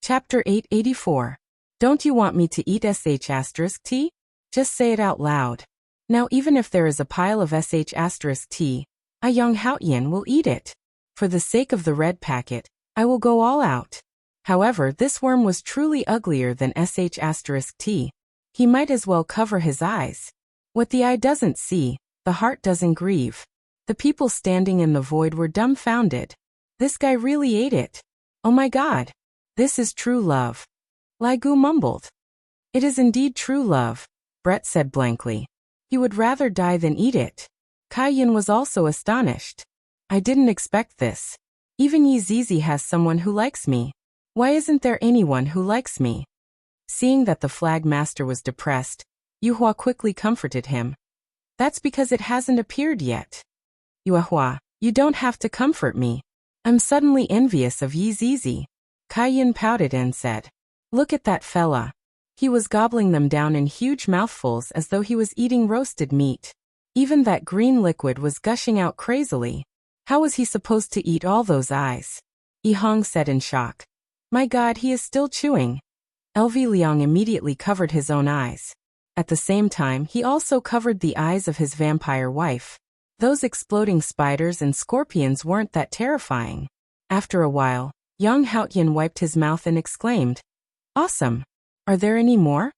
Chapter 884. Don't you want me to eat sh*t? Just say it out loud. Now even if there is a pile of sh*t, I Young Haotian will eat it. For the sake of the red packet, I will go all out. However, this worm was truly uglier than sh*t. He might as well cover his eyes. What the eye doesn't see, the heart doesn't grieve. The people standing in the void were dumbfounded. This guy really ate it. Oh my God. This is true love. Lai Gu mumbled. It is indeed true love, Brett said blankly. He would rather die than eat it. Kai Yin was also astonished. I didn't expect this. Even Yi Zizi has someone who likes me. Why isn't there anyone who likes me? Seeing that the flag master was depressed, Yu Hua quickly comforted him. That's because it hasn't appeared yet. Yu Hua, you don't have to comfort me. I'm suddenly envious of Yi Zizi. Kai Yin pouted and said, Look at that fella. He was gobbling them down in huge mouthfuls as though he was eating roasted meat. Even that green liquid was gushing out crazily. How was he supposed to eat all those eyes? Yi Hong said in shock. My God, he is still chewing. LV Liang immediately covered his own eyes. At the same time, he also covered the eyes of his vampire wife. Those exploding spiders and scorpions weren't that terrifying. After a while, Yang Haotian wiped his mouth and exclaimed, Awesome! Are there any more?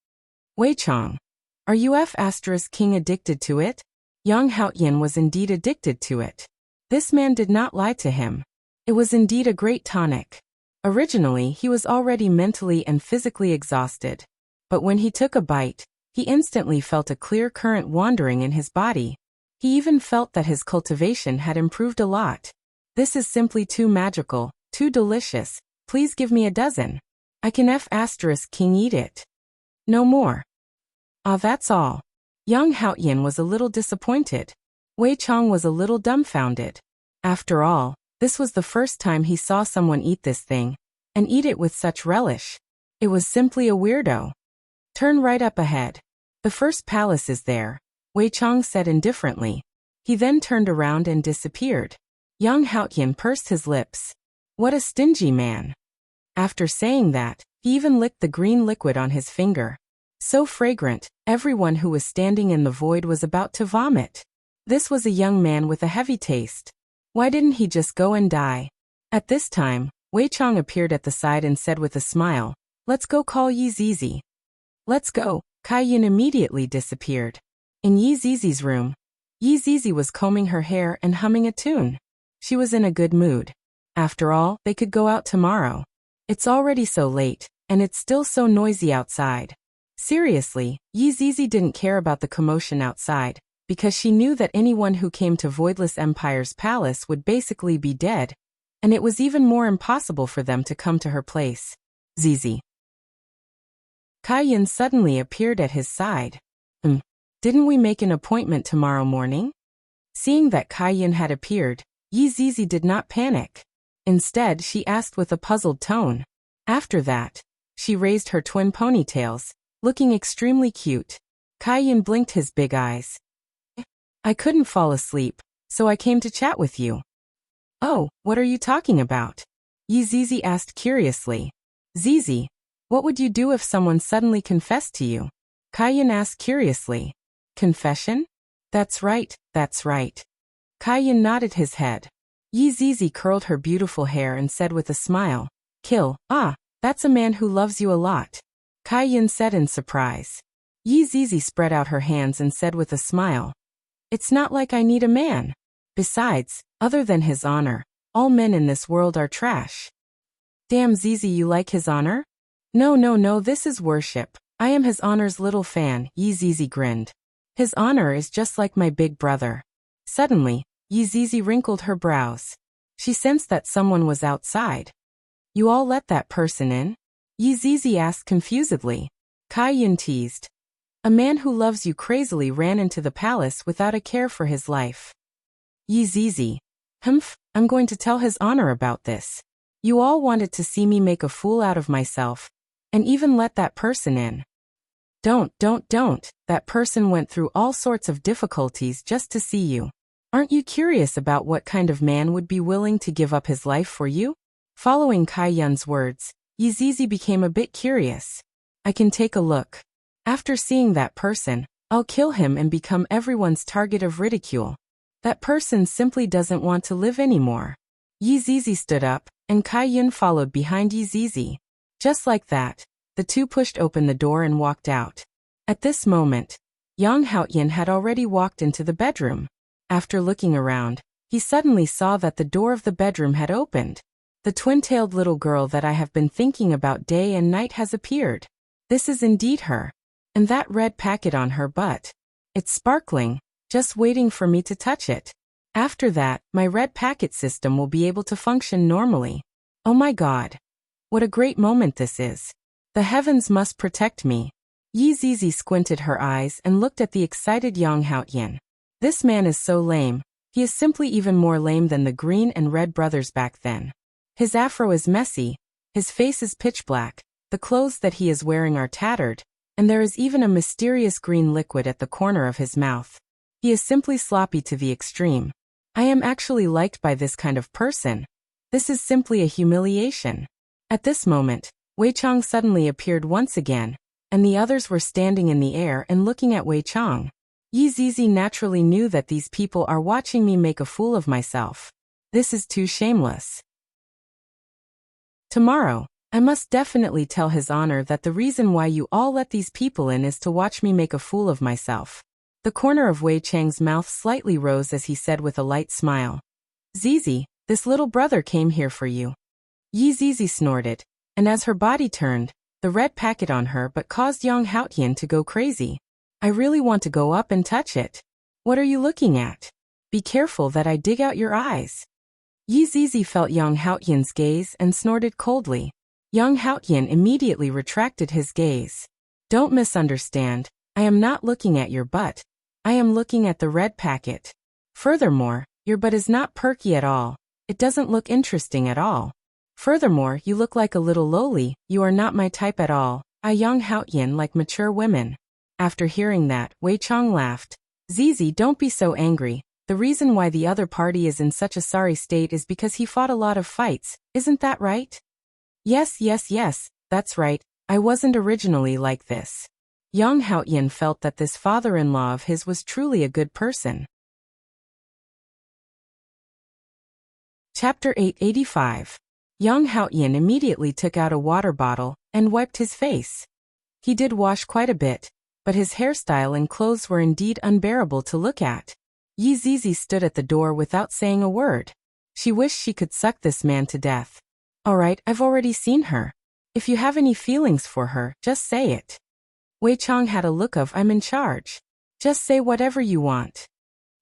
Wei Chong, are you F***king addicted to it? Yang Haotian was indeed addicted to it. This man did not lie to him. It was indeed a great tonic. Originally, he was already mentally and physically exhausted. But when he took a bite, he instantly felt a clear current wandering in his body. He even felt that his cultivation had improved a lot. This is simply too magical, too delicious. Please give me a dozen. I can F***king eat it. No more. Ah, that's all. Yang Haotian was a little disappointed. Wei Chong was a little dumbfounded. After all, this was the first time he saw someone eat this thing, and eat it with such relish. It was simply a weirdo. Turn right up ahead. The first palace is there, Wei Chong said indifferently. He then turned around and disappeared. Yang Haotian pursed his lips. What a stingy man. After saying that, he even licked the green liquid on his finger. So fragrant, everyone who was standing in the void was about to vomit. This was a young man with a heavy taste. Why didn't he just go and die? At this time, Wei Chong appeared at the side and said with a smile, Let's go call Yi Zizi. Let's go. Kai Yin immediately disappeared. In Yi Zizi's room, Yi Zizi was combing her hair and humming a tune. She was in a good mood. After all, they could go out tomorrow. It's already so late, and it's still so noisy outside. Seriously, Yi Zizi didn't care about the commotion outside, because she knew that anyone who came to Voidless Empire's palace would basically be dead, and it was even more impossible for them to come to her place. Zizi. Kai Yin suddenly appeared at his side. Didn't we make an appointment tomorrow morning? Seeing that Kai Yin had appeared, Yi Zizi did not panic. Instead, she asked with a puzzled tone. After that, she raised her twin ponytails, looking extremely cute. Kai Yin blinked his big eyes. I couldn't fall asleep, so I came to chat with you. Oh, what are you talking about? Yi Zizi asked curiously. Zizi, what would you do if someone suddenly confessed to you? Kai Yin asked curiously. Confession? That's right, that's right. Kai Yin nodded his head. Yi Zizi curled her beautiful hair and said with a smile, Kill, that's a man who loves you a lot. Kai Yin said in surprise. Yi Zizi spread out her hands and said with a smile, It's not like I need a man. Besides, other than his honor, all men in this world are trash. Damn Zizi, you like his honor? No, this is worship. I am his honor's little fan, Yi Zizi grinned. His honor is just like my big brother. Suddenly, Yi Zizi wrinkled her brows. She sensed that someone was outside. You all let that person in? Yi Zizi asked confusedly. Kai Yin teased. A man who loves you crazily ran into the palace without a care for his life. Yi Zizi. I'm going to tell his honor about this. You all wanted to see me make a fool out of myself, and even let that person in. Don't. That person went through all sorts of difficulties just to see you. Aren't you curious about what kind of man would be willing to give up his life for you? Following Kai Yun's words, Yizizi became a bit curious. I can take a look. After seeing that person, I'll kill him and become everyone's target of ridicule. That person simply doesn't want to live anymore. Yizizi stood up, and Kai Yun followed behind Yizizi. Just like that, the two pushed open the door and walked out. At this moment, Yang Haoyan had already walked into the bedroom. After looking around, he suddenly saw that the door of the bedroom had opened. The twin-tailed little girl that I have been thinking about day and night has appeared. This is indeed her. And that red packet on her butt. It's sparkling, just waiting for me to touch it. After that, my red packet system will be able to function normally. Oh my God. What a great moment this is. The heavens must protect me. Yizizi squinted her eyes and looked at the excited Yang Haoyan. This man is so lame. He is simply even more lame than the green and red brothers back then. His afro is messy, his face is pitch black, the clothes that he is wearing are tattered, and there is even a mysterious green liquid at the corner of his mouth. He is simply sloppy to the extreme. I am actually liked by this kind of person. This is simply a humiliation. At this moment, Wei Chang suddenly appeared once again, and the others were standing in the air and looking at Wei Chang. Yizizi naturally knew that these people are watching me make a fool of myself. This is too shameless. Tomorrow, I must definitely tell His Honor that the reason why you all let these people in is to watch me make a fool of myself. The corner of Wei Chang's mouth slightly rose as he said with a light smile. Zizi, this little brother came here for you. Yizizi snorted, and as her body turned, the red packet on her but caused Yang Haoyan to go crazy. I really want to go up and touch it. What are you looking at? Be careful that I dig out your eyes. Yizizi felt Yang Haoyan's gaze and snorted coldly. Yang Haoyan immediately retracted his gaze. Don't misunderstand, I am not looking at your butt. I am looking at the red packet. Furthermore, your butt is not perky at all. It doesn't look interesting at all. Furthermore, you look like a little lowly, you are not my type at all. I Yang Haoyan like mature women. After hearing that, Wei Chang laughed. Zizi, don't be so angry. The reason why the other party is in such a sorry state is because he fought a lot of fights, isn't that right? Yes, that's right. I wasn't originally like this. Yang Haoyan felt that this father-in-law of his was truly a good person. Chapter 885. Yang Haoyan immediately took out a water bottle and wiped his face. He did wash quite a bit, but his hairstyle and clothes were indeed unbearable to look at. Yizizi stood at the door without saying a word. She wished she could suck this man to death. Alright, I've already seen her. If you have any feelings for her, just say it. Wei Chang had a look of I'm in charge. Just say whatever you want.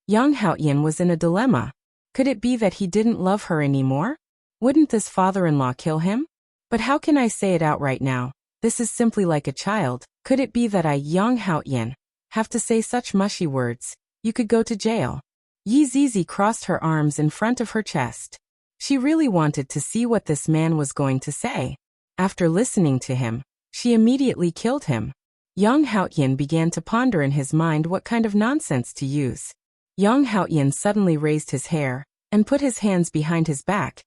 Yang Haoyan was in a dilemma. Could it be that he didn't love her anymore? Wouldn't this father-in-law kill him? But how can I say it out right now? This is simply like a child. Could it be that I, Yang Haoyan, have to say such mushy words? You could go to jail. Yizizi crossed her arms in front of her chest. She really wanted to see what this man was going to say. After listening to him, she immediately killed him. Yang Haoyan began to ponder in his mind what kind of nonsense to use. Yang Haoyan suddenly raised his hair and put his hands behind his back,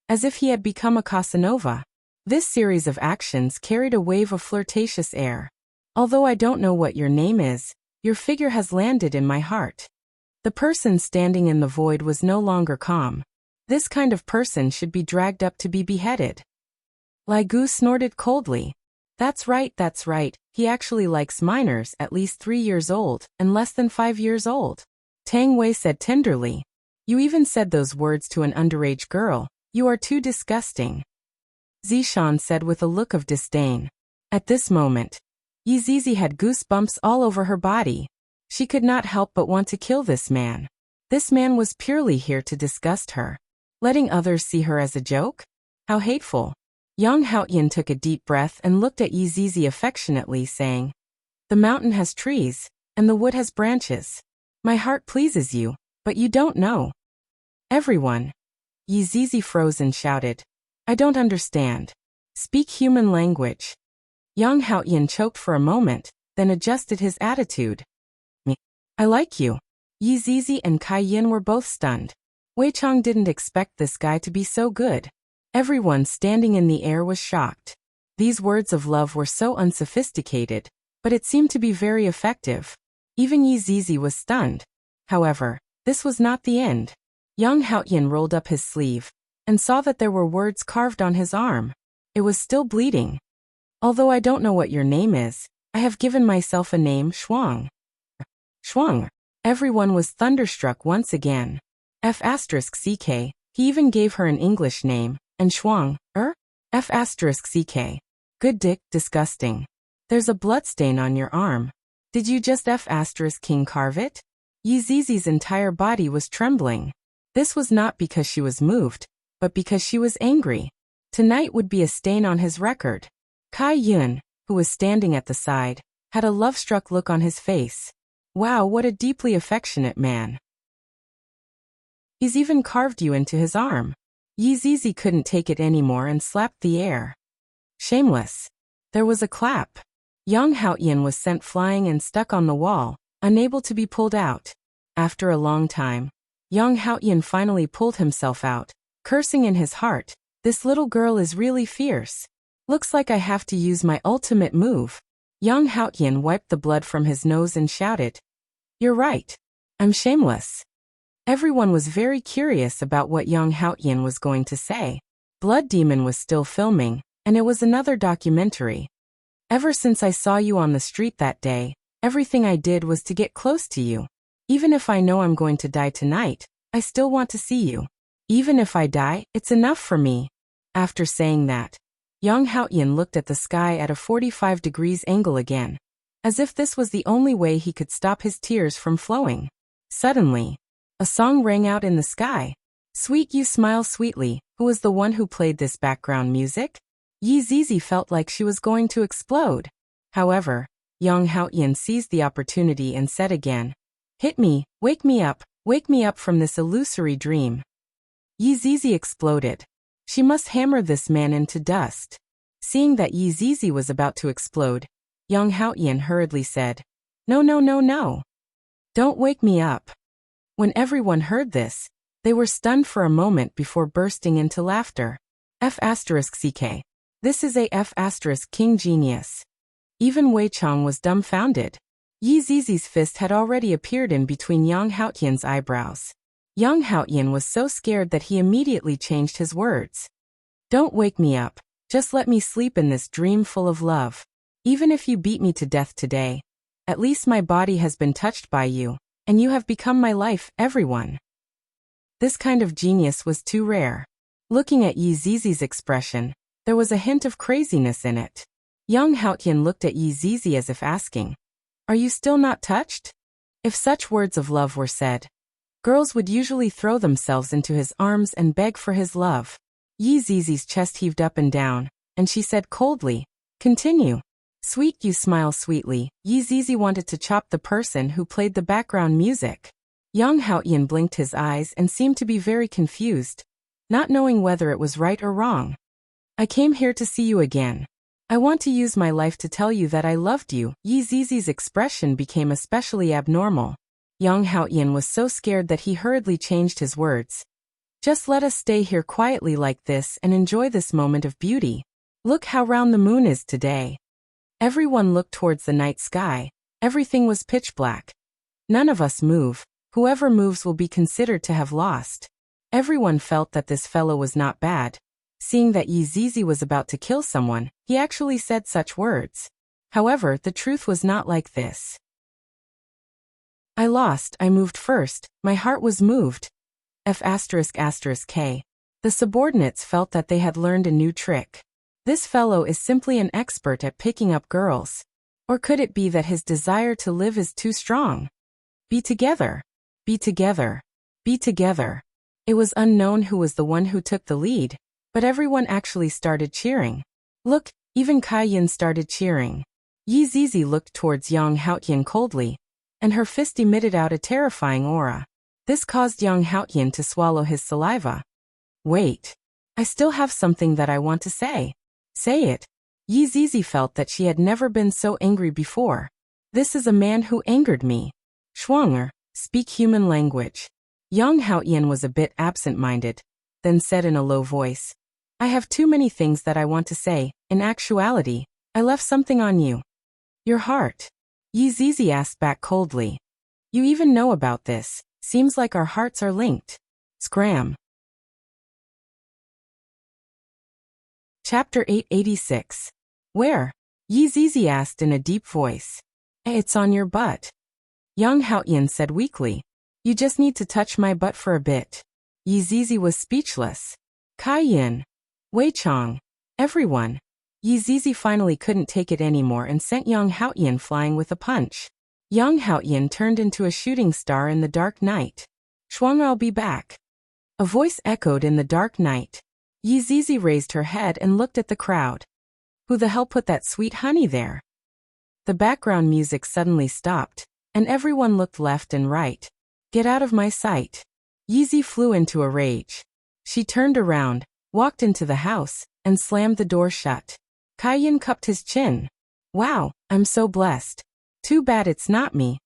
as if he had become a Casanova. This series of actions carried a wave of flirtatious air. Although I don't know what your name is, your figure has landed in my heart. The person standing in the void was no longer calm. This kind of person should be dragged up to be beheaded. Lai Gu snorted coldly. That's right. He actually likes minors at least 3 years old and less than 5 years old. Tang Wei said tenderly. You even said those words to an underage girl. You are too disgusting. Zishan said with a look of disdain. At this moment, Yizizi had goosebumps all over her body. She could not help but want to kill this man. This man was purely here to disgust her. Letting others see her as a joke? How hateful. Yang Haoyan took a deep breath and looked at Yizizi affectionately, saying, The mountain has trees, and the wood has branches. My heart pleases you, but you don't know. Everyone. Yizizi froze and shouted, I don't understand. Speak human language. Yang Haoyan choked for a moment, then adjusted his attitude. I like you. Yizizi and Kai Yin were both stunned. Wei Chang didn't expect this guy to be so good. Everyone standing in the air was shocked. These words of love were so unsophisticated, but it seemed to be very effective. Even Yi Zizi was stunned. However, this was not the end. Young Haoyan rolled up his sleeve and saw that there were words carved on his arm. It was still bleeding. Although I don't know what your name is, I have given myself a name, Shuang. Shuang. Everyone was thunderstruck once again. F*ck. He even gave her an English name, and Shuang, F*ck. Good dick, disgusting. There's a bloodstain on your arm. Did you just F*king carve it? Yi Zizi's entire body was trembling. This was not because she was moved, but because she was angry. Tonight would be a stain on his record. Kai Yun, who was standing at the side, had a love-struck look on his face. Wow, what a deeply affectionate man. He's even carved you into his arm. Yi Zizi couldn't take it anymore and slapped the air. Shameless. There was a clap. Young Haoyan was sent flying and stuck on the wall, unable to be pulled out. After a long time, Young Haoyan finally pulled himself out, cursing in his heart, this little girl is really fierce. Looks like I have to use my ultimate move. Young Haoyan wiped the blood from his nose and shouted, "You're right. I'm shameless." Everyone was very curious about what Young Haoyan was going to say. Blood Demon was still filming, and it was another documentary. Ever since I saw you on the street that day, everything I did was to get close to you. Even if I know I'm going to die tonight, I still want to see you. Even if I die, it's enough for me. After saying that, Young Haoyan looked at the sky at a 45 degrees angle again, as if this was the only way he could stop his tears from flowing. Suddenly, a song rang out in the sky. Sweet You Smile Sweetly, who was the one who played this background music? Yi Zizi felt like she was going to explode. However, Young Haoyan seized the opportunity and said again, "Hit me, wake me up from this illusory dream." Yi Zizi exploded. She must hammer this man into dust. Seeing that Yi Zizi was about to explode, Young Haoyan hurriedly said, "No, no, no, no. Don't wake me up." When everyone heard this, they were stunned for a moment before bursting into laughter. F*ck. This is a F*king genius. Even Wei Chong was dumbfounded. Yi Zizi's fist had already appeared in between Young Haoyan's eyebrows. Young Haoyan was so scared that he immediately changed his words. "Don't wake me up, just let me sleep in this dream full of love. Even if you beat me to death today, at least my body has been touched by you, and you have become my life, everyone." This kind of genius was too rare. Looking at Yi Zizi's expression, there was a hint of craziness in it. Young Haoyan looked at Yi Zizi as if asking, "Are you still not touched?" If such words of love were said, girls would usually throw themselves into his arms and beg for his love. Yi Zizi's chest heaved up and down, and she said coldly, "Continue." Sweet You Smile Sweetly, Yi Zizi wanted to chop the person who played the background music. Young Haoyan blinked his eyes and seemed to be very confused, not knowing whether it was right or wrong. "I came here to see you again. I want to use my life to tell you that I loved you." Yi Zizi's expression became especially abnormal. Young Haoyan was so scared that he hurriedly changed his words. "Just let us stay here quietly like this and enjoy this moment of beauty. Look how round the moon is today." Everyone looked towards the night sky. Everything was pitch black. None of us move. Whoever moves will be considered to have lost. Everyone felt that this fellow was not bad. Seeing that Yi Zizi was about to kill someone, he actually said such words. However, the truth was not like this. "I lost, I moved first, my heart was moved." F***K. The subordinates felt that they had learned a new trick. This fellow is simply an expert at picking up girls. Or could it be that his desire to live is too strong? Be together. Be together. Be together. It was unknown who was the one who took the lead, but everyone actually started cheering. Look, even Kai Yin started cheering. Yi Zizi looked towards Yang Haoyan coldly, and her fist emitted out a terrifying aura. This caused Yang Haoyan to swallow his saliva. "Wait. I still have something that I want to say." "Say it." Yi Zizi felt that she had never been so angry before. "This is a man who angered me." "Schwanger, speak human language." Yang Haoyan was a bit absent-minded, then said in a low voice, "I have too many things that I want to say, In actuality, I left something on you. Your heart. Yi Zizi asked back coldly. You even know about this. Seems like our hearts are linked. Scram. Chapter 886. Where? Yi Zizi asked in a deep voice. It's on your butt. Young Haoyan said weakly. You just need to touch my butt for a bit. Yi Zizi was speechless. Kai Yin. Wei Chong. Everyone. Yi Zizi finally couldn't take it anymore and sent Young Haoyan flying with a punch. Young Haoyan turned into a shooting star in the dark night. Shuang, I'll be back. A voice echoed in the dark night. Yi Zizi raised her head and looked at the crowd. Who the hell put that sweet honey there? The background music suddenly stopped, and everyone looked left and right. Get out of my sight. Yi Zizi flew into a rage. She turned around, walked into the house, and slammed the door shut. Kai Yin cupped his chin. Wow, I'm so blessed. Too bad it's not me.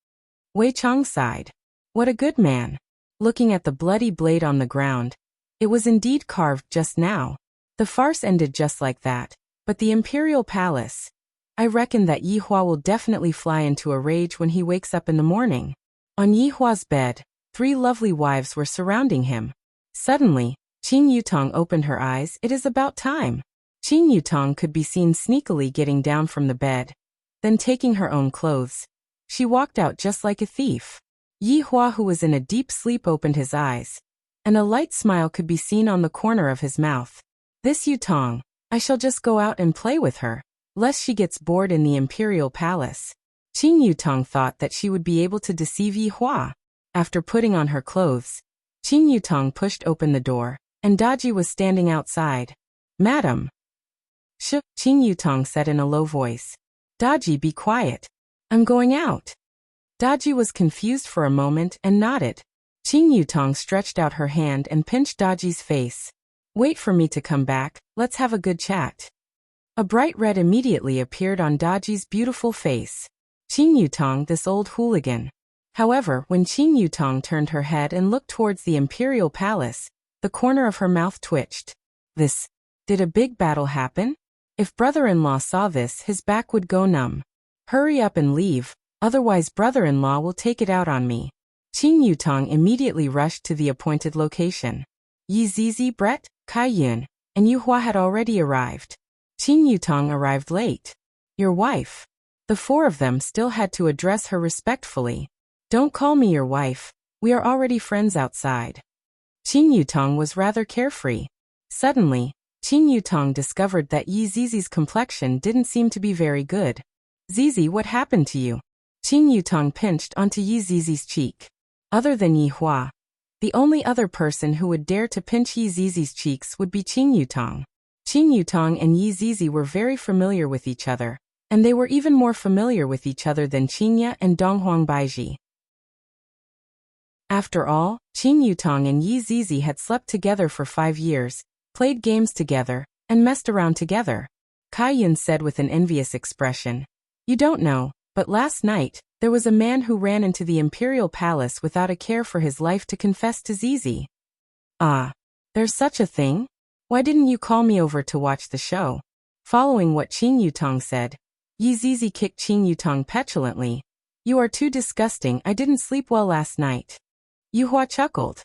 Wei Chong sighed. What a good man. Looking at the bloody blade on the ground. It was indeed carved just now. The farce ended just like that. But the Imperial Palace. I reckon that Yi Hua will definitely fly into a rage when he wakes up in the morning. On Yi Hua's bed, 3 lovely wives were surrounding him. Suddenly, Qing Yutong opened her eyes. It is about time. Qing Yutong could be seen sneakily getting down from the bed. Then taking her own clothes. She walked out just like a thief. Yi Hua, who was in a deep sleep, opened his eyes. And a light smile could be seen on the corner of his mouth. This Yutong, I shall just go out and play with her, lest she gets bored in the Imperial Palace. Qing Yutong thought that she would be able to deceive Yi Hua. After putting on her clothes, Qing Yutong pushed open the door, and Daji was standing outside. Madam. Qing Yutong said in a low voice. Daji, be quiet. I'm going out. Daji was confused for a moment and nodded. Qing Yutong stretched out her hand and pinched Daji's face. Wait for me to come back, let's have a good chat. A bright red immediately appeared on Daji's beautiful face. Qing Yutong, this old hooligan. However, when Qing Yutong turned her head and looked towards the Imperial Palace, the corner of her mouth twitched. Did a big battle happen? If brother-in-law saw this, his back would go numb. Hurry up and leave, otherwise brother-in-law will take it out on me. Qing Yutong immediately rushed to the appointed location. Yi Zizi, Brett, Kai Yun, and Yu Hua had already arrived. Qing Yutong arrived late. Your wife. The 4 of them still had to address her respectfully. Don't call me your wife, we are already friends outside. Qing Yutong was rather carefree. Suddenly, Qing Yutong discovered that Yi Zizi's complexion didn't seem to be very good. Zizi, what happened to you? Qing Yutong pinched onto Yi Zizi's cheek. Other than Yi Hua, the only other person who would dare to pinch Yi Zizi's cheeks would be Qing Yutong. Qing Yutong and Yi Zizi were very familiar with each other, and they were even more familiar with each other than Qingya and Donghuang Baiji. After all, Qing Yutong and Yi Zizi had slept together for 5 years, played games together, and messed around together. Kai Yin said with an envious expression. You don't know, but last night, there was a man who ran into the Imperial Palace without a care for his life to confess to Zizi. Ah, there's such a thing? Why didn't you call me over to watch the show? Following what Qing Yutong said, Yi Zizi kicked Qing Yutong petulantly. You are too disgusting, I didn't sleep well last night. Yu Hua chuckled.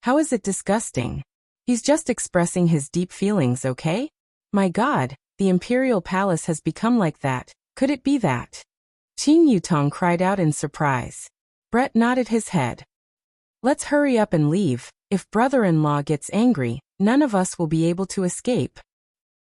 How is it disgusting? He's just expressing his deep feelings, okay? My God, the Imperial Palace has become like that. Could it be that? Qing Yutong cried out in surprise. Brett nodded his head. Let's hurry up and leave. If brother-in-law gets angry, none of us will be able to escape.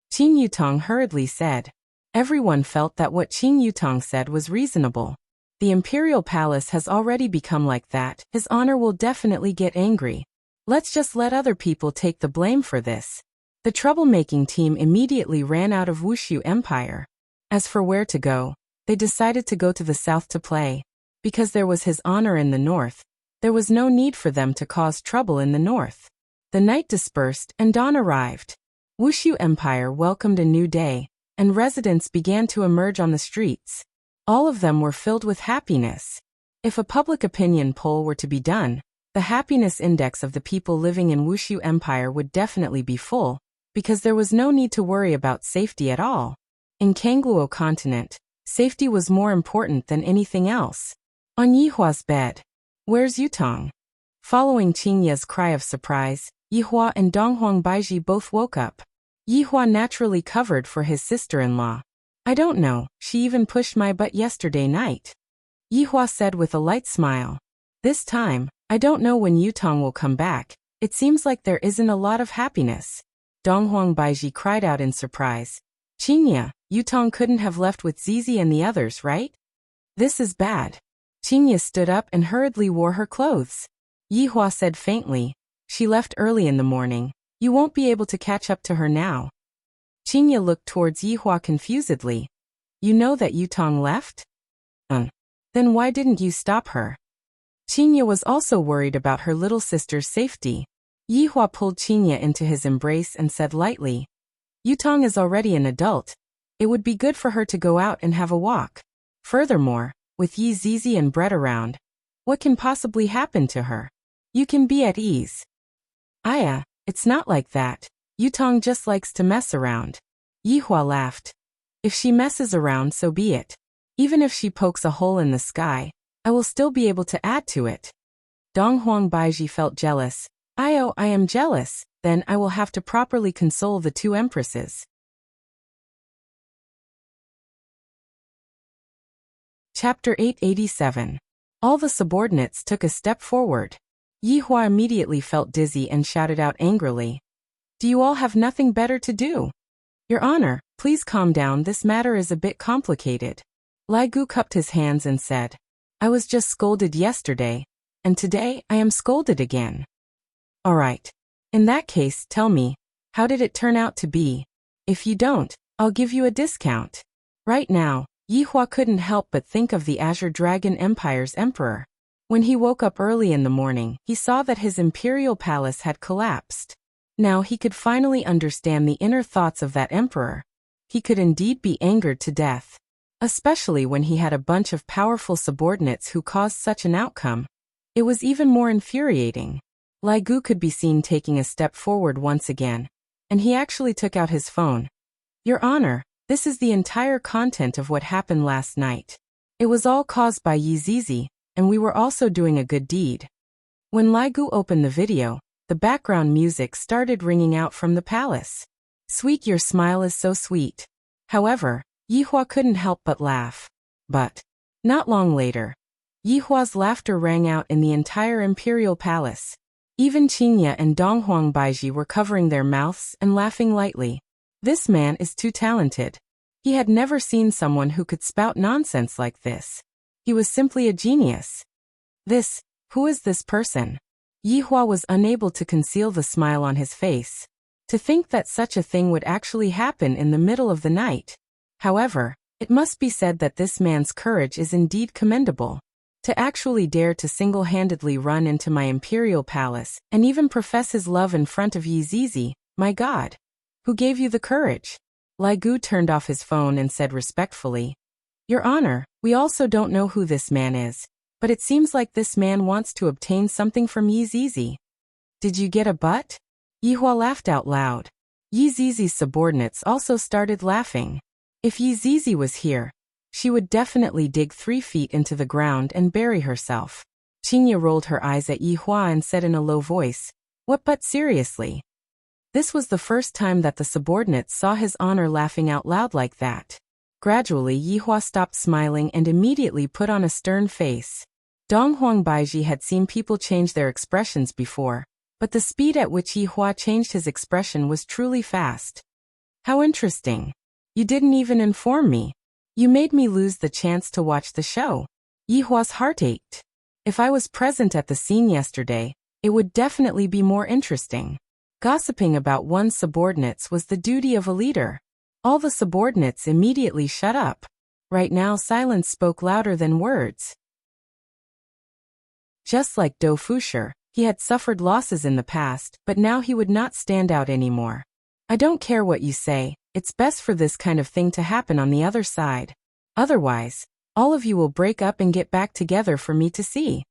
Qing Yutong hurriedly said. Everyone felt that what Qing Yutong said was reasonable. The Imperial Palace has already become like that. His honor will definitely get angry. Let's just let other people take the blame for this. The troublemaking team immediately ran out of Wushu Empire. As for where to go, they decided to go to the south to play. Because there was his honor in the north, there was no need for them to cause trouble in the north. The night dispersed and dawn arrived. Wushu Empire welcomed a new day, and residents began to emerge on the streets. All of them were filled with happiness. If a public opinion poll were to be done, the happiness index of the people living in Wushu Empire would definitely be full, because there was no need to worry about safety at all. In Kangluo continent, safety was more important than anything else. On Yihua's bed. Where's Yutong? Following Qingya's cry of surprise, Yihua and Donghuang Baiji both woke up. Yihua naturally covered for his sister-in-law. I don't know, she even pushed my butt yesterday night. Yihua said with a light smile. This time, I don't know when Yutong will come back. It seems like there isn't a lot of happiness. Donghuang Baiji cried out in surprise. Qingya, Yutong couldn't have left with Zizi and the others, right? This is bad. Qingya stood up and hurriedly wore her clothes. Yihua said faintly. She left early in the morning. You won't be able to catch up to her now. Qingya looked towards Yihua confusedly. You know that Yutong left? Then why didn't you stop her? Qingya was also worried about her little sister's safety. Yihua pulled Qingya into his embrace and said lightly, Yutong is already an adult. It would be good for her to go out and have a walk. Furthermore, with Yi Zizi and Brett around, what can possibly happen to her? You can be at ease. Aya, it's not like that. Yutong just likes to mess around. Yihua laughed. If she messes around, so be it. Even if she pokes a hole in the sky, I will still be able to add to it. Donghuang Baiji felt jealous. I am jealous, then I will have to properly console the two empresses. Chapter 887. All the subordinates took a step forward. Yihua immediately felt dizzy and shouted out angrily. Do you all have nothing better to do? Your Honor, please calm down, this matter is a bit complicated. Lai Gu cupped his hands and said, I was just scolded yesterday, and today I am scolded again. All right. In that case, tell me, how did it turn out to be? If you don't, I'll give you a discount. Right now, Yihua couldn't help but think of the Azure Dragon Empire's emperor. When he woke up early in the morning, he saw that his imperial palace had collapsed. Now he could finally understand the inner thoughts of that emperor. He could indeed be angered to death. Especially when he had a bunch of powerful subordinates who caused such an outcome. It was even more infuriating. Lai Gu could be seen taking a step forward once again, and he actually took out his phone. Your Honor, this is the entire content of what happened last night. It was all caused by Yi Zizi, and we were also doing a good deed. When Lai Gu opened the video, the background music started ringing out from the palace. Sweet, your smile is so sweet. However, Yihua couldn't help but laugh. But, not long later, Yihua's laughter rang out in the entire imperial palace. Even Qingya and Donghuang Baiji were covering their mouths and laughing lightly. This man is too talented. He had never seen someone who could spout nonsense like this. He was simply a genius. Who is this person? Yihua was unable to conceal the smile on his face. To think that such a thing would actually happen in the middle of the night. However, it must be said that this man's courage is indeed commendable. To actually dare to single-handedly run into my imperial palace and even profess his love in front of Yi Zizi, my God. Who gave you the courage? Lai Gu turned off his phone and said respectfully, Your Honor, we also don't know who this man is, but it seems like this man wants to obtain something from Yi Zizi. Did you get a butt? Yihua laughed out loud. Yi Zizi's subordinates also started laughing. If Yi Zizi was here, she would definitely dig 3 feet into the ground and bury herself. Qingya rolled her eyes at Yihua and said in a low voice, What but seriously? This was the first time that the subordinates saw His Honor laughing out loud like that. Gradually Yihua stopped smiling and immediately put on a stern face. Donghuang Baiji had seen people change their expressions before, but the speed at which Yihua changed his expression was truly fast. How interesting. You didn't even inform me. You made me lose the chance to watch the show. Yihua's heart ached. If I was present at the scene yesterday, it would definitely be more interesting. Gossiping about one's subordinates was the duty of a leader. All the subordinates immediately shut up. Right now silence spoke louder than words. Just like Do Fusher, he had suffered losses in the past, but now he would not stand out anymore. I don't care what you say, it's best for this kind of thing to happen on the other side. Otherwise, all of you will break up and get back together for me to see.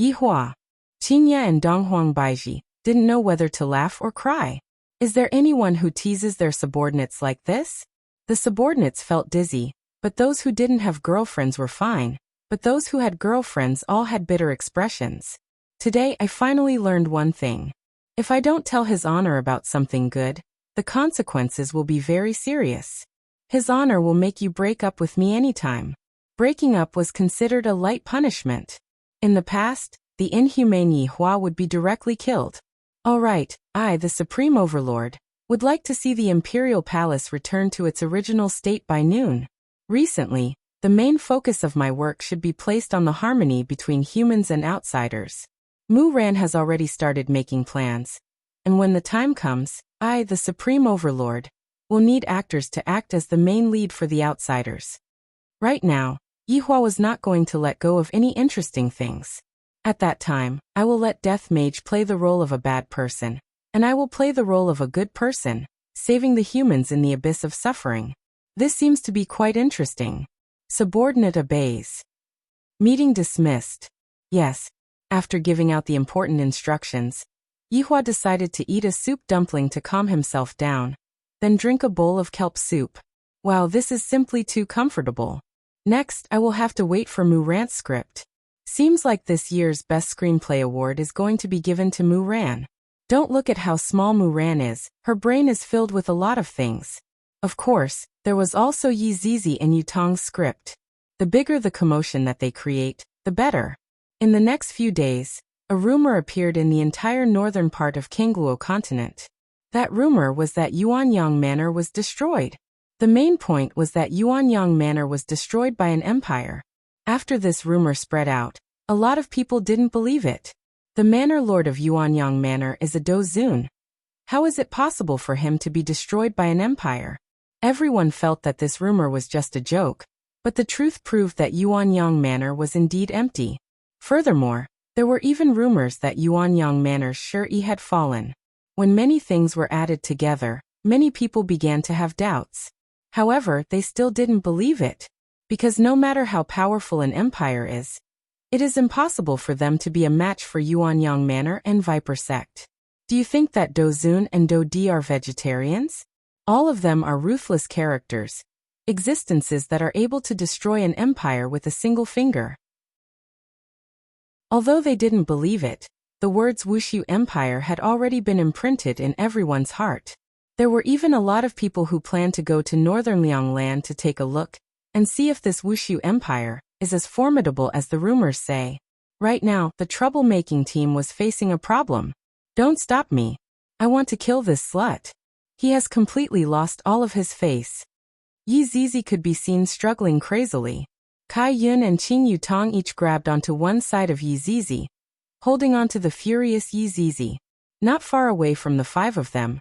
Yihua, Qingya and Donghuang Baiji didn't know whether to laugh or cry. Is there anyone who teases their subordinates like this? The subordinates felt dizzy, but those who didn't have girlfriends were fine, but those who had girlfriends all had bitter expressions. Today I finally learned one thing. If I don't tell His Honor about something good, the consequences will be very serious. His Honor will make you break up with me anytime. Breaking up was considered a light punishment. In the past, the inhumane Yi Hua would be directly killed. All right, I, the Supreme Overlord, would like to see the Imperial Palace return to its original state by noon. Recently, the main focus of my work should be placed on the harmony between humans and outsiders. Mu Ran has already started making plans. And when the time comes, I, the Supreme Overlord, will need actors to act as the main lead for the outsiders. Right now, Yi Hua was not going to let go of any interesting things. At that time, I will let Death Mage play the role of a bad person, and I will play the role of a good person, saving the humans in the abyss of suffering. This seems to be quite interesting. Subordinate obeys. Meeting dismissed. Yes, after giving out the important instructions, Yi Hua decided to eat a soup dumpling to calm himself down, then drink a bowl of kelp soup. Wow, this is simply too comfortable. Next, I will have to wait for Mu Ran's script. Seems like this year's Best Screenplay Award is going to be given to Mu Ran. Don't look at how small Mu Ran is, her brain is filled with a lot of things. Of course, there was also Yi Zizi and Yu Tong's script. The bigger the commotion that they create, the better. In the next few days, a rumor appeared in the entire northern part of Kingluo continent. That rumor was that Yuanyang Manor was destroyed. The main point was that Yuanyang Manor was destroyed by an empire. After this rumor spread out, a lot of people didn't believe it. The Manor Lord of Yuanyang Manor is a Dozun. How is it possible for him to be destroyed by an empire? Everyone felt that this rumor was just a joke, but the truth proved that Yuanyang Manor was indeed empty. Furthermore, there were even rumors that Yuanyang Manor's Shi had fallen. When many things were added together, many people began to have doubts. However, they still didn't believe it. Because no matter how powerful an empire is, it is impossible for them to be a match for Yuanyang Manor and Viper Sect. Do you think that Dozun and Dodi are vegetarians? All of them are ruthless characters, existences that are able to destroy an empire with a single finger. Although they didn't believe it, the words Wushu Empire had already been imprinted in everyone's heart. There were even a lot of people who planned to go to northern Liangland to take a look and see if this Wushu Empire is as formidable as the rumors say. Right now, the troublemaking team was facing a problem. Don't stop me. I want to kill this slut. He has completely lost all of his face. Yi Zizi could be seen struggling crazily. Kai Yun and Qing Yutong each grabbed onto one side of Yi Zizi, holding onto the furious Yi Zizi. Not far away from the five of them,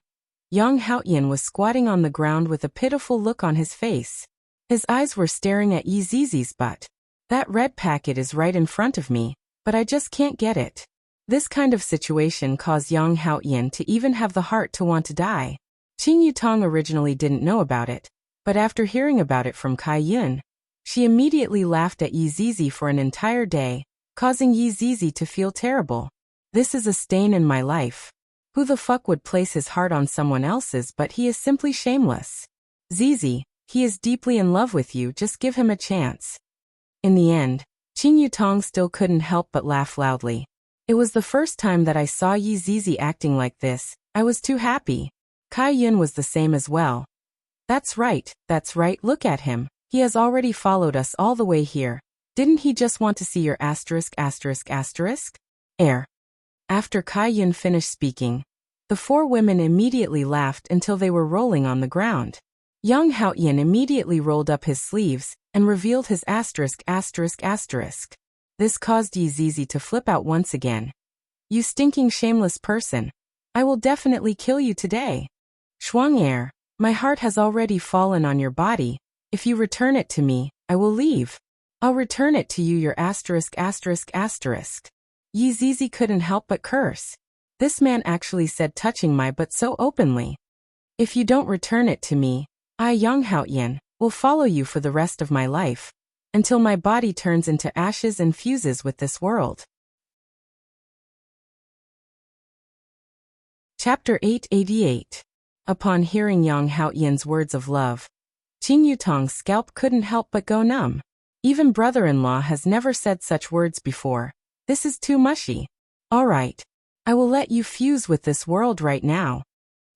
Yang Haoyan was squatting on the ground with a pitiful look on his face. His eyes were staring at Yi Zizi's butt. That red packet is right in front of me, but I just can't get it. This kind of situation caused Yang Haoyan to even have the heart to want to die. Qing Yutong originally didn't know about it, but after hearing about it from Kai Yun, she immediately laughed at Yi Zizi for an entire day, causing Yi Zizi to feel terrible. This is a stain in my life. Who the fuck would place his heart on someone else's, but he is simply shameless. Zizi, he is deeply in love with you, just give him a chance. In the end, Qing Yutong still couldn't help but laugh loudly. It was the first time that I saw Yi Zizi acting like this. I was too happy. Kai Yun was the same as well. That's right, look at him. He has already followed us all the way here. Didn't he just want to see your asterisk? Air. After Kai Yun finished speaking, the four women immediately laughed until they were rolling on the ground. Yang Haoyan immediately rolled up his sleeves and revealed his asterisk. This caused Yi Zizi to flip out once again. You stinking shameless person. I will definitely kill you today. Shuang, my heart has already fallen on your body. If you return it to me, I will leave. I'll return it to you, your asterisk. Yi Zizi couldn't help but curse. This man actually said touching my butt so openly. If you don't return it to me, I, Yang Haoyan, will follow you for the rest of my life, until my body turns into ashes and fuses with this world. Chapter 888. Upon hearing Yang Haoyan's words of love, Qing Yutong's scalp couldn't help but go numb. Even brother-in-law has never said such words before. This is too mushy. All right. I will let you fuse with this world right now.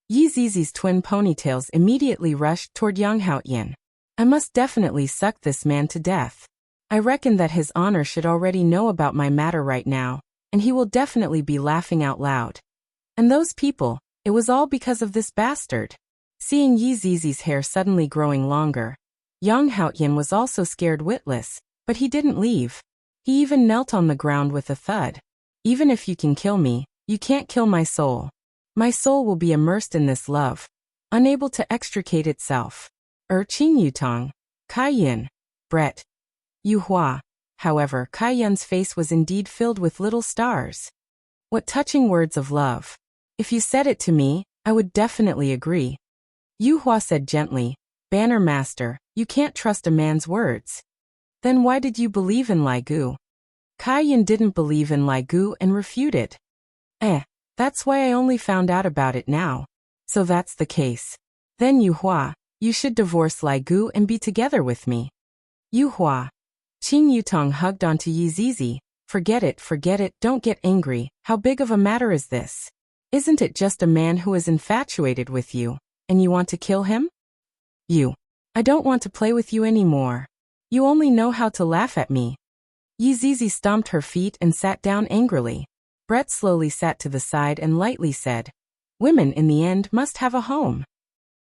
Yi Zizi's twin ponytails immediately rushed toward Yang Haoyan. I must definitely suck this man to death. I reckon that his honor should already know about my matter right now, and he will definitely be laughing out loud. And those people, it was all because of this bastard. Seeing Yi Zizi's hair suddenly growing longer, Yang Haoyan was also scared witless, but he didn't leave. He even knelt on the ground with a thud. Even if you can kill me, you can't kill my soul. My soul will be immersed in this love, unable to extricate itself. Qing Yutong, Kai Yin, Brett, Yu Hua. However, Kai Yun's face was indeed filled with little stars. What touching words of love. If you said it to me, I would definitely agree. Yu Hua said gently, Banner Master, you can't trust a man's words. Then why did you believe in Lai Gu? Kai Yin didn't believe in Lai Gu and refuted. That's why I only found out about it now. So that's the case. Then Yu Hua, you should divorce Lai Gu and be together with me. Yu Hua. Qing Yutong hugged onto Yi Zizi. Forget it, don't get angry. How big of a matter is this? Isn't it just a man who is infatuated with you, and you want to kill him? I don't want to play with you anymore. You only know how to laugh at me. Yi Zizi stomped her feet and sat down angrily. Brett slowly sat to the side and lightly said, Women in the end must have a home.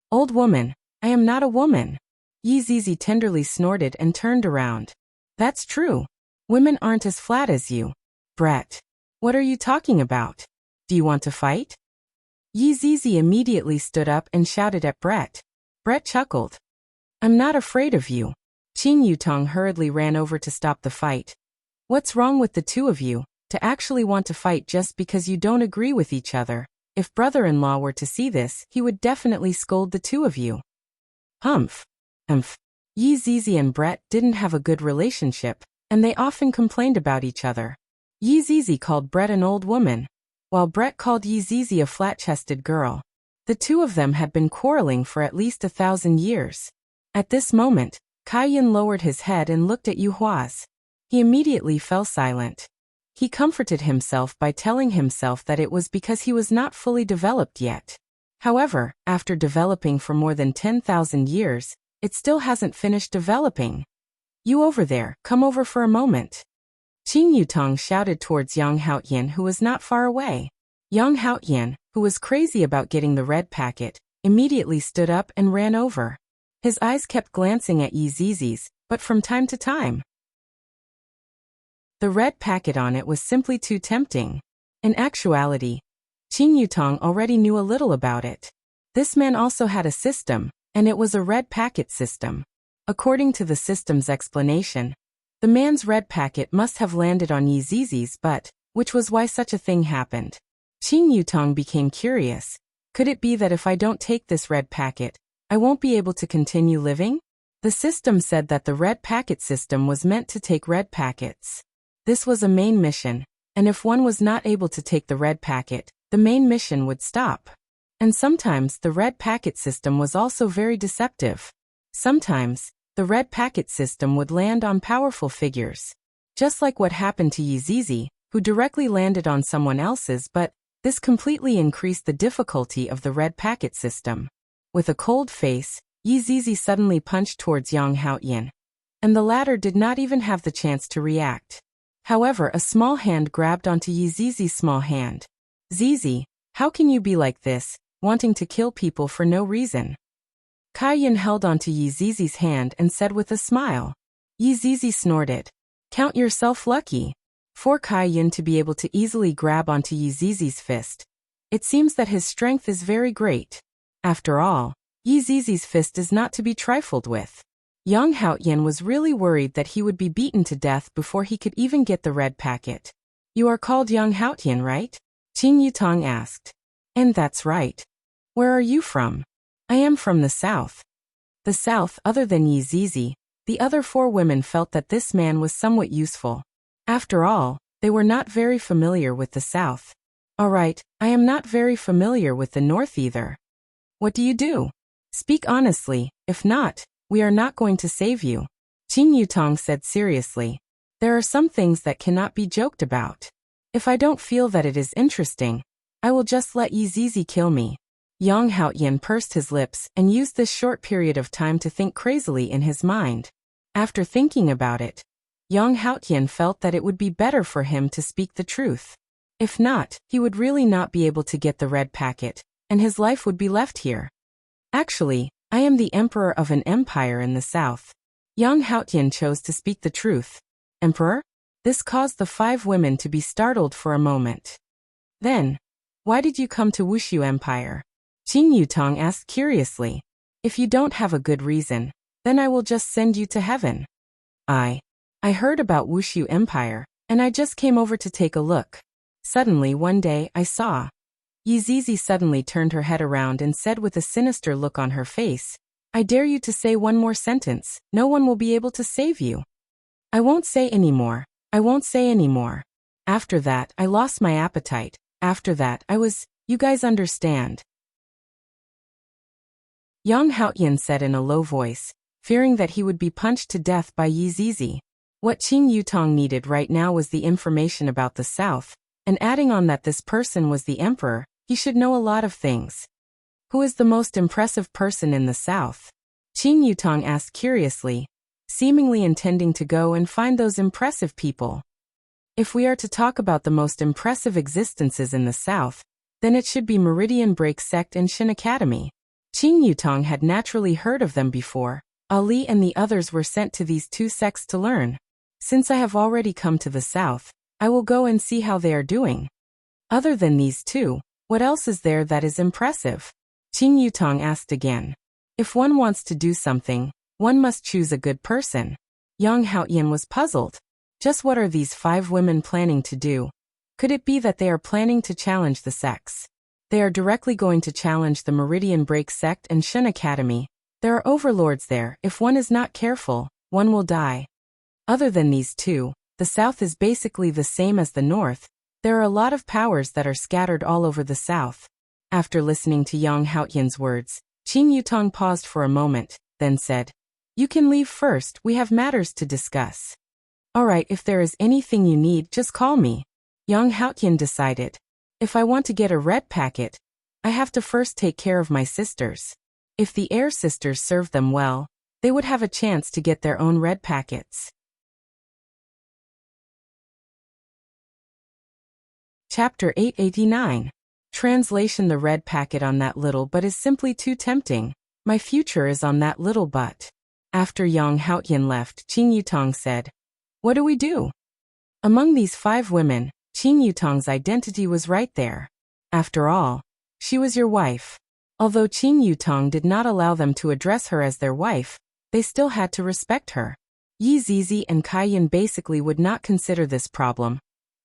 Old woman, I am not a woman. Yi Zizi tenderly snorted and turned around. That's true. Women aren't as flat as you. Brett. What are you talking about? Do you want to fight? Yi Zizi immediately stood up and shouted at Brett. Brett chuckled. I'm not afraid of you. Qing Yutong hurriedly ran over to stop the fight. What's wrong with the two of you, to actually want to fight just because you don't agree with each other? If brother-in-law were to see this, he would definitely scold the two of you. Humph. Yi Zizi and Brett didn't have a good relationship, and they often complained about each other. Yi Zizi called Brett an old woman, while Brett called Yi Zizi a flat-chested girl. The two of them had been quarreling for at least 1,000 years. At this moment, Kai Yin lowered his head and looked at Yu Hua's. He immediately fell silent. He comforted himself by telling himself that it was because he was not fully developed yet. However, after developing for more than 10,000 years, it still hasn't finished developing. You over there, come over for a moment. Qing Yutong shouted towards Yang Haoyan, who was not far away. Yang Haoyan, who was crazy about getting the red packet, immediately stood up and ran over. His eyes kept glancing at Yi Zizi's, but from time to time. The red packet on it was simply too tempting. In actuality, Qing Yutong already knew a little about it. This man also had a system, and it was a red packet system. According to the system's explanation, the man's red packet must have landed on Yi Zizi's butt, which was why such a thing happened. Qing Yutong became curious. Could it be that if I don't take this red packet, I won't be able to continue living? The system said that the red packet system was meant to take red packets. This was a main mission, and if one was not able to take the red packet, the main mission would stop. And sometimes the red packet system was also very deceptive. Sometimes, the red packet system would land on powerful figures. Just like what happened to Yi Zizi, who directly landed on someone else's, but this completely increased the difficulty of the red packet system. With a cold face, Yi Zizi suddenly punched towards Yang Haoyan, and the latter did not even have the chance to react. However, a small hand grabbed onto Yi Zizi's small hand. Zizi, how can you be like this, wanting to kill people for no reason? Kai Yin held onto Yi Zizi's hand and said with a smile. Yi Zizi snorted. Count yourself lucky. For Kai Yin to be able to easily grab onto Yi Zizi's fist, it seems that his strength is very great. After all, Yi Zizi's fist is not to be trifled with. Yang Haoyan was really worried that he would be beaten to death before he could even get the red packet. You are called Yang Haoyan, right? Qing Yutong asked. And that's right. Where are you from? I am from the south. The south, other than Yi Zizi, the other four women felt that this man was somewhat useful. After all, they were not very familiar with the south. All right, I am not very familiar with the north either. What do you do? Speak honestly, if not, we are not going to save you. Qing Yutong said seriously. There are some things that cannot be joked about. If I don't feel that it is interesting, I will just let Yi Zizi kill me. Yang Haoyan pursed his lips and used this short period of time to think crazily in his mind. After thinking about it, Yang Haoyan felt that it would be better for him to speak the truth. If not, he would really not be able to get the red packet, and his life would be left here. Actually, I am the emperor of an empire in the south. Yang Haoyan chose to speak the truth. Emperor? This caused the 5 women to be startled for a moment. Then, why did you come to Wushu Empire? Qing Yutong asked curiously. If you don't have a good reason, then I will just send you to heaven. I heard about Wushu Empire, and I just came over to take a look. Suddenly one day I saw. Yi Zizi suddenly turned her head around and said with a sinister look on her face, I dare you to say one more sentence, no one will be able to save you. I won't say anymore. I won't say anymore. After that, I lost my appetite. After that, you guys understand. Yang Haoyan said in a low voice, fearing that he would be punched to death by Yi Zizi. What Qing Yutong needed right now was the information about the south, and adding on that this person was the emperor, he should know a lot of things. Who is the most impressive person in the south? Qing Yutong asked curiously, seemingly intending to go and find those impressive people. If we are to talk about the most impressive existences in the south, then it should be Meridian Break Sect and Shin Academy. Qing Yutong had naturally heard of them before. Ali and the others were sent to these 2 sects to learn. Since I have already come to the south, I will go and see how they are doing. Other than these 2, what else is there that is impressive? Qing Yutong asked again. If one wants to do something, one must choose a good person. Yang Haoyan was puzzled. Just what are these 5 women planning to do? Could it be that they are planning to challenge the sects? They are directly going to challenge the Meridian Break Sect and Shin Academy. There are overlords there. If one is not careful, one will die. Other than these 2, the south is basically the same as the north. There are a lot of powers that are scattered all over the south. After listening to Yang Haoyan's words, Qing Yutong paused for a moment, then said, You can leave first, we have matters to discuss. Alright, if there is anything you need, just call me. Yang Haoyan decided. If I want to get a red packet, I have to first take care of my sisters. If the Air sisters served them well, they would have a chance to get their own red packets. Chapter 889. Translation. The red packet on that little butt is simply too tempting. My future is on that little butt. After Yang Haoyan left, Qing Yutong said, What do we do? Among these 5 women, Qing Yutong's identity was right there. After all, she was your wife. Although Qing Yutong did not allow them to address her as their wife, they still had to respect her. Yi Zizi and Kaiyan basically would not consider this problem.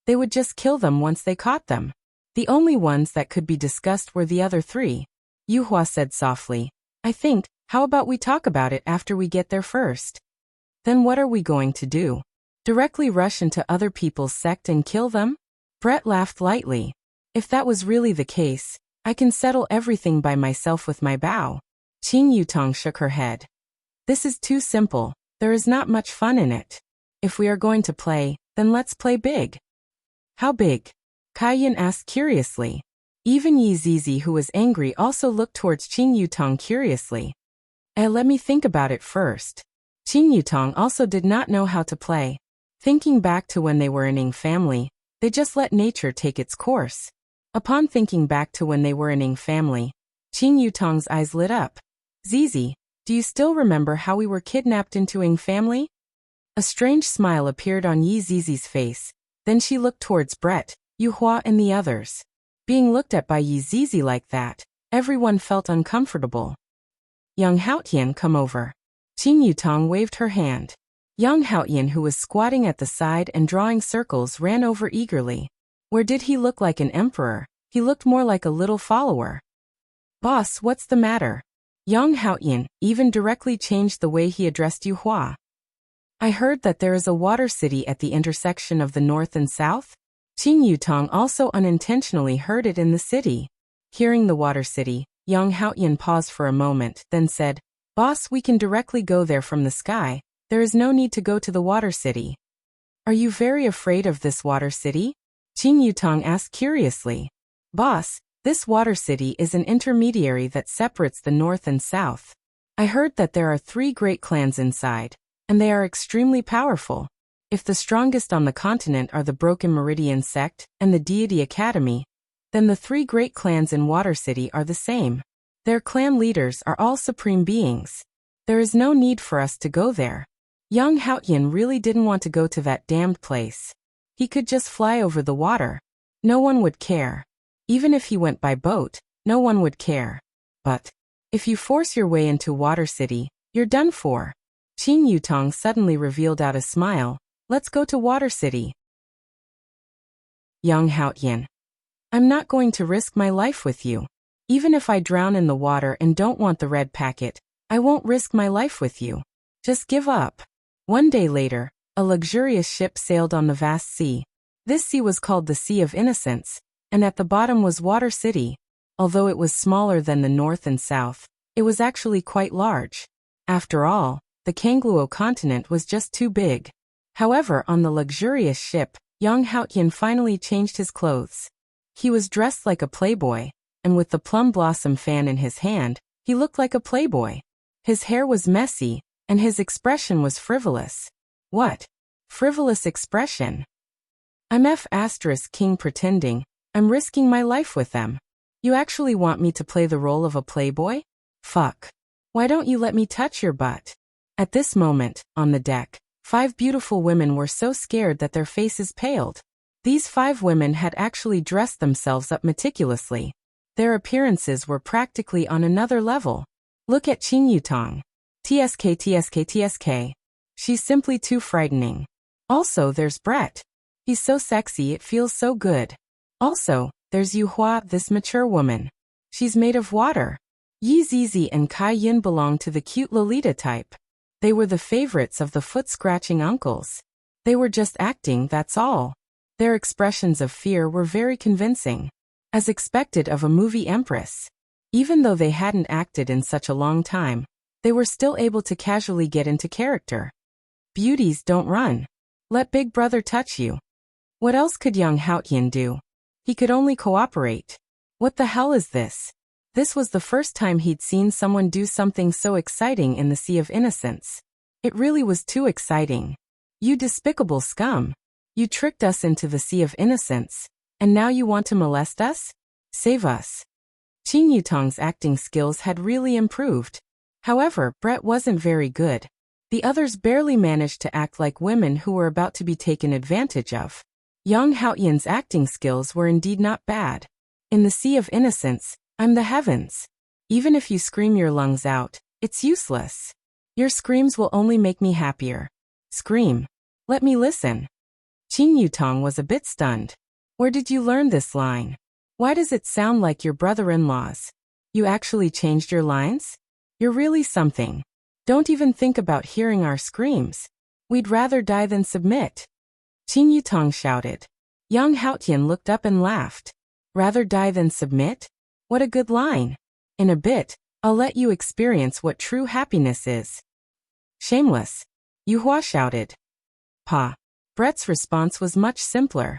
They would just kill them once they caught them. The only ones that could be discussed were the other 3. Yuhua said softly, I think, how about we talk about it after we get there first? Then what are we going to do? Directly rush into other people's sect and kill them? Brett laughed lightly. If that was really the case, I can settle everything by myself with my bow. Qing Yutong shook her head. This is too simple. There is not much fun in it. If we are going to play, then let's play big. How big? Kaiyan asked curiously. Even Yi Zizi, who was angry, also looked towards Qing Yutong curiously. Let me think about it first. Qing Yutong also did not know how to play. Thinking back to when they were an Ing family, they just let nature take its course. Upon thinking back to when they were an Ing family, Qing Yutong's eyes lit up. Zizi, do you still remember how we were kidnapped into Ing family? A strange smile appeared on Yi Zizi's face. Then she looked towards Brett, Yuhua and the others. Being looked at by Yi Zizi like that, everyone felt uncomfortable. Yang Haoyan, come over. Qing Yutong waved her hand. Yang Haoyan, who was squatting at the side and drawing circles, ran over eagerly. Where did he look like an emperor? He looked more like a little follower. Boss, what's the matter? Yang Haoyan even directly changed the way he addressed Yuhua. I heard that there is a water city at the intersection of the north and south. Qing Yutong also unintentionally heard it in the city. Hearing the water city, Young Haoyan paused for a moment, then said, "Boss, we can directly go there from the sky. There is no need to go to the water city." "Are you very afraid of this water city?" Qing Yutong asked curiously. "Boss, this water city is an intermediary that separates the north and south. I heard that there are 3 great clans inside, and they are extremely powerful. If the strongest on the continent are the Broken Meridian sect and the Deity Academy, then the 3 great clans in Water City are the same. Their clan leaders are all supreme beings. There is no need for us to go there." Young Haoyan really didn't want to go to that damned place. He could just fly over the water. No one would care. Even if he went by boat, no one would care. But if you force your way into Water City, you're done for. Qing Yutong suddenly revealed out a smile. "Let's go to Water City." Young Haoyan. "I'm not going to risk my life with you. Even if I drown in the water and don't want the red packet, I won't risk my life with you. Just give up." One day later, a luxurious ship sailed on the vast sea. This sea was called the Sea of Innocence, and at the bottom was Water City. Although it was smaller than the north and south, it was actually quite large. After all, the Kangluo continent was just too big. However, on the luxurious ship, young Haoyan finally changed his clothes. He was dressed like a playboy, and with the plum blossom fan in his hand, he looked like a playboy. His hair was messy, and his expression was frivolous. What? Frivolous expression? "I'm King pretending. I'm risking my life with them. You actually want me to play the role of a playboy? Fuck. Why don't you let me touch your butt?" At this moment, on the deck, 5 beautiful women were so scared that their faces paled. These 5 women had actually dressed themselves up meticulously. Their appearances were practically on another level. Look at Qing Yutong. TSK. She's simply too frightening. Also, there's Brett. He's so sexy it feels so good. Also, there's Yu Hua, this mature woman. She's made of water. Yi Zizi and Kai Yin belong to the cute Lolita type. They were the favorites of the foot-scratching uncles. They were just acting, that's all. Their expressions of fear were very convincing, as expected of a movie empress. Even though they hadn't acted in such a long time, they were still able to casually get into character. Beauties don't run. Let Big Brother touch you. What else could young Haoyan do? He could only cooperate. What the hell is this? This was the first time he'd seen someone do something so exciting in the Sea of Innocence. It really was too exciting. You despicable scum. You tricked us into the Sea of Innocence, and now you want to molest us? Save us. Qing Yutong's acting skills had really improved. However, Brett wasn't very good. The others barely managed to act like women who were about to be taken advantage of. Young Haoyan's acting skills were indeed not bad. In the Sea of Innocence, I'm the heavens. Even if you scream your lungs out, it's useless. Your screams will only make me happier. Scream. Let me listen. Qing Yutong was a bit stunned. Where did you learn this line? Why does it sound like your brother-in-law's? You actually changed your lines? You're really something. Don't even think about hearing our screams. We'd rather die than submit. Qing Yutong shouted. Young Haoyan looked up and laughed. Rather die than submit? What a good line. In a bit, I'll let you experience what true happiness is. Shameless. Yu Hua shouted. Pa. Brett's response was much simpler.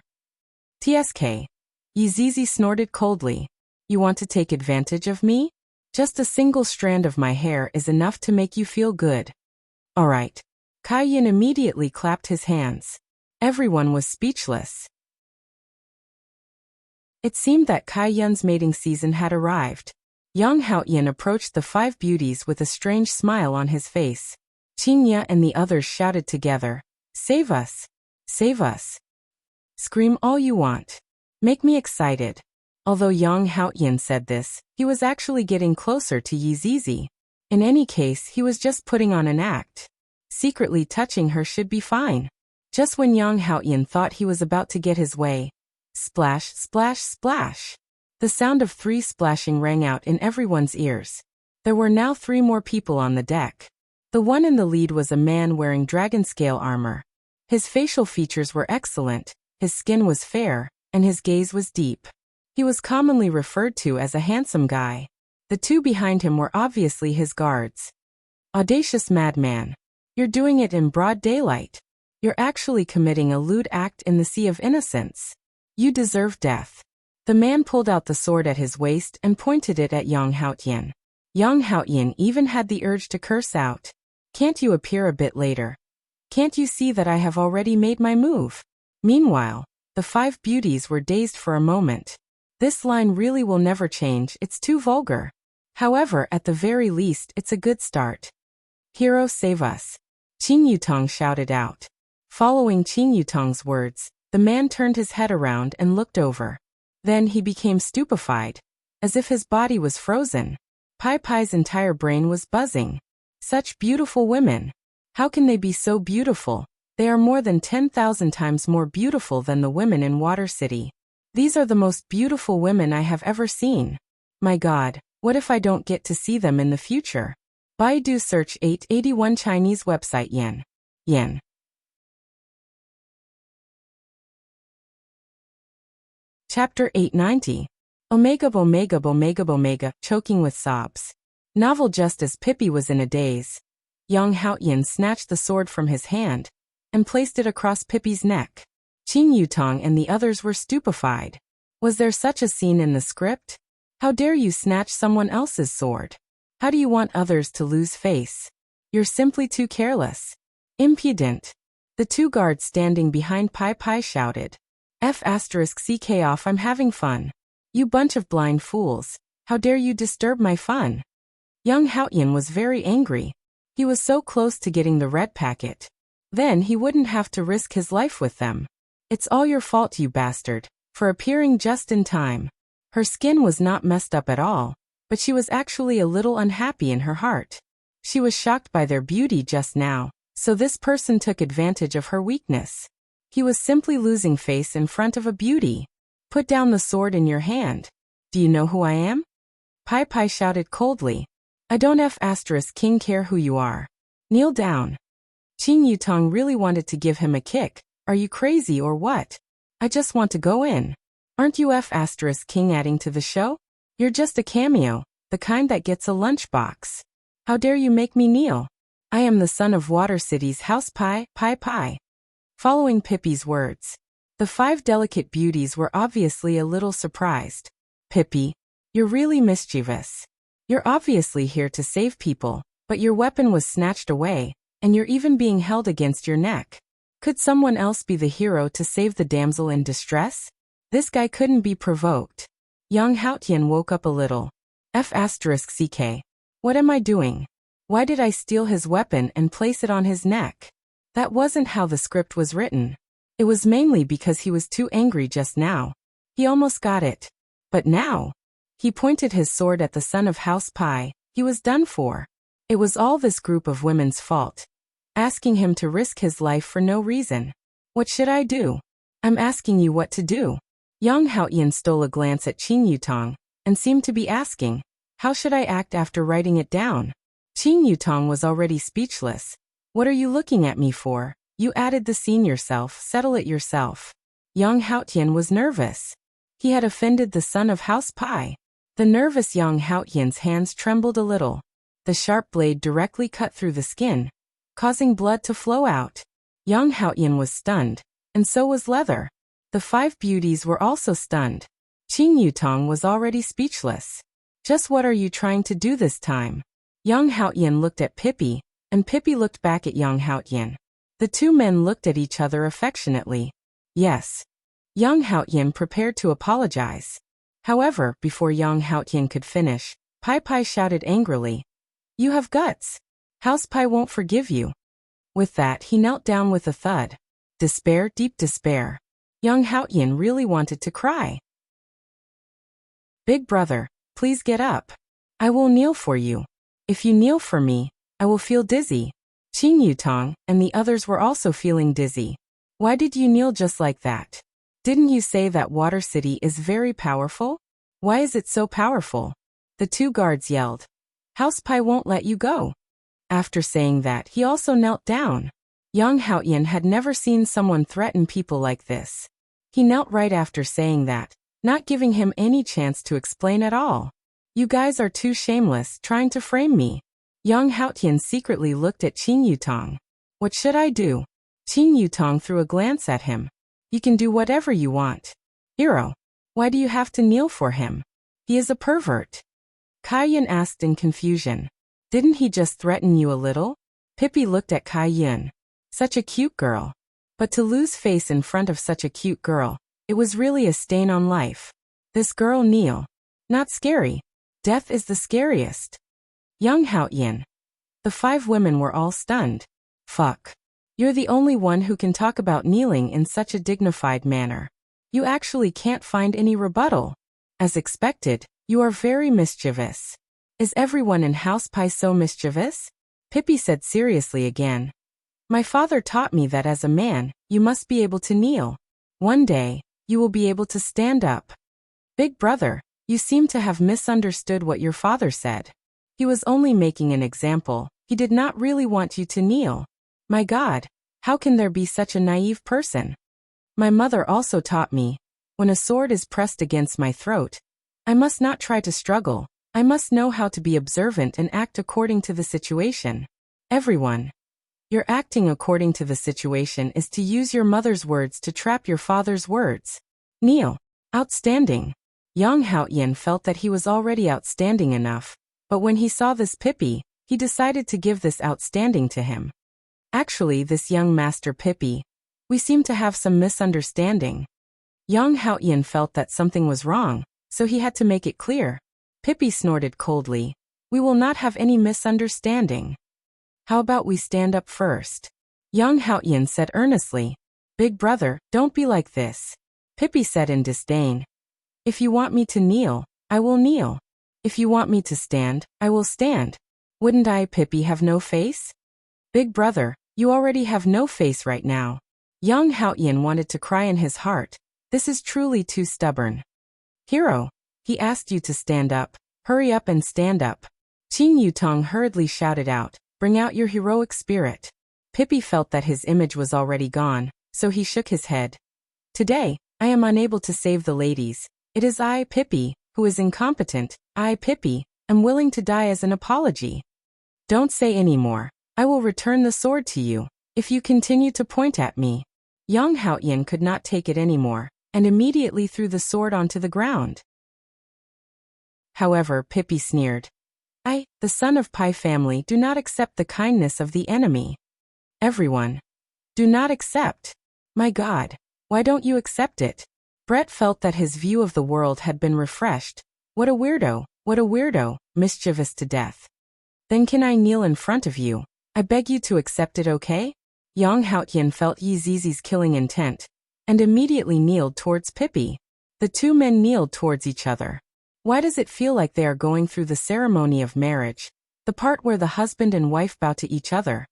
TSK. Yi Zizi snorted coldly. You want to take advantage of me? Just a single strand of my hair is enough to make you feel good. All right. Kai Yin immediately clapped his hands. Everyone was speechless. It seemed that Kai Yun's mating season had arrived. Young Haoyan approached the 5 beauties with a strange smile on his face. Qing Ya and the others shouted together, Save us! Save us! Scream all you want. Make me excited. Although Young Haoyan said this, he was actually getting closer to Yi Zizi. In any case, he was just putting on an act. Secretly touching her should be fine. Just when Young Haoyan thought he was about to get his way, splash, splash, splash. The sound of 3 splashing rang out in everyone's ears. There were now 3 more people on the deck. The one in the lead was a man wearing dragon scale armor. His facial features were excellent, his skin was fair, and his gaze was deep. He was commonly referred to as a handsome guy. The two behind him were obviously his guards. Audacious madman. You're doing it in broad daylight. You're actually committing a lewd act in the sea of innocence. You deserve death. The man pulled out the sword at his waist and pointed it at Yang Haotian. Yang Haotian even had the urge to curse out. Can't you appear a bit later? Can't you see that I have already made my move? Meanwhile, the five beauties were dazed for a moment. This line really will never change, it's too vulgar. However, at the very least, it's a good start. Hero, save us. Qin Yutong shouted out. Following Qin Yutong's words, the man turned his head around and looked over. Then he became stupefied, as if his body was frozen. Pai Pai's entire brain was buzzing. Such beautiful women. How can they be so beautiful? They are more than 10,000 times more beautiful than the women in Water City. These are the most beautiful women I have ever seen. My God, what if I don't get to see them in the future? Baidu search 881 Chinese website yen. Chapter 890. Omega, choking with sobs. Novel. Just as Pippi was in a daze, Yang Haotian snatched the sword from his hand and placed it across Pippi's neck. Qin Yutong and the others were stupefied. Was there such a scene in the script? How dare you snatch someone else's sword? How do you want others to lose face? You're simply too careless. Impudent. The two guards standing behind Pai Pai shouted. F***ck off, I'm having fun. You bunch of blind fools. How dare you disturb my fun? Young Haotian was very angry. He was so close to getting the red packet. Then he wouldn't have to risk his life with them. It's all your fault, you bastard, for appearing just in time. Her skin was not messed up at all, but she was actually a little unhappy in her heart. She was shocked by their beauty just now, so this person took advantage of her weakness. He was simply losing face in front of a beauty. Put down the sword in your hand. Do you know who I am? Pai Pai shouted coldly. I don't king care who you are. Kneel down. Qin Yutong really wanted to give him a kick. Are you crazy or what? I just want to go in. Aren't you king adding to the show? You're just a cameo, the kind that gets a lunchbox. How dare you make me kneel? I am the son of Water City's house Pai Pai. Following Pippi's words, the five delicate beauties were obviously a little surprised. Pippi, you're really mischievous. You're obviously here to save people, but your weapon was snatched away, and you're even being held against your neck. Could someone else be the hero to save the damsel in distress? This guy couldn't be provoked. Yang Haotian woke up a little. F***ck. What am I doing? Why did I steal his weapon and place it on his neck? That wasn't how the script was written. It was mainly because he was too angry just now. He almost got it. But now? He pointed his sword at the son of House Pai. He was done for. It was all this group of women's fault. Asking him to risk his life for no reason. What should I do? I'm asking you what to do. Yang Haotian stole a glance at Qin Yutong and seemed to be asking, how should I act after writing it down? Qin Yutong was already speechless. What are you looking at me for? You added the scene yourself, settle it yourself. Yang Haotian was nervous. He had offended the son of House Pai. The nervous Yang Haotian's hands trembled a little. The sharp blade directly cut through the skin, causing blood to flow out. Yang Haotian was stunned, and so was Leather. The five beauties were also stunned. Qin Yutong was already speechless. Just what are you trying to do this time? Yang Haotian looked at Pippi, and Pippi looked back at Yang Haotian. The two men looked at each other affectionately. Yes. Yang Haotian prepared to apologize. However, before Yang Haotian could finish, Pai Pai shouted angrily. You have guts. House Pai won't forgive you. With that, he knelt down with a thud. Despair, deep despair. Yang Haotian really wanted to cry. Big brother, please get up. I will kneel for you. If you kneel for me, I will feel dizzy. Qin Yutong and the others were also feeling dizzy. Why did you kneel just like that? Didn't you say that Water City is very powerful? Why is it so powerful? The two guards yelled. House Pai won't let you go. After saying that, he also knelt down. Yang Haotian had never seen someone threaten people like this. He knelt right after saying that, not giving him any chance to explain at all. You guys are too shameless, trying to frame me. Young Haotian secretly looked at Qing Yutong. What should I do? Qing Yutong threw a glance at him. You can do whatever you want. Hero, why do you have to kneel for him? He is a pervert. Kai Yun asked in confusion. Didn't he just threaten you a little? Pippi looked at Kai Yun. Such a cute girl. But to lose face in front of such a cute girl, it was really a stain on life. This girl kneel. Not scary. Death is the scariest. Young Haotian. The 5 women were all stunned. Fuck. You're the only one who can talk about kneeling in such a dignified manner. You actually can't find any rebuttal. As expected, you are very mischievous. Is everyone in House Pai so mischievous? Pippi said seriously again. My father taught me that as a man, you must be able to kneel. One day, you will be able to stand up. Big brother, you seem to have misunderstood what your father said. He was only making an example. He did not really want you to kneel. My God, how can there be such a naive person? My mother also taught me, when a sword is pressed against my throat, I must not try to struggle. I must know how to be observant and act according to the situation. Everyone. Your acting according to the situation is to use your mother's words to trap your father's words. Kneel. Outstanding. Yang Haotian felt that he was already outstanding enough, but when he saw this Pippi, he decided to give this outstanding to him. Actually, this young Master Pippi, we seem to have some misunderstanding. Yang Haotian felt that something was wrong, so he had to make it clear. Pippi snorted coldly. We will not have any misunderstanding. How about we stand up first? Yang Haotian said earnestly. Big brother, don't be like this. Pippi said in disdain. If you want me to kneel, I will kneel. If you want me to stand, I will stand. Wouldn't I, Pippi, have no face? Big brother, you already have no face right now. Yang Haotian wanted to cry in his heart. This is truly too stubborn. Hero, he asked you to stand up. Hurry up and stand up. Qing Yutong hurriedly shouted out, bring out your heroic spirit. Pippi felt that his image was already gone, so he shook his head. Today, I am unable to save the ladies. It is I, Pippi, who is incompetent. I, Pippi, am willing to die as an apology. Don't say any more. I will return the sword to you, if you continue to point at me. Yang Haotian could not take it anymore, and immediately threw the sword onto the ground. However, Pippi sneered. I, the son of Pai family, do not accept the kindness of the enemy. Everyone. Do not accept. My God, why don't you accept it? Brett felt that his view of the world had been refreshed. What a weirdo, mischievous to death. Then can I kneel in front of you? I beg you to accept it, okay? Yang Haotian felt Yi Zizi's killing intent, and immediately kneeled towards Pippi. The 2 men kneeled towards each other. Why does it feel like they are going through the ceremony of marriage, the part where the husband and wife bow to each other?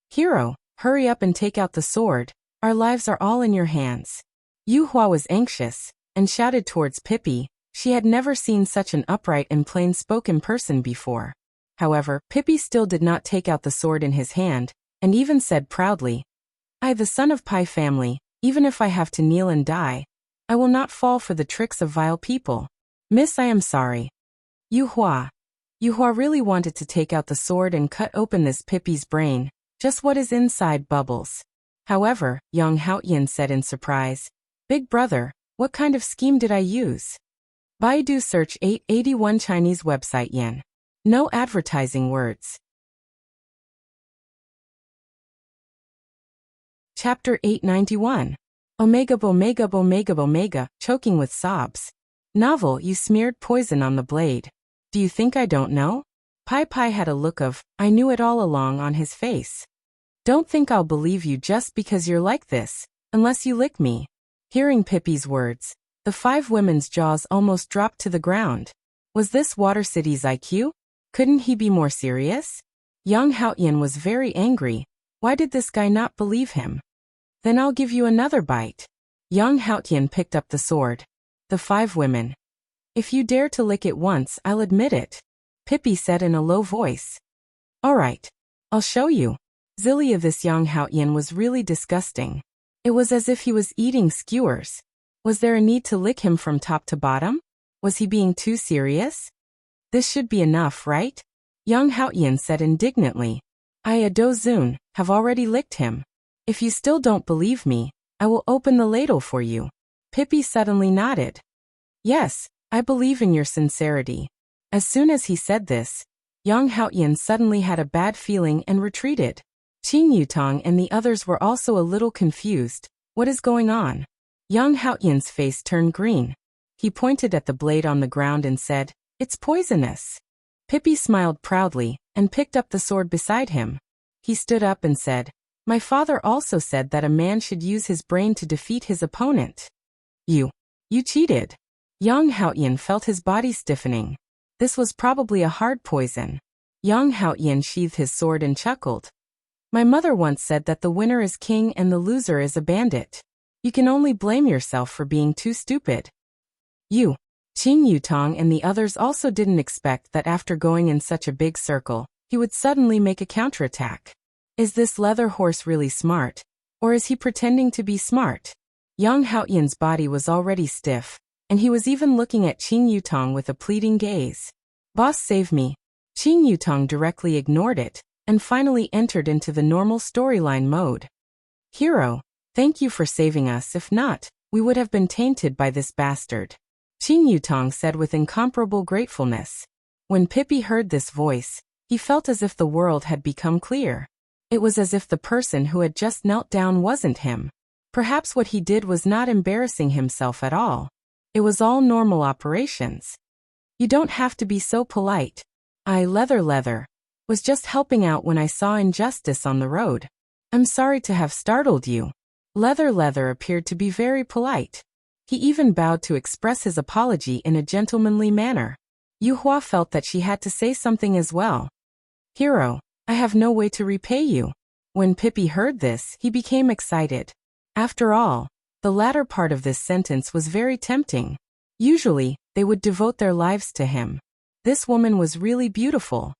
Hero, hurry up and take out the sword. Our lives are all in your hands. Yu Hua was anxious, and shouted towards Pippi. She had never seen such an upright and plain-spoken person before. However, Pippi still did not take out the sword in his hand, and even said proudly, I, the son of Pai family, even if I have to kneel and die, I will not fall for the tricks of vile people. Miss, I am sorry. Yu Hua really wanted to take out the sword and cut open this Pippi's brain, just what is inside bubbles. However, Yang Haotian said in surprise, Big brother, what kind of scheme did I use? Baidu search 881 Chinese website yen. No advertising words. Chapter 891. Omega, choking with sobs. Novel, you smeared poison on the blade. Do you think I don't know? Pai Pai had a look of, I knew it all along on his face. Don't think I'll believe you just because you're like this, unless you lick me. Hearing Pippi's words, the 5 women's jaws almost dropped to the ground. Was this Water City's IQ? Couldn't he be more serious? Yang Haotian was very angry. Why did this guy not believe him? Then I'll give you another bite. Yang Haotian picked up the sword. The 5 women. If you dare to lick it once, I'll admit it. Pippi said in a low voice. All right. I'll show you. Zilia, this Yang Haotian was really disgusting. It was as if he was eating skewers. Was there a need to lick him from top to bottom? Was he being too serious? This should be enough, right? Young Haoyan said indignantly. I Adozun have already licked him. If you still don't believe me, I will open the ladle for you. Pippi suddenly nodded. Yes, I believe in your sincerity. As soon as he said this, Young Haoyan suddenly had a bad feeling and retreated. Qing Yutong and the others were also a little confused. What is going on? Young Haoyan's face turned green. He pointed at the blade on the ground and said, It's poisonous. Pippi smiled proudly and picked up the sword beside him. He stood up and said, My father also said that a man should use his brain to defeat his opponent. You cheated. Young Haoyan felt his body stiffening. This was probably a hard poison. Young Haoyan sheathed his sword and chuckled. My mother once said that the winner is king and the loser is a bandit. You can only blame yourself for being too stupid. Qing Yutong and the others also didn't expect that after going in such a big circle, he would suddenly make a counterattack. Is this leather horse really smart? Or is he pretending to be smart? Young Haoyan's body was already stiff, and he was even looking at Qing Yutong with a pleading gaze. Boss, save me. Qing Yutong directly ignored it, and finally entered into the normal storyline mode. Hero, thank you for saving us. If not, we would have been tainted by this bastard. Qing Yutong said with incomparable gratefulness. When Pippi heard this voice, he felt as if the world had become clear. It was as if the person who had just knelt down wasn't him. Perhaps what he did was not embarrassing himself at all. It was all normal operations. You don't have to be so polite. I leather was just helping out when I saw injustice on the road. I'm sorry to have startled you. Leather appeared to be very polite. He even bowed to express his apology in a gentlemanly manner. Yuhua felt that she had to say something as well. Hero, I have no way to repay you. When Pippi heard this, he became excited. After all, the latter part of this sentence was very tempting. Usually, they would devote their lives to him. This woman was really beautiful.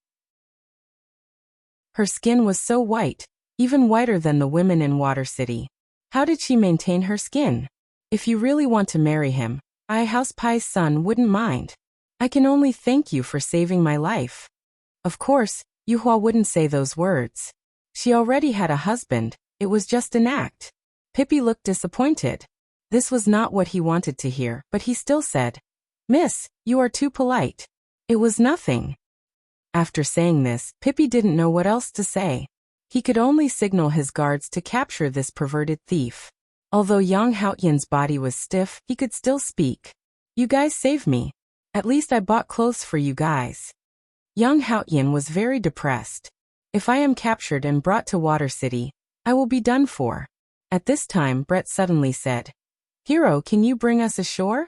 Her skin was so white, even whiter than the women in Water City. How did she maintain her skin? If you really want to marry him, House Pai's son wouldn't mind. I can only thank you for saving my life. Of course, Yuhua wouldn't say those words. She already had a husband, it was just an act. Pippi looked disappointed. This was not what he wanted to hear, but he still said, Miss, you are too polite. It was nothing. After saying this, Pippi didn't know what else to say. He could only signal his guards to capture this perverted thief. Although Young Haoyan's body was stiff, he could still speak. You guys saved me. At least I bought clothes for you guys. Young Haoyan was very depressed. If I am captured and brought to Water City, I will be done for. At this time, Brett suddenly said, Hero, can you bring us ashore?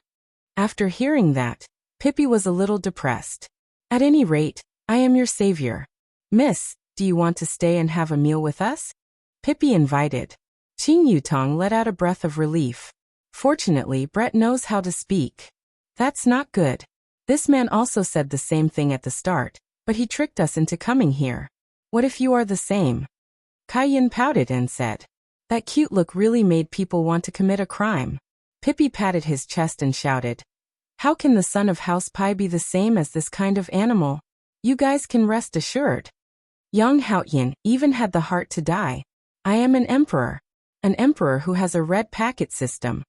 After hearing that, Pippi was a little depressed. At any rate, I am your savior. Miss, do you want to stay and have a meal with us? Pippi invited. Qing Yutong let out a breath of relief. Fortunately, Brett knows how to speak. That's not good. This man also said the same thing at the start, but he tricked us into coming here. What if you are the same? Kaiyan pouted and said. That cute look really made people want to commit a crime. Pippi patted his chest and shouted. How can the son of House Pai be the same as this kind of animal? You guys can rest assured. Young Haoyan even had the heart to die. I am an emperor. An emperor who has a red packet system.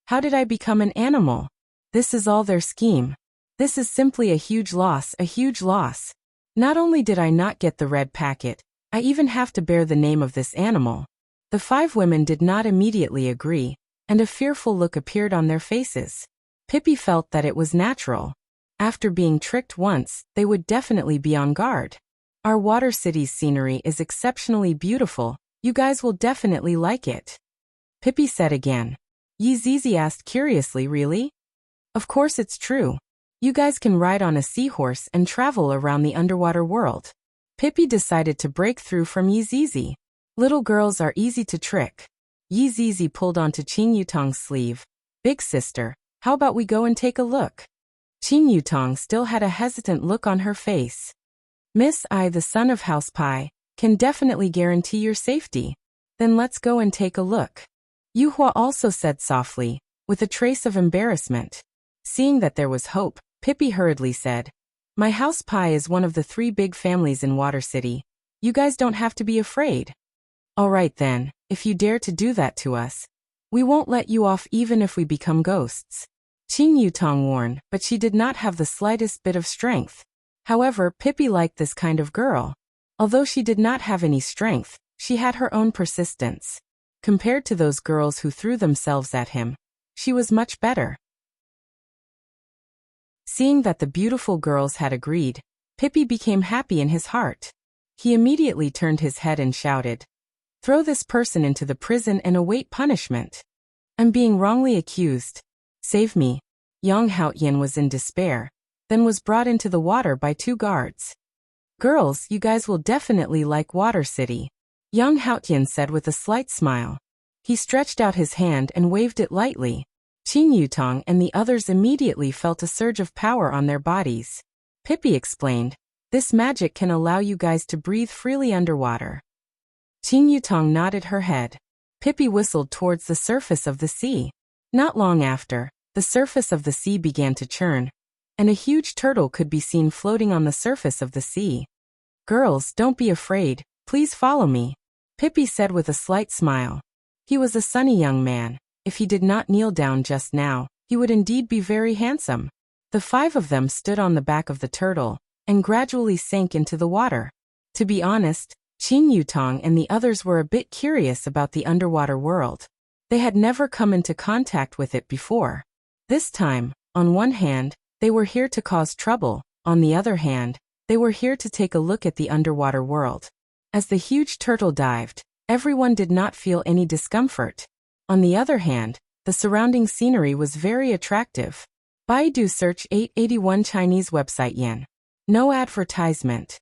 How did I become an animal? This is all their scheme. This is simply a huge loss, a huge loss. Not only did I not get the red packet, I even have to bear the name of this animal. The 5 women did not immediately agree, and a fearful look appeared on their faces. Pippi felt that it was natural. After being tricked once, they would definitely be on guard. Our Water City's scenery is exceptionally beautiful, you guys will definitely like it. Pippi said again. Yi Zizi asked curiously, really? Of course it's true. You guys can ride on a seahorse and travel around the underwater world. Pippi decided to break through from Yi Zizi. Little girls are easy to trick. Yi Zizi pulled onto Qing Yutong's sleeve. Big sister, how about we go and take a look? Qing Yutong still had a hesitant look on her face. Miss, I, the son of House Pai, can definitely guarantee your safety. Then let's go and take a look. Yuhua also said softly, with a trace of embarrassment. Seeing that there was hope, Pippi hurriedly said, My house pie is one of the 3 big families in Water City. You guys don't have to be afraid. All right then, if you dare to do that to us, we won't let you off even if we become ghosts. Qing Yutong warned, but she did not have the slightest bit of strength. However, Pippi liked this kind of girl. Although she did not have any strength, she had her own persistence. Compared to those girls who threw themselves at him, she was much better. Seeing that the beautiful girls had agreed, Pippi became happy in his heart. He immediately turned his head and shouted, "Throw this person into the prison and await punishment. I'm being wrongly accused. Save me." Yang Haotian was in despair, then was brought into the water by 2 guards. "Girls, you guys will definitely like Water City," Yang Haotian said with a slight smile. He stretched out his hand and waved it lightly. Qing Yutong and the others immediately felt a surge of power on their bodies. Pippi explained, "This magic can allow you guys to breathe freely underwater." Qing Yutong nodded her head. Pippi whistled towards the surface of the sea. Not long after, the surface of the sea began to churn, and a huge turtle could be seen floating on the surface of the sea. "Girls, don't be afraid, please follow me," Pippi said with a slight smile. He was a sunny young man. If he did not kneel down just now, he would indeed be very handsome. The 5 of them stood on the back of the turtle, and gradually sank into the water. To be honest, Qing Yutong and the others were a bit curious about the underwater world. They had never come into contact with it before. This time, on one hand, they were here to cause trouble, on the other hand, they were here to take a look at the underwater world. As the huge turtle dived, everyone did not feel any discomfort. On the other hand, the surrounding scenery was very attractive. Baidu search 881 Chinese website yen. No advertisement.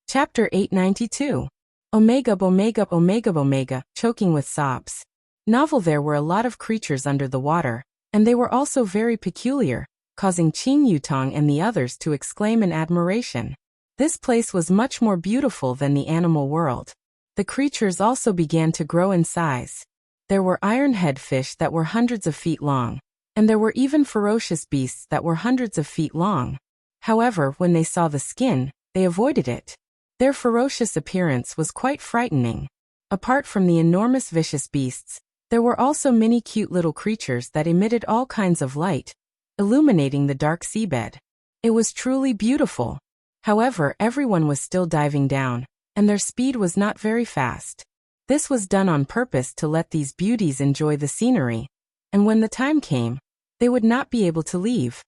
Chapter 892. Omega Omega Omega Omega, choking with sobs. Novel. There were a lot of creatures under the water, and they were also very peculiar, causing Qing Yutong and the others to exclaim in admiration. This place was much more beautiful than the animal world. The creatures also began to grow in size. There were ironhead fish that were hundreds of feet long, and there were even ferocious beasts that were hundreds of feet long. However, when they saw the skin, they avoided it. Their ferocious appearance was quite frightening. Apart from the enormous vicious beasts, there were also many cute little creatures that emitted all kinds of light, illuminating the dark seabed. It was truly beautiful. However, everyone was still diving down, and their speed was not very fast. This was done on purpose to let these beauties enjoy the scenery, and when the time came, they would not be able to leave.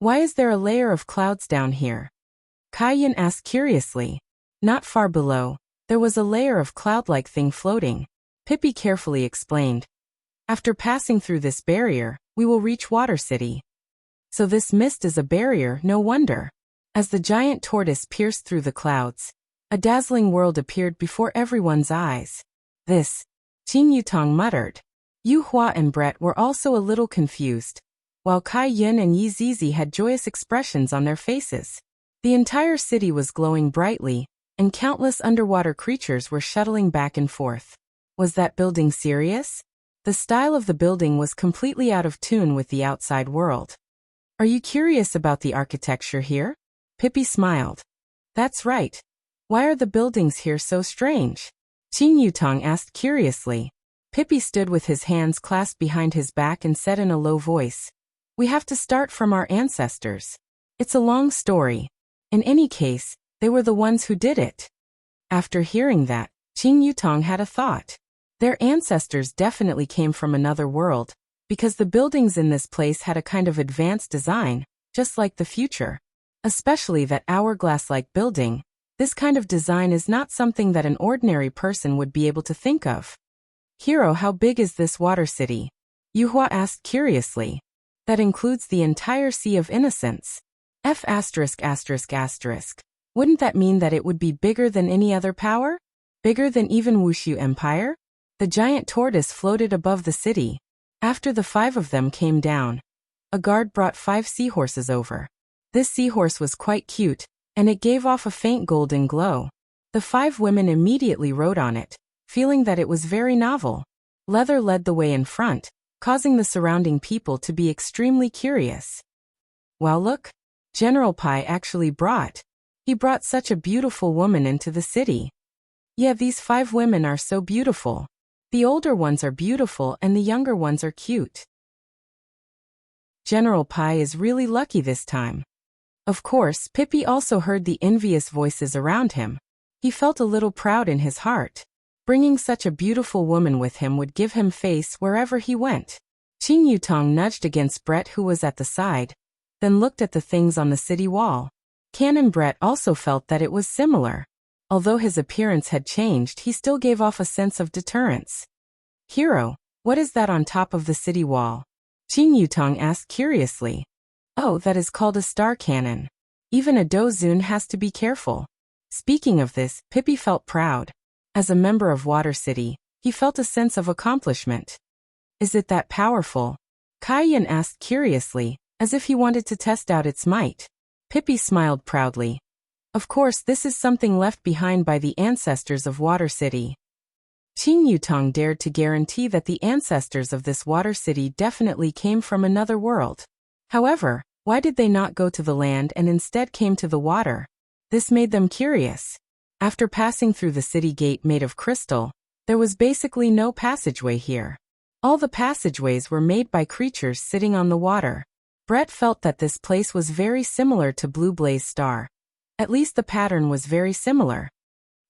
Why is there a layer of clouds down here? Kai Yin asked curiously. Not far below, there was a layer of cloud-like thing floating. Pippi carefully explained. After passing through this barrier, we will reach Water City. So this mist is a barrier, no wonder. As the giant tortoise pierced through the clouds, a dazzling world appeared before everyone's eyes. This, Qing Yutong muttered. Yu Hua and Brett were also a little confused, while Kai Yin and Yi Zizi had joyous expressions on their faces. The entire city was glowing brightly, and countless underwater creatures were shuttling back and forth. Was that building serious? The style of the building was completely out of tune with the outside world. Are you curious about the architecture here? Pippi smiled. That's right. Why are the buildings here so strange? Qing Yutong asked curiously. Pippi stood with his hands clasped behind his back and said in a low voice, "We have to start from our ancestors. It's a long story. In any case, they were the ones who did it." After hearing that, Qing Yutong had a thought. Their ancestors definitely came from another world, because the buildings in this place had a kind of advanced design, just like the future. Especially that hourglass-like building. This kind of design is not something that an ordinary person would be able to think of. Hero, how big is this water city? Yu Hua asked curiously. That includes the entire Sea of Innocence. F******. Wouldn't that mean that it would be bigger than any other power? Bigger than even Wushu Empire? The giant tortoise floated above the city. After the 5 of them came down, a guard brought 5 seahorses over. This seahorse was quite cute, and it gave off a faint golden glow. The 5 women immediately rode on it, feeling that it was very novel. Leather led the way in front, causing the surrounding people to be extremely curious. Wow, look! General Pai actually brought. He brought such a beautiful woman into the city. Yeah, these 5 women are so beautiful. The older ones are beautiful and the younger ones are cute. General Pai is really lucky this time. Of course, Pippi also heard the envious voices around him. He felt a little proud in his heart. Bringing such a beautiful woman with him would give him face wherever he went. Qing Yutong nudged against Brett, who was at the side, then looked at the things on the city wall. Canon Brett also felt that it was similar. Although his appearance had changed, he still gave off a sense of deterrence. Hero, what is that on top of the city wall? Qing Yutong asked curiously. Oh, that is called a star cannon. Even a Dozun has to be careful. Speaking of this, Pippi felt proud. As a member of Water City, he felt a sense of accomplishment. Is it that powerful? Kai Yin asked curiously, as if he wanted to test out its might. Pippi smiled proudly. Of course, this is something left behind by the ancestors of Water City. Qing Yutong dared to guarantee that the ancestors of this Water City definitely came from another world. However, why did they not go to the land and instead came to the water? This made them curious. After passing through the city gate made of crystal, there was basically no passageway here. All the passageways were made by creatures sitting on the water. Brett felt that this place was very similar to Blue Blaze Star. At least the pattern was very similar.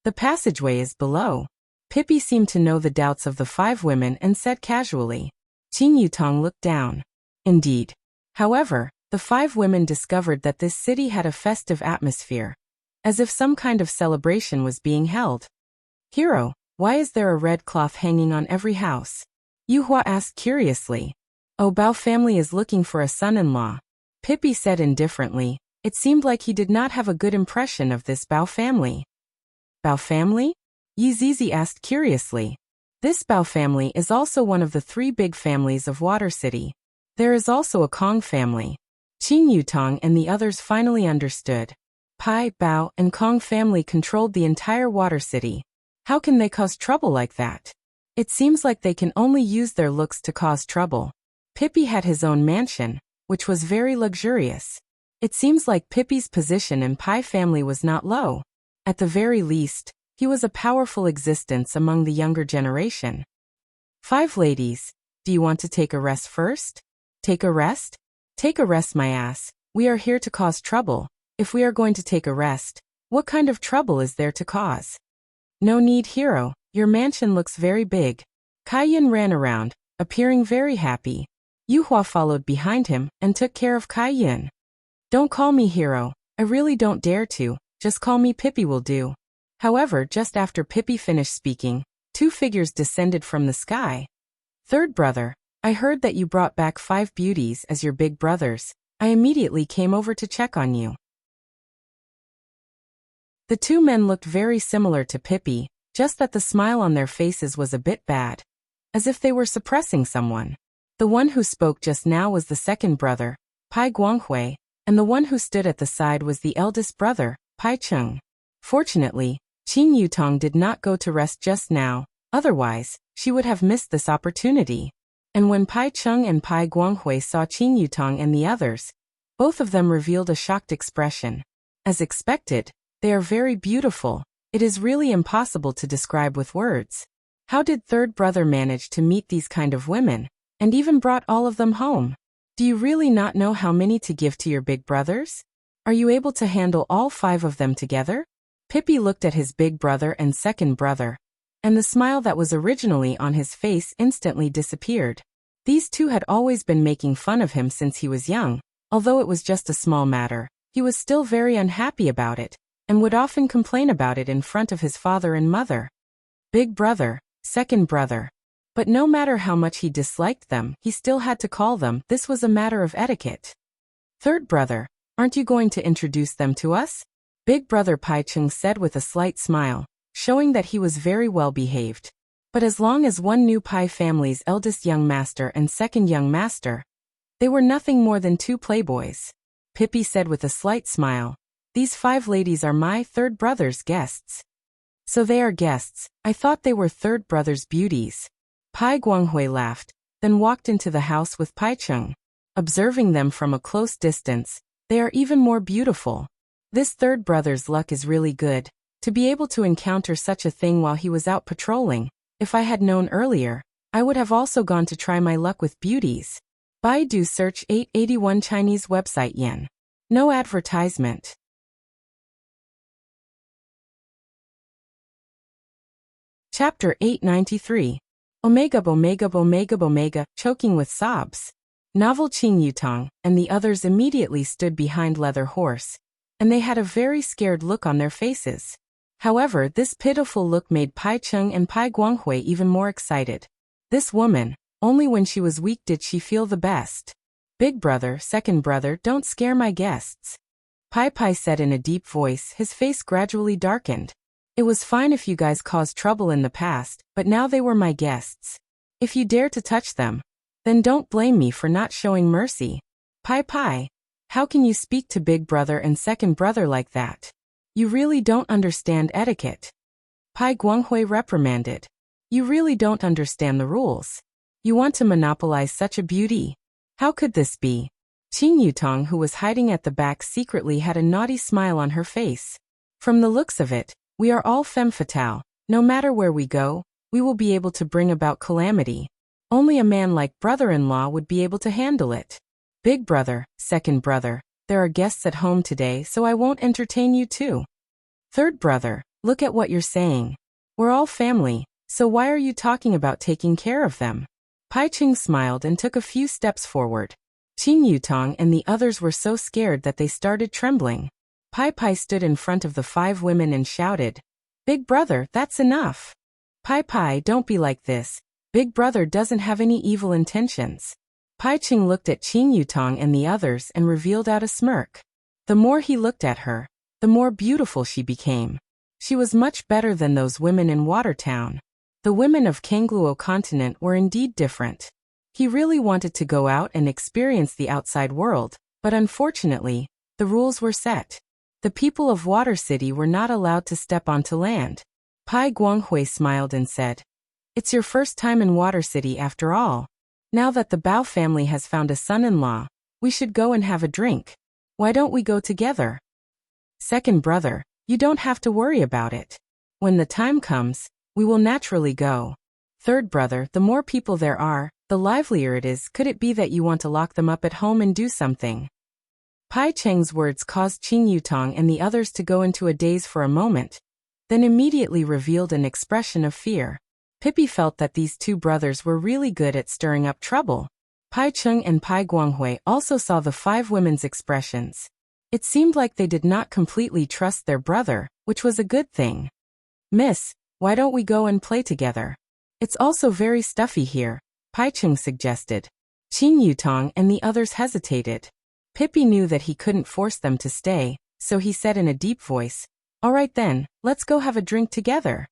The passageway is below. Pippi seemed to know the doubts of the 5 women and said casually. Qing Yutong looked down. Indeed. However, the 5 women discovered that this city had a festive atmosphere, as if some kind of celebration was being held. Hero, why is there a red cloth hanging on every house? Yuhua asked curiously. Oh, Bao family is looking for a son-in-law. Pippi said indifferently. It seemed like he did not have a good impression of this Bao family. Bao family? Yi Zizi asked curiously. This Bao family is also one of the 3 big families of Water City. There is also a Kong family. Qing Yutong and the others finally understood. Pai, Bao, and Kong family controlled the entire Water City. How can they cause trouble like that? It seems like they can only use their looks to cause trouble. Pippi had his own mansion, which was very luxurious. It seems like Pippi's position in Pai family was not low. At the very least, he was a powerful existence among the younger generation. 5 ladies, do you want to take a rest first? Take a rest? Take a rest, my ass. We are here to cause trouble. If we are going to take a rest, what kind of trouble is there to cause? No need, hero. Your mansion looks very big. Kai Yin ran around, appearing very happy. Yuhua followed behind him and took care of Kai Yin. Don't call me hero. I really don't dare to. Just call me Pippi will do. However, just after Pippi finished speaking, 2 figures descended from the sky. 3rd brother, I heard that you brought back 5 beauties as your big brothers. I immediately came over to check on you. The 2 men looked very similar to Pippi, just that the smile on their faces was a bit bad, as if they were suppressing someone. The one who spoke just now was the 2nd brother, Pai Guanghui, and the one who stood at the side was the eldest brother, Pai Cheng. Fortunately, Qing Yutong did not go to rest just now, otherwise, she would have missed this opportunity. And when Pai Cheng and Pai Guanghui saw Qing Yutong and the others, both of them revealed a shocked expression. As expected, they are very beautiful. It is really impossible to describe with words. How did 3rd brother manage to meet these kind of women, and even brought all of them home? Do you really not know how many to give to your big brothers? Are you able to handle all 5 of them together? Pippi looked at his big brother and 2nd brother, and the smile that was originally on his face instantly disappeared. These 2 had always been making fun of him since he was young. Although it was just a small matter, he was still very unhappy about it, and would often complain about it in front of his father and mother. Big brother, 2nd brother. But no matter how much he disliked them, he still had to call them. This was a matter of etiquette. 3rd brother, aren't you going to introduce them to us? Big brother Pai Cheng said with a slight smile, showing that he was very well behaved. But as long as one knew Pai family's eldest young master and 2nd young master, they were nothing more than 2 playboys. Pippi said with a slight smile, these 5 ladies are my 3rd brother's guests. So they are guests. I thought they were 3rd brother's beauties. Pai Guanghui laughed, then walked into the house with Pai Chung. Observing them from a close distance, they are even more beautiful. This third brother's luck is really good, to be able to encounter such a thing while he was out patrolling. If I had known earlier, I would have also gone to try my luck with beauties. Baidu search 881 Chinese website yen. No advertisement. Chapter 893. Omega, choking with sobs. Novel Qing Yutong and the others immediately stood behind Leather Horse, and they had a very scared look on their faces. However, this pitiful look made Pai Chung and Pai Guanghui even more excited. This woman, only when she was weak did she feel the best. Big brother, second brother, don't scare my guests. Pai said in a deep voice, his face gradually darkened. It was fine if you guys caused trouble in the past, but now they were my guests. If you dare to touch them, then don't blame me for not showing mercy. Pai, how can you speak to big brother and second brother like that? You really don't understand etiquette. Pai Guanghui reprimanded. You really don't understand the rules. You want to monopolize such a beauty. How could this be? Qing Yutong, who was hiding at the back secretly, had a naughty smile on her face. From the looks of it, we are all femme fatale. No matter where we go, we will be able to bring about calamity. Only a man like brother-in-law would be able to handle it. Big brother, second brother, there are guests at home today, so I won't entertain you too. Third brother, look at what you're saying. We're all family, so why are you talking about taking care of them? Pai Chung smiled and took a few steps forward. Qing Yutong and the others were so scared that they started trembling. Pai stood in front of the 5 women and shouted, Big brother, that's enough. Pai, don't be like this. Big brother doesn't have any evil intentions. Pai Chung looked at Qing Yutong and the others and revealed out a smirk. The more he looked at her, the more beautiful she became. She was much better than those women in Watertown. The women of Kangluo continent were indeed different. He really wanted to go out and experience the outside world, but unfortunately, the rules were set. The people of Water City were not allowed to step onto land. Pai Guanghui smiled and said, It's your first time in Water City after all. Now that the Bao family has found a son-in-law, we should go and have a drink. Why don't we go together? Second brother, you don't have to worry about it. When the time comes, we will naturally go. Third brother, the more people there are, the livelier it is. Could it be that you want to lock them up at home and do something? Pai Cheng's words caused Qing Yutong and the others to go into a daze for a moment, then immediately revealed an expression of fear. Pippi felt that these 2 brothers were really good at stirring up trouble. Pai Chung and Pai Guanghui also saw the 5 women's expressions. It seemed like they did not completely trust their brother, which was a good thing. Miss, why don't we go and play together? It's also very stuffy here, Pai Chung suggested. Qing Yutong and the others hesitated. Pippi knew that he couldn't force them to stay, so he said in a deep voice, All right then, let's go have a drink together.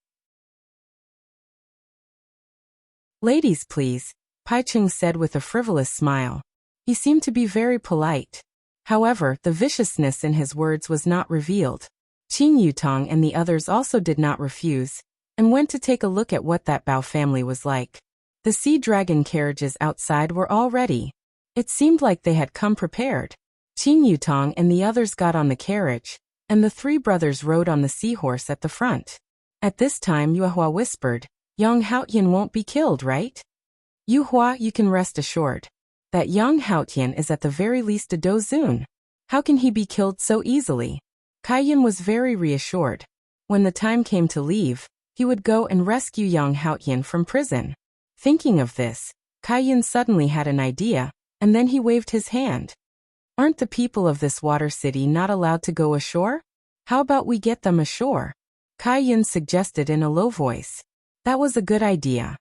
Ladies please, Pai Chung said with a frivolous smile. He seemed to be very polite. However, the viciousness in his words was not revealed. Qing Yutong and the others also did not refuse, and went to take a look at what that Bao family was like. The sea dragon carriages outside were all ready. It seemed like they had come prepared. Qing Yutong and the others got on the carriage, and the 3 brothers rode on the seahorse at the front. At this time Yuhua whispered, Yang Haotian won't be killed, right? Yuhua, you can rest assured. That Yang Haotian is at the very least a dozun. How can he be killed so easily? Kaiyan was very reassured. When the time came to leave, he would go and rescue Yang Haotian from prison. Thinking of this, Kaiyan suddenly had an idea, and then he waved his hand. Aren't the people of this water city not allowed to go ashore? How about we get them ashore? Kaiyan suggested in a low voice. That was a good idea.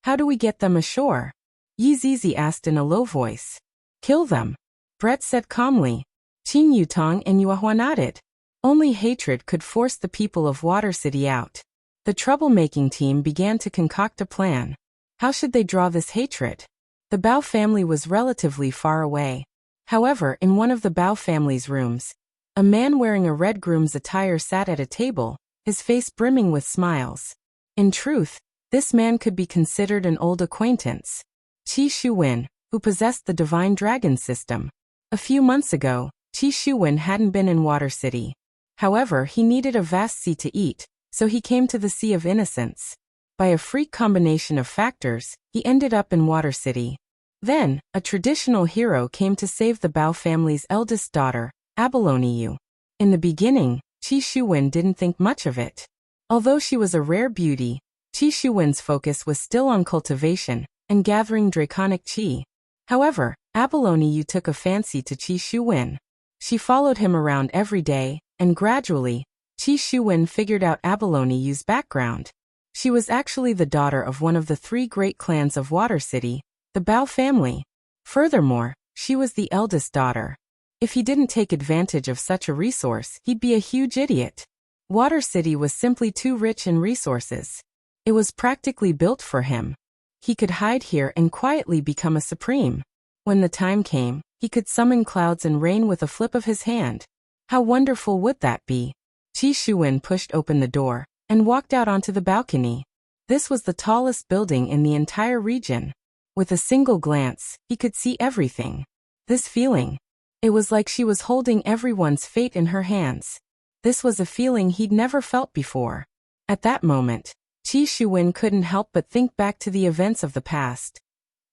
How do we get them ashore? Yi Zizi asked in a low voice. Kill them. Brett said calmly. Qing Yutong and Yuhua nodded. Only hatred could force the people of Water City out. The troublemaking team began to concoct a plan. How should they draw this hatred? The Bao family was relatively far away. However, in one of the Bao family's rooms, a man wearing a red groom's attire sat at a table, his face brimming with smiles. In truth, this man could be considered an old acquaintance. Qi Shuwen, who possessed the divine dragon system. A few months ago, Qi Shuwen hadn't been in Water City. However, he needed a vast sea to eat, so he came to the Sea of Innocence. By a freak combination of factors, he ended up in Water City. Then, a traditional hero came to save the Bao family's eldest daughter, Abalone Yu. In the beginning, Qi Shuwen didn't think much of it. Although she was a rare beauty, Qi Shuwen's focus was still on cultivation and gathering draconic qi. However, Abalone Yu took a fancy to Qi Shuwen. She followed him around every day, and gradually, Qi Shuwen figured out Abalone Yu's background. She was actually the daughter of one of the 3 great clans of Water City, the Bao family. Furthermore, she was the eldest daughter. If he didn't take advantage of such a resource, he'd be a huge idiot. Water City was simply too rich in resources. It was practically built for him. He could hide here and quietly become a supreme. When the time came, he could summon clouds and rain with a flip of his hand. How wonderful would that be? Qi Shuwen pushed open the door and walked out onto the balcony. This was the tallest building in the entire region. With a single glance, he could see everything. This feeling. It was like she was holding everyone's fate in her hands. This was a feeling he'd never felt before. At that moment, Qi Shuwen couldn't help but think back to the events of the past.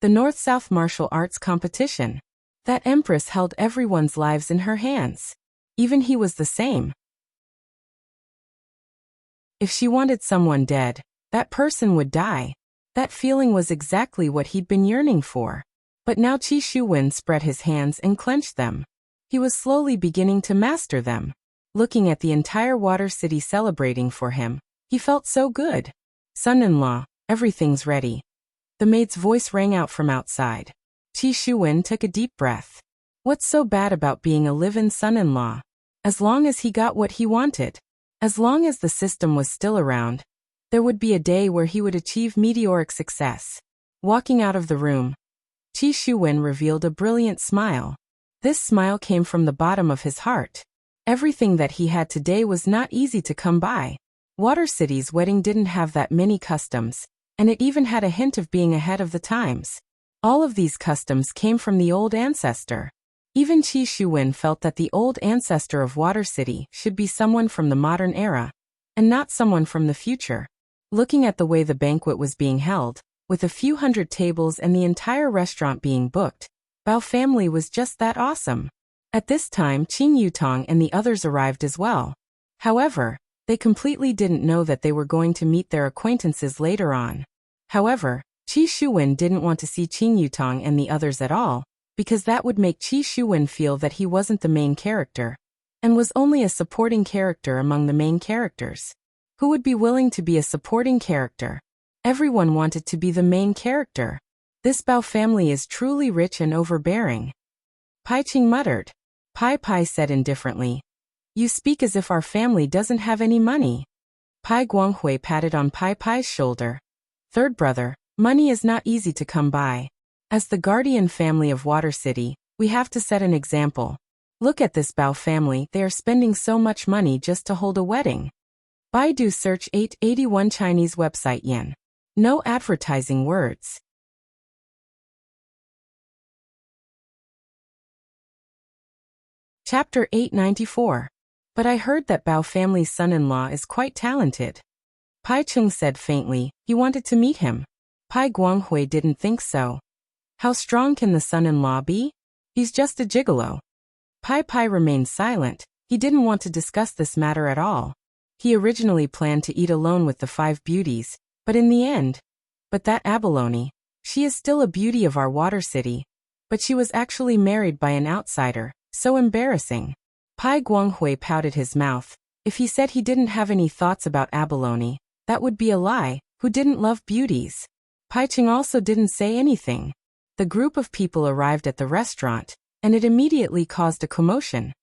The North-South martial arts competition. That empress held everyone's lives in her hands. Even he was the same. If she wanted someone dead, that person would die. That feeling was exactly what he'd been yearning for. But now Qi Shuwen spread his hands and clenched them. He was slowly beginning to master them. Looking at the entire Water City celebrating for him, he felt so good. Son-in-law, everything's ready. The maid's voice rang out from outside. Qi Shuwen took a deep breath. What's so bad about being a live-in son-in-law? As long as he got what he wanted. As long as the system was still around, there would be a day where he would achieve meteoric success. Walking out of the room, Qi Shuwen revealed a brilliant smile. This smile came from the bottom of his heart. Everything that he had today was not easy to come by. Water City's wedding didn't have that many customs, and it even had a hint of being ahead of the times. All of these customs came from the old ancestor. Even Qi Shuwen felt that the old ancestor of Water City should be someone from the modern era, and not someone from the future. Looking at the way the banquet was being held, with a few hundred tables and the entire restaurant being booked, Bao family was just that awesome. At this time, Qing Yutong and the others arrived as well. However, they completely didn't know that they were going to meet their acquaintances later on. However, Qi Shuwen didn't want to see Qing Yutong and the others at all, because that would make Qi Shuwen feel that he wasn't the main character, and was only a supporting character among the main characters. Who would be willing to be a supporting character? Everyone wanted to be the main character. This Bao family is truly rich and overbearing. Pai Qing muttered. Pai said indifferently. You speak as if our family doesn't have any money. Pai Guanghui patted on Pai's shoulder. Third brother, money is not easy to come by. As the guardian family of Water City, we have to set an example. Look at this Bao family, they are spending so much money just to hold a wedding. Baidu search 881 Chinese website yen. No advertising words. Chapter 894. But I heard that Bao family's son-in-law is quite talented. Pai Chung said faintly, he wanted to meet him. Pai Guanghui didn't think so. How strong can the son-in-law be? He's just a gigolo. Pai remained silent. He didn't want to discuss this matter at all. He originally planned to eat alone with the 5 beauties, but in the end. But that Abalone, she is still a beauty of our Water City. But she was actually married by an outsider, so embarrassing. Pai Guanghui pouted his mouth. If he said he didn't have any thoughts about Abalone, that would be a lie. Who didn't love beauties? Pai Qing also didn't say anything. The group of people arrived at the restaurant, and it immediately caused a commotion.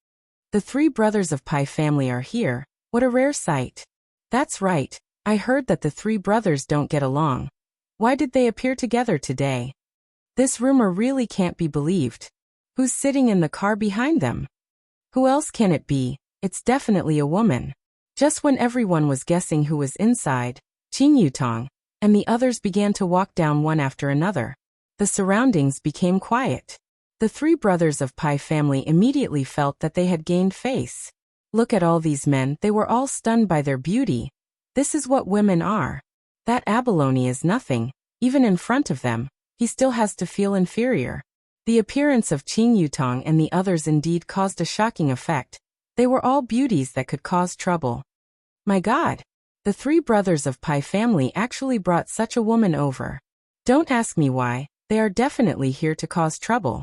The 3 brothers of Pai family are here. What a rare sight. That's right, I heard that the 3 brothers don't get along. Why did they appear together today? This rumor really can't be believed. Who's sitting in the car behind them? Who else can it be? It's definitely a woman. Just when everyone was guessing who was inside, Qing Yutong and the others began to walk down one after another. The surroundings became quiet. The three brothers of Pai family immediately felt that they had gained face. Look at all these men, they were all stunned by their beauty. This is what women are. That abalone is nothing, even in front of them, he still has to feel inferior. The appearance of Qing Yutong and the others indeed caused a shocking effect. They were all beauties that could cause trouble. My God! The three brothers of Pai family actually brought such a woman over. Don't ask me why, they are definitely here to cause trouble.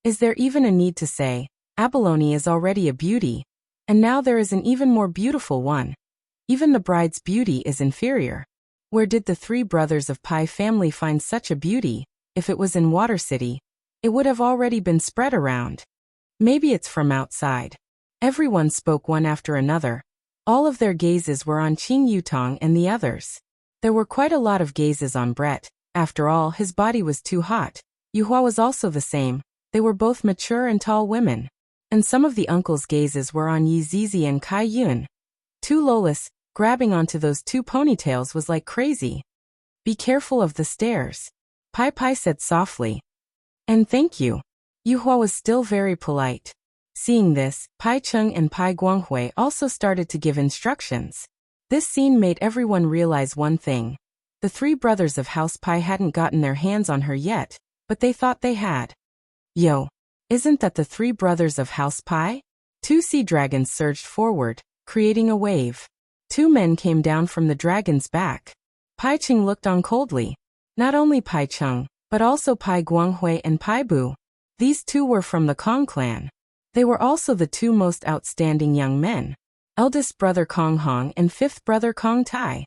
Is there even a need to say, abalone is already a beauty, and now there is an even more beautiful one. Even the bride's beauty is inferior. Where did the three brothers of Pai family find such a beauty? If it was in Water City, it would have already been spread around. Maybe it's from outside. Everyone spoke one after another. All of their gazes were on Qing Yutong and the others. There were quite a lot of gazes on Brett. After all, his body was too hot. Yuhua was also the same. They were both mature and tall women. And some of the uncles' gazes were on Yi Zizi and Kai Yun. Two Lolis, grabbing onto those two ponytails was like crazy. Be careful of the stairs, Pai Pai said softly. And thank you. Yuhua was still very polite. Seeing this, Pai Cheng and Pai Guanghui also started to give instructions. This scene made everyone realize one thing. The three brothers of House Pai hadn't gotten their hands on her yet, but they thought they had. Yo! Isn't that the three brothers of House Pai? Two sea dragons surged forward, creating a wave. Two men came down from the dragon's back. Pai Cheng looked on coldly. Not only Pai Cheng, but also Pai Guanghui and Pai Bu. These two were from the Kong clan. They were also the two most outstanding young men. Eldest brother Kong Hong and fifth brother Kong Tai.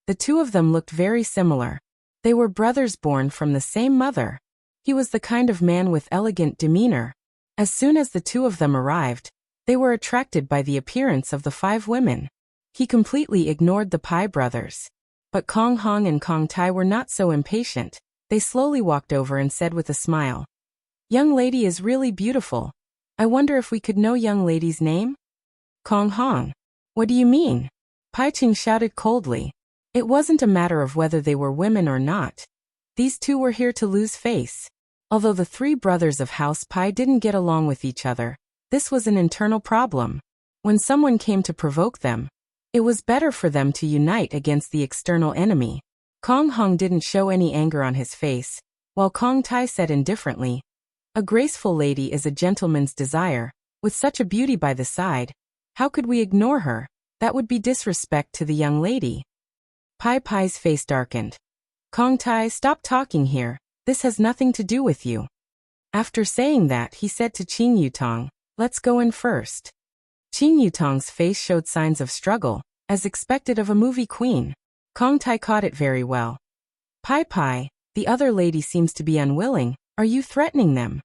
The two of them looked very similar. They were brothers born from the same mother. He was the kind of man with elegant demeanor. As soon as the two of them arrived, they were attracted by the appearance of the five women. He completely ignored the Pai brothers. But Kong Hong and Kong Tai were not so impatient. They slowly walked over and said with a smile, "Young lady is really beautiful. I wonder if we could know young lady's name?" Kong Hong. What do you mean? Pai Cheng shouted coldly. It wasn't a matter of whether they were women or not. These two were here to lose face. Although the three brothers of House Pai didn't get along with each other, this was an internal problem. When someone came to provoke them, it was better for them to unite against the external enemy. Kong Hong didn't show any anger on his face, while Kong Tai said indifferently, "A graceful lady is a gentleman's desire. With such a beauty by the side, how could we ignore her? That would be disrespect to the young lady." Pai Pai's face darkened. "Kong Tai, stop talking here. This has nothing to do with you." After saying that, he said to Qing Yutong, "Let's go in first." Qing Yutong's face showed signs of struggle, as expected of a movie queen. Kong Tai caught it very well. "Pai Pai, the other lady seems to be unwilling. Are you threatening them?"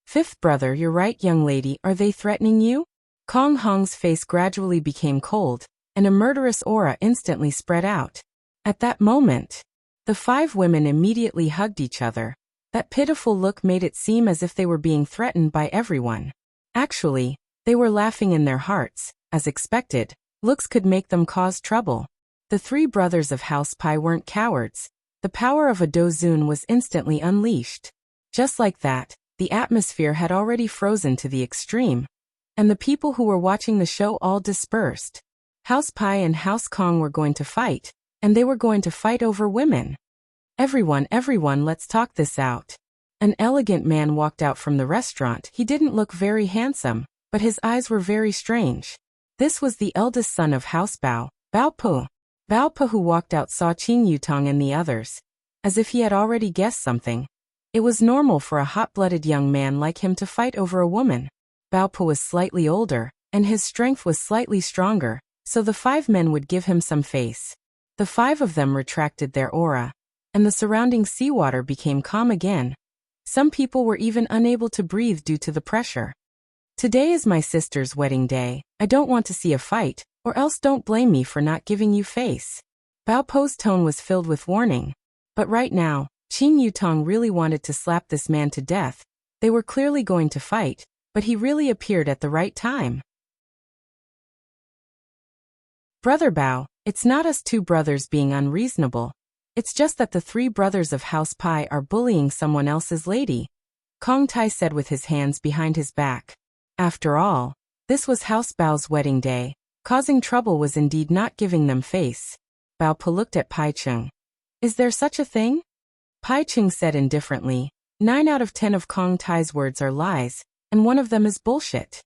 "Fifth brother, you're right, young lady, are they threatening you?" Kong Hong's face gradually became cold, and a murderous aura instantly spread out. At that moment, the five women immediately hugged each other. That pitiful look made it seem as if they were being threatened by everyone. Actually, they were laughing in their hearts. As expected, looks could make them cause trouble. The three brothers of House Pai weren't cowards. The power of a Dozun was instantly unleashed. Just like that, the atmosphere had already frozen to the extreme, and the people who were watching the show all dispersed. House Pai and House Kong were going to fight, and they were going to fight over women. Everyone, let's talk this out." An elegant man walked out from the restaurant. He didn't look very handsome, but his eyes were very strange. This was the eldest son of House Bao, Bao Po. Bao Po, who walked out, saw Qing Yutong and the others. As if he had already guessed something. It was normal for a hot-blooded young man like him to fight over a woman. Bao Po was slightly older, and his strength was slightly stronger, so the five men would give him some face. The five of them retracted their aura, and the surrounding seawater became calm again. Some people were even unable to breathe due to the pressure. "Today is my sister's wedding day. I don't want to see a fight, or else don't blame me for not giving you face." Bao Po's tone was filled with warning. But right now, Qing Yutong really wanted to slap this man to death. They were clearly going to fight, but he really appeared at the right time. "Brother Bao, it's not us two brothers being unreasonable. It's just that the three brothers of House Pai are bullying someone else's lady, Kong Tai said with his hands behind his back. After all, this was House Bao's wedding day. Causing trouble was indeed not giving them face. Bao Pa looked at Pai Chung. Is there such a thing? Pai Chung said indifferently. 9 out of 10 of Kong Tai's words are lies, and one of them is bullshit.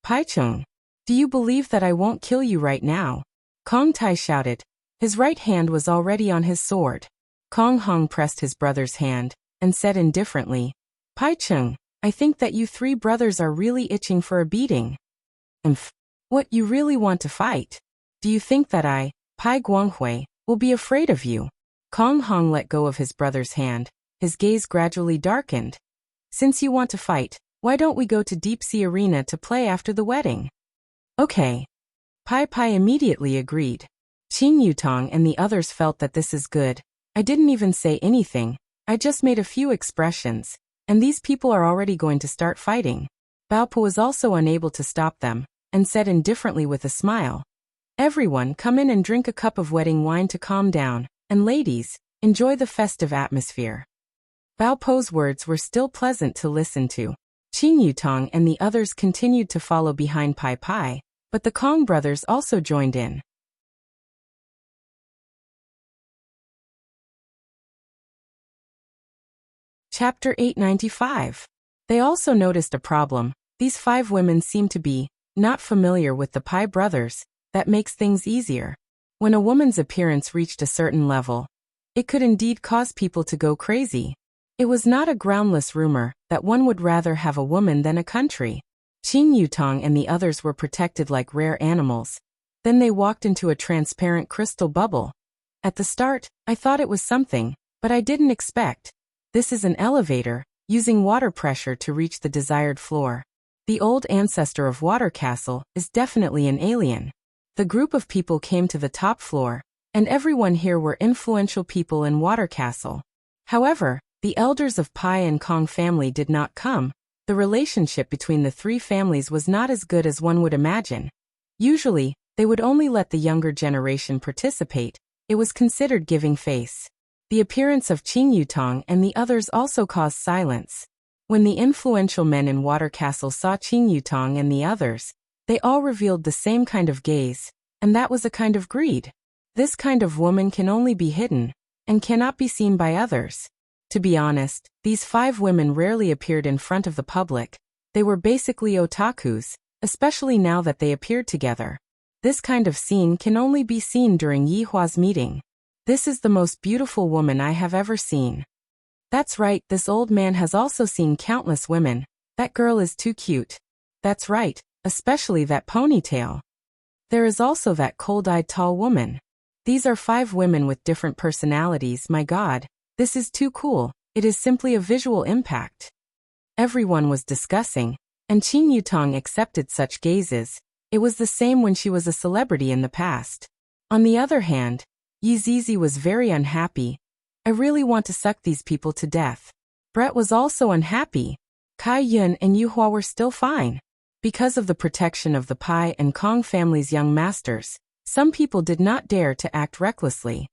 Pai Chung, do you believe that I won't kill you right now? Kong Tai shouted. His right hand was already on his sword. Kong Hong pressed his brother's hand, and said indifferently, Pai Chung, I think that you three brothers are really itching for a beating. What, you really want to fight? Do you think that I, Pai Guanghui, will be afraid of you? Kong Hong let go of his brother's hand. His gaze gradually darkened. Since you want to fight, why don't we go to Deep Sea Arena to play after the wedding? Okay. Pai Pai immediately agreed. Qing Yutong and the others felt that this is good. I didn't even say anything. I just made a few expressions. And these people are already going to start fighting. Bao Pa was also unable to stop them, and said indifferently with a smile, everyone come in and drink a cup of wedding wine to calm down, and ladies, enjoy the festive atmosphere. Bao Pa's words were still pleasant to listen to. Qing Yutong and the others continued to follow behind Pai Pai, but the Kong brothers also joined in. Chapter 895. They also noticed a problem. These 5 women seemed to be not familiar with the Pai brothers. That makes things easier. When a woman's appearance reached a certain level, it could indeed cause people to go crazy. It was not a groundless rumor that one would rather have a woman than a country. Qing Yutong and the others were protected like rare animals. Then they walked into a transparent crystal bubble. At the start, I thought it was something, but I didn't expect. This is an elevator, using water pressure to reach the desired floor. The old ancestor of Water Castle is definitely an alien. The group of people came to the top floor, and everyone here were influential people in Water Castle. However, the elders of Pai and Kong family did not come. The relationship between the 3 families was not as good as one would imagine. Usually, they would only let the younger generation participate. It was considered giving face. The appearance of Qing Yutong and the others also caused silence. When the influential men in Water Castle saw Qing Yutong and the others, they all revealed the same kind of gaze, and that was a kind of greed. This kind of woman can only be hidden, and cannot be seen by others. To be honest, these 5 women rarely appeared in front of the public. They were basically otakus, especially now that they appeared together. This kind of scene can only be seen during Yihua's meeting. This is the most beautiful woman I have ever seen. That's right, this old man has also seen countless women. That girl is too cute. That's right, especially that ponytail. There is also that cold-eyed tall woman. These are 5 women with different personalities. My God, this is too cool. It is simply a visual impact. Everyone was discussing, and Qing Yutong accepted such gazes. It was the same when she was a celebrity in the past. On the other hand, Yi Zizi was very unhappy. I really want to suck these people to death. Brett was also unhappy. Kai Yun and Yuhua were still fine. Because of the protection of the Pai and Kong family's young masters, some people did not dare to act recklessly.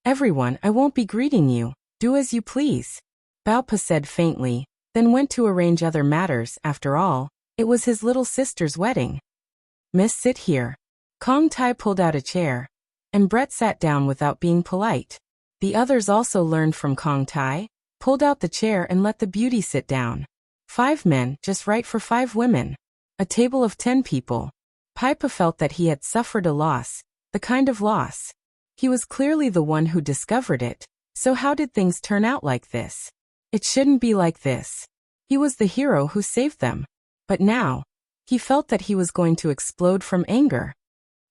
Everyone, I won't be greeting you. Do as you please. Bao Pa said faintly, then went to arrange other matters. After all, it was his little sister's wedding. Miss, sit here. Kong Tai pulled out a chair, and Brett sat down without being polite. The others also learned from Kong Tai, pulled out the chair and let the beauty sit down. 5 men, just right for 5 women. A table of 10 people. Pai Pa felt that he had suffered a loss, the kind of loss. He was clearly the one who discovered it, so how did things turn out like this? It shouldn't be like this. He was the hero who saved them. But now, he felt that he was going to explode from anger.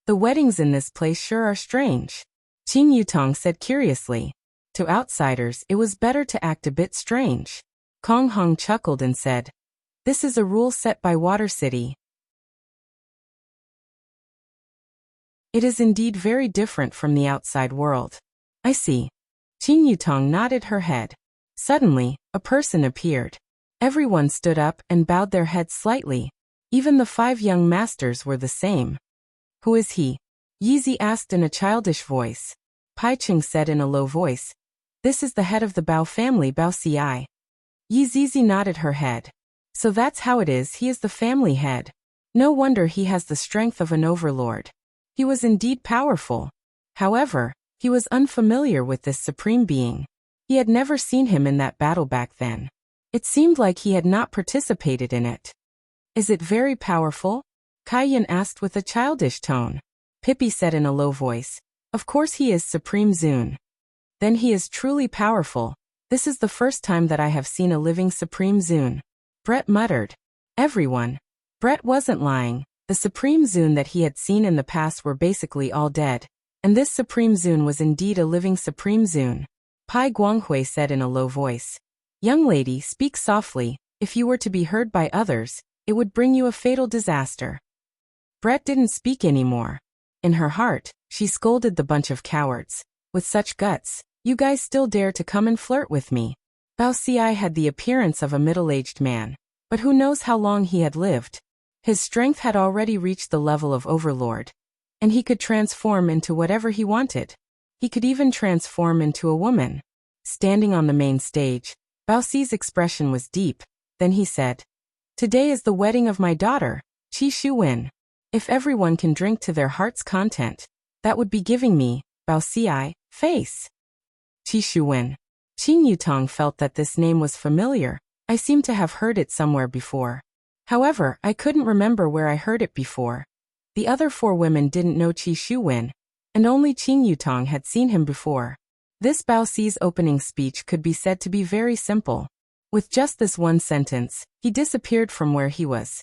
The weddings in this place sure are strange. Qing Yutong said curiously. To outsiders, it was better to act a bit strange. Kong Hong chuckled and said, this is a rule set by Water City. It is indeed very different from the outside world. I see. Qing Yutong nodded her head. Suddenly, a person appeared. Everyone stood up and bowed their heads slightly. Even the 5 young masters were the same. Who is he? Yizi asked in a childish voice. Pai Cheng said in a low voice. This is the head of the Bao family, Bao Ci. Yi Zizi nodded her head. So that's how it is, he is the family head. No wonder he has the strength of an overlord. He was indeed powerful. However, he was unfamiliar with this supreme being. He had never seen him in that battle back then. It seemed like he had not participated in it. Is it very powerful? Kaiyan asked with a childish tone. Pippi said in a low voice. Of course he is Supreme Zune. Then he is truly powerful. This is the first time that I have seen a living Supreme Zune. Brett muttered. Everyone. Brett wasn't lying. The Supreme Zune that he had seen in the past were basically all dead. And this Supreme Zune was indeed a living Supreme Zune. Pai Guanghui said in a low voice. Young lady, speak softly. If you were to be heard by others, it would bring you a fatal disaster. Brett didn't speak anymore. In her heart, she scolded the bunch of cowards. With such guts, you guys still dare to come and flirt with me. Bao Ci had the appearance of a middle-aged man. But who knows how long he had lived. His strength had already reached the level of overlord. And he could transform into whatever he wanted. He could even transform into a woman. Standing on the main stage, Bao Ci's expression was deep. Then he said, Today is the wedding of my daughter, Qi Shuwen. If everyone can drink to their heart's content, that would be giving me, Bao Ci, face. Qi Shuwen. Qing Yutong felt that this name was familiar. I seemed to have heard it somewhere before. However, I couldn't remember where I heard it before. The other 4 women didn't know Qi Shuwen, and only Qing Yutong had seen him before. This Bao Ci's opening speech could be said to be very simple. With just this one sentence, he disappeared from where he was.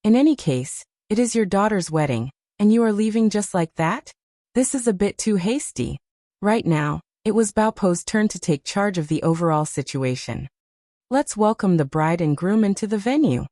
In any case, it is your daughter's wedding, and you are leaving just like that? This is a bit too hasty. Right now, it was Bao Po's turn to take charge of the overall situation. Let's welcome the bride and groom into the venue.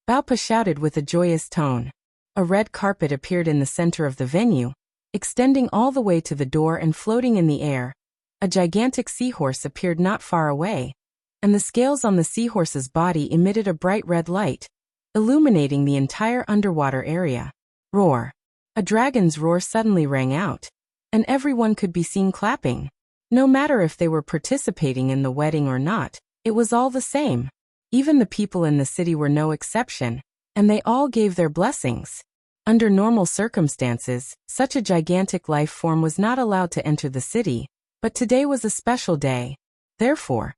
Bao Po shouted with a joyous tone. A red carpet appeared in the center of the venue, extending all the way to the door and floating in the air. A gigantic seahorse appeared not far away, and the scales on the seahorse's body emitted a bright red light, illuminating the entire underwater area. Roar. A dragon's roar suddenly rang out, and everyone could be seen clapping. No matter if they were participating in the wedding or not, it was all the same. Even the people in the city were no exception, and they all gave their blessings. Under normal circumstances, such a gigantic life form was not allowed to enter the city, but today was a special day. Therefore,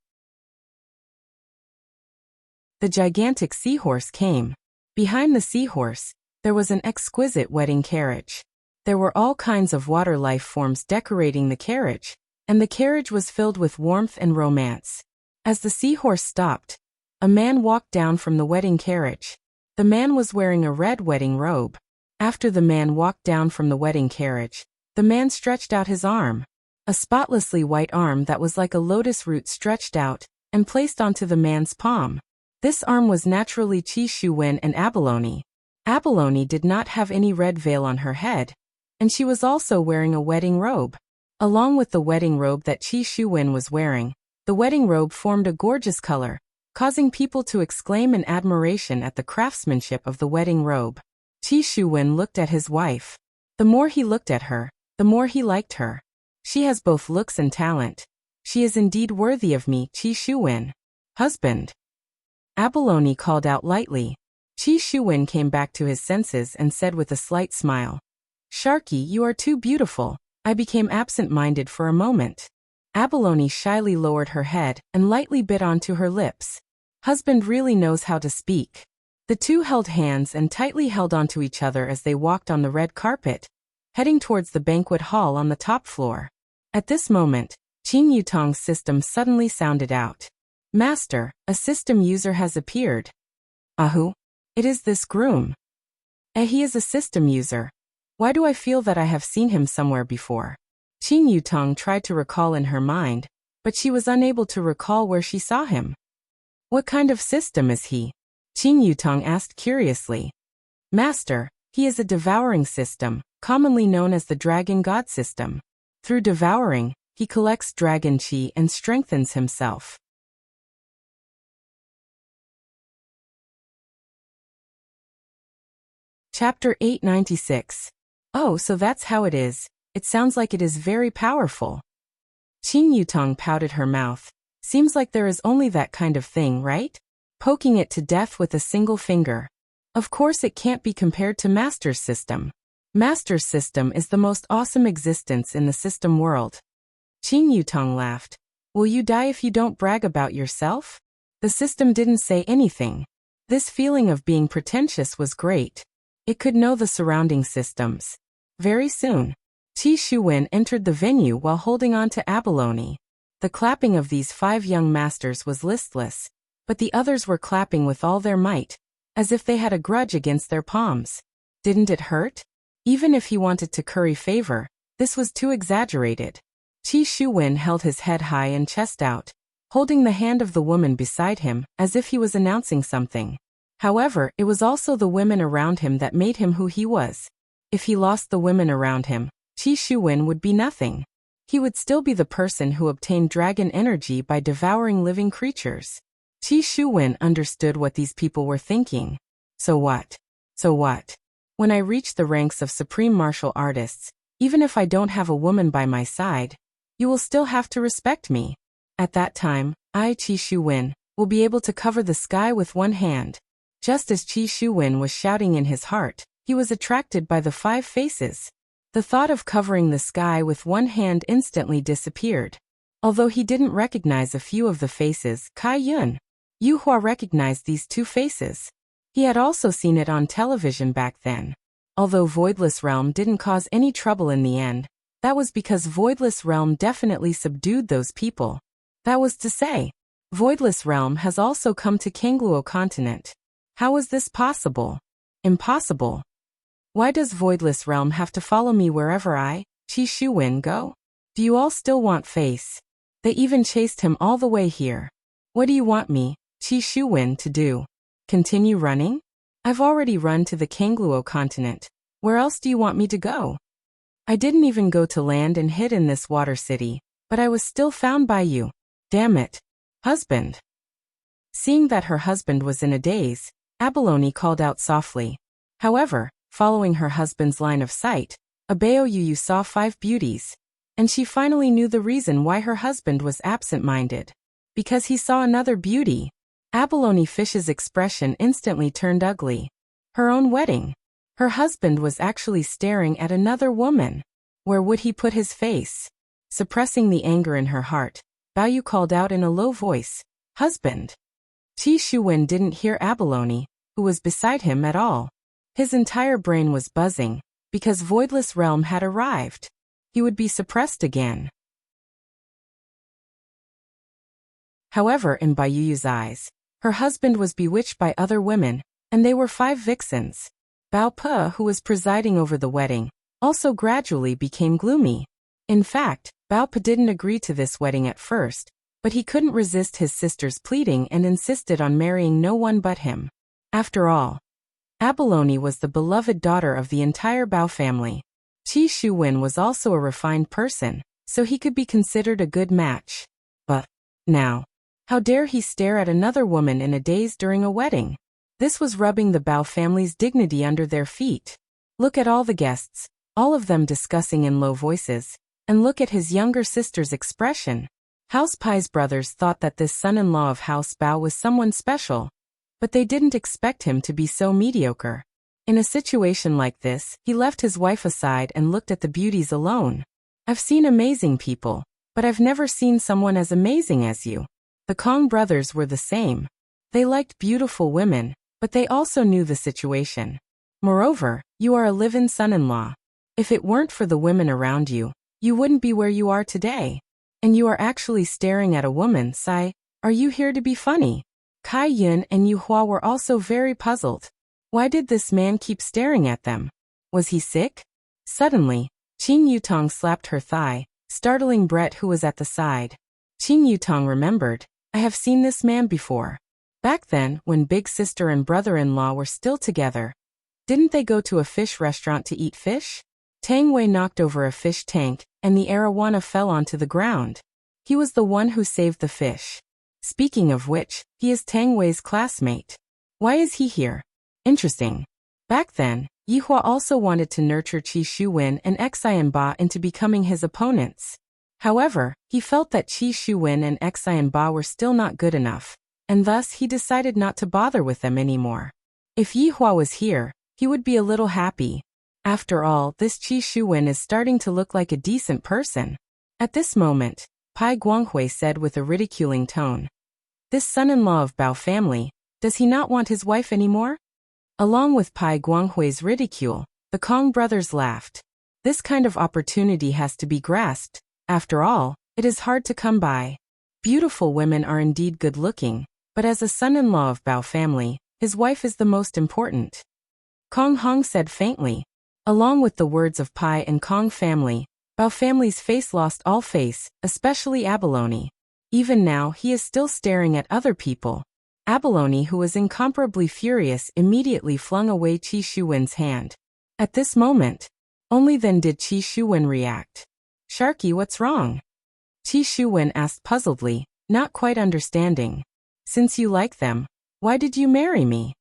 the gigantic seahorse came. Behind the seahorse, there was an exquisite wedding carriage. There were all kinds of water life forms decorating the carriage, and the carriage was filled with warmth and romance. As the seahorse stopped, a man walked down from the wedding carriage. The man was wearing a red wedding robe. After the man walked down from the wedding carriage, the man stretched out his arm. A spotlessly white arm that was like a lotus root stretched out and placed onto the man's palm. This arm was naturally Qi Shuwen and Abalone. Abalone did not have any red veil on her head, and she was also wearing a wedding robe. Along with the wedding robe that Qi Shuwen was wearing, the wedding robe formed a gorgeous color, causing people to exclaim in admiration at the craftsmanship of the wedding robe. Qi Shuwen looked at his wife. The more he looked at her, the more he liked her. She has both looks and talent. She is indeed worthy of me, Qi Shuwen. Husband. Abalone called out lightly. Qi Shuwen came back to his senses and said with a slight smile, Sharky, you are too beautiful. I became absent-minded for a moment. Abalone shyly lowered her head and lightly bit onto her lips. Husband really knows how to speak. The two held hands and tightly held onto each other as they walked on the red carpet, heading towards the banquet hall on the top floor. At this moment, Qing Yutong's system suddenly sounded out. Master, a system user has appeared. Ahu? It is this groom. He is a system user. Why do I feel that I have seen him somewhere before? Qing Yutong tried to recall in her mind, but she was unable to recall where she saw him. What kind of system is he? Qing Yutong asked curiously. Master, he is a devouring system, commonly known as the Dragon God system. Through devouring, he collects dragon qi and strengthens himself. Chapter 896. Oh, so that's how it is. It sounds like it is very powerful. Qing Yutong pouted her mouth. Seems like there is only that kind of thing, right? Poking it to death with a single finger. Of course it can't be compared to Master's system. Master's system is the most awesome existence in the system world. Qing Yutong laughed. Will you die if you don't brag about yourself? The system didn't say anything. This feeling of being pretentious was great. It could know the surrounding systems. Very soon, Qi Shuwen entered the venue while holding on to abalone. The clapping of these 5 young masters was listless, but the others were clapping with all their might, as if they had a grudge against their palms. Didn't it hurt? Even if he wanted to curry favor, this was too exaggerated. Qi Shuwen held his head high and chest out, holding the hand of the woman beside him as if he was announcing something. However, it was also the women around him that made him who he was. If he lost the women around him, Qi Shuwen would be nothing. He would still be the person who obtained dragon energy by devouring living creatures. Qi Shuwen understood what these people were thinking. So what? So what? When I reach the ranks of supreme martial artists, even if I don't have a woman by my side, you will still have to respect me. At that time, I, Qi Shuwen, will be able to cover the sky with one hand. Just as Qi Shuwen was shouting in his heart, he was attracted by the 5 faces. The thought of covering the sky with one hand instantly disappeared. Although he didn't recognize a few of the faces, Kai Yun, Yu Hua recognized these 2 faces. He had also seen it on television back then. Although Voidless Realm didn't cause any trouble in the end, that was because Voidless Realm definitely subdued those people. That was to say, Voidless Realm has also come to Kangluo continent. How is this possible? Impossible. Why does Voidless Realm have to follow me wherever I, Qi Shuwen, go? Do you all still want face? They even chased him all the way here. What do you want me, Qi Shuwen, to do? Continue running? I've already run to the Kangluo continent. Where else do you want me to go? I didn't even go to land and hid in this water city, but I was still found by you. Damn it. Husband. Seeing that her husband was in a daze, Abalone called out softly. However, following her husband's line of sight, Abaoyu saw 5 beauties, and she finally knew the reason why her husband was absent-minded. Because he saw another beauty. Abalone Fish's expression instantly turned ugly. Her own wedding. Her husband was actually staring at another woman. Where would he put his face? Suppressing the anger in her heart, Baoyu called out in a low voice, "Husband." Qi Shuwen didn't hear Abalone, who was beside him, at all. His entire brain was buzzing, because Voidless Realm had arrived. He would be suppressed again. However, in Baoyu's eyes, her husband was bewitched by other women, and they were 5 vixens. Bao Pe, who was presiding over the wedding, also gradually became gloomy. In fact, Bao Pe didn't agree to this wedding at first, but he couldn't resist his sister's pleading and insisted on marrying no one but him. After all, Abalone was the beloved daughter of the entire Bao family. Qi Shuwen was also a refined person, so he could be considered a good match. But now, how dare he stare at another woman in a daze during a wedding? This was rubbing the Bao family's dignity under their feet. Look at all the guests, all of them discussing in low voices, and look at his younger sister's expression. House Pai's brothers thought that this son-in-law of House Bao was someone special, but they didn't expect him to be so mediocre. In a situation like this, he left his wife aside and looked at the beauties alone. I've seen amazing people, but I've never seen someone as amazing as you. The Kong brothers were the same. They liked beautiful women, but they also knew the situation. Moreover, you are a live-in son-in-law. If it weren't for the women around you, you wouldn't be where you are today. And you are actually staring at a woman, Sai. Are you here to be funny? Kai Yun and Yu Hua were also very puzzled. Why did this man keep staring at them? Was he sick? Suddenly, Qing Yutong slapped her thigh, startling Brett, who was at the side. Qing Yutong remembered, I have seen this man before. Back then, when big sister and brother-in-law were still together, didn't they go to a fish restaurant to eat fish? Tang Wei knocked over a fish tank, and the arowana fell onto the ground. He was the one who saved the fish. Speaking of which, he is Tang Wei's classmate. Why is he here? Interesting. Back then, Yihua also wanted to nurture Qi Shuwen and Xian Ba into becoming his opponents. However, he felt that Qi Shuwen and Xian Ba were still not good enough, and thus he decided not to bother with them anymore. If Yihua was here, he would be a little happy. After all, this Qi Shuwen is starting to look like a decent person. At this moment, Pai Guanghui said with a ridiculing tone, "This son-in-law of Bao family, does he not want his wife anymore?" Along with Pai Guanghui's ridicule, the Kong brothers laughed. This kind of opportunity has to be grasped. After all, it is hard to come by. Beautiful women are indeed good-looking, but as a son-in-law of Bao family, his wife is the most important. Kong Hong said faintly. Along with the words of Pai and Kong family, Bao family's face lost all face, especially Abalone. Even now he is still staring at other people. Abalone, who was incomparably furious, immediately flung away Qi Shuwen's hand. At this moment, only then did Qi Shuwen react. "Sharky, what's wrong?" Qi Shuwen asked puzzledly, not quite understanding. "Since you like them, why did you marry me?"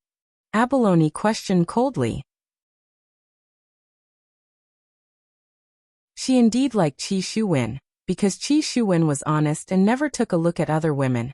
Abalone questioned coldly. She indeed liked Qi Shuwen, because Qi Shuwen was honest and never took a look at other women.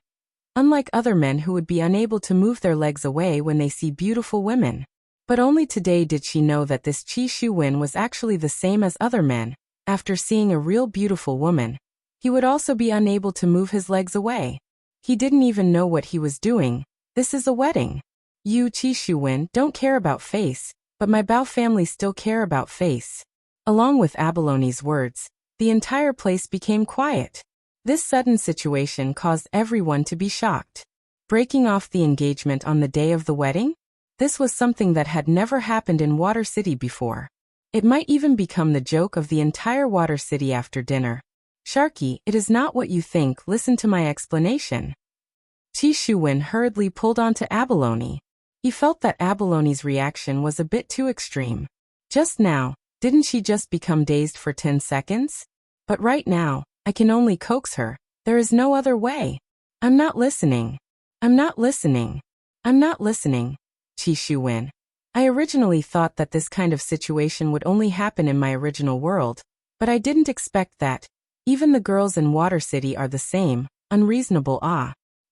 Unlike other men who would be unable to move their legs away when they see beautiful women. But only today did she know that this Qi Shuwen was actually the same as other men. After seeing a real beautiful woman, he would also be unable to move his legs away. He didn't even know what he was doing. This is a wedding. You, Qi Shuwen, don't care about face, but my Bao family still care about face. Along with Abalone's words, the entire place became quiet. This sudden situation caused everyone to be shocked. Breaking off the engagement on the day of the wedding? This was something that had never happened in Water City before. It might even become the joke of the entire Water City after dinner. "Sharky, it is not what you think, listen to my explanation." Qi Shuwen hurriedly pulled onto Abalone. He felt that Abalone's reaction was a bit too extreme. Just now, didn't she just become dazed for 10 seconds? But right now, I can only coax her. There is no other way. "I'm not listening. I'm not listening. I'm not listening." Qi Shuwen. "I originally thought that this kind of situation would only happen in my original world, but I didn't expect that. Even the girls in Water City are the same, unreasonable.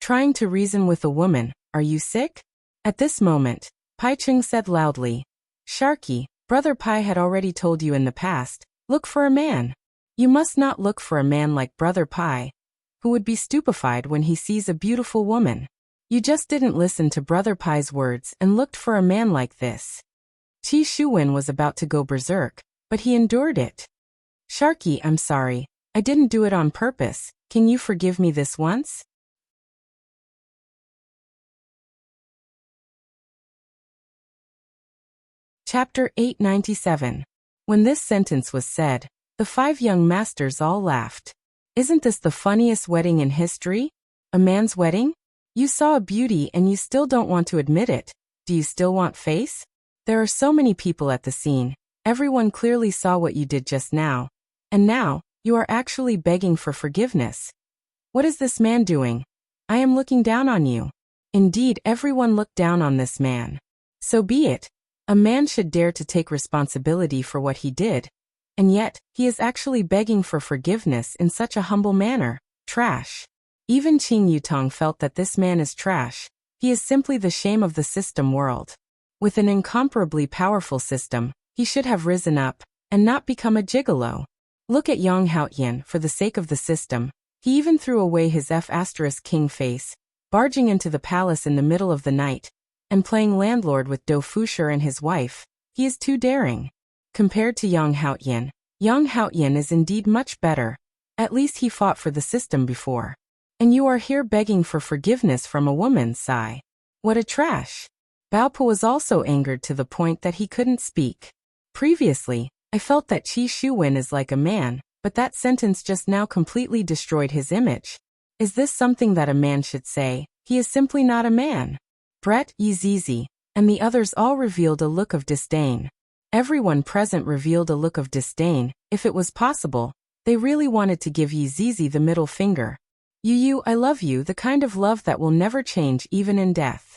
Trying to reason with a woman, are you sick?" At this moment, Pai Cheng said loudly, "Sharky, Brother Pai had already told you in the past, look for a man. You must not look for a man like Brother Pai, who would be stupefied when he sees a beautiful woman. You just didn't listen to Brother Pai's words and looked for a man like this." Qi Shuwen was about to go berserk, but he endured it. "Sharky, I'm sorry. I didn't do it on purpose. Can you forgive me this once?" Chapter 897. When this sentence was said, the 5 young masters all laughed. "Isn't this the funniest wedding in history? A man's wedding? You saw a beauty and you still don't want to admit it. Do you still want face? There are so many people at the scene. Everyone clearly saw what you did just now. And now, you are actually begging for forgiveness. What is this man doing? I am looking down on you." Indeed, everyone looked down on this man. So be it. A man should dare to take responsibility for what he did. And yet, he is actually begging for forgiveness in such a humble manner. Trash. Even Qing Yutong felt that this man is trash. He is simply the shame of the system world. With an incomparably powerful system, he should have risen up, and not become a gigolo. Look at Yang Haotian. For the sake of the system, he even threw away his F***king face, barging into the palace in the middle of the night, and playing landlord with Do Fusher and his wife. He is too daring. Compared to Yang Haotian is indeed much better. At least he fought for the system before. And you are here begging for forgiveness from a woman, sigh. What a trash. Baopo was also angered to the point that he couldn't speak. Previously, I felt that Qi Shuwen is like a man, but that sentence just now completely destroyed his image. Is this something that a man should say? He is simply not a man. Brett, Yizizi, and the others all revealed a look of disdain. Everyone present revealed a look of disdain. If it was possible, they really wanted to give Yizizi the middle finger. You, I love you, the kind of love that will never change even in death.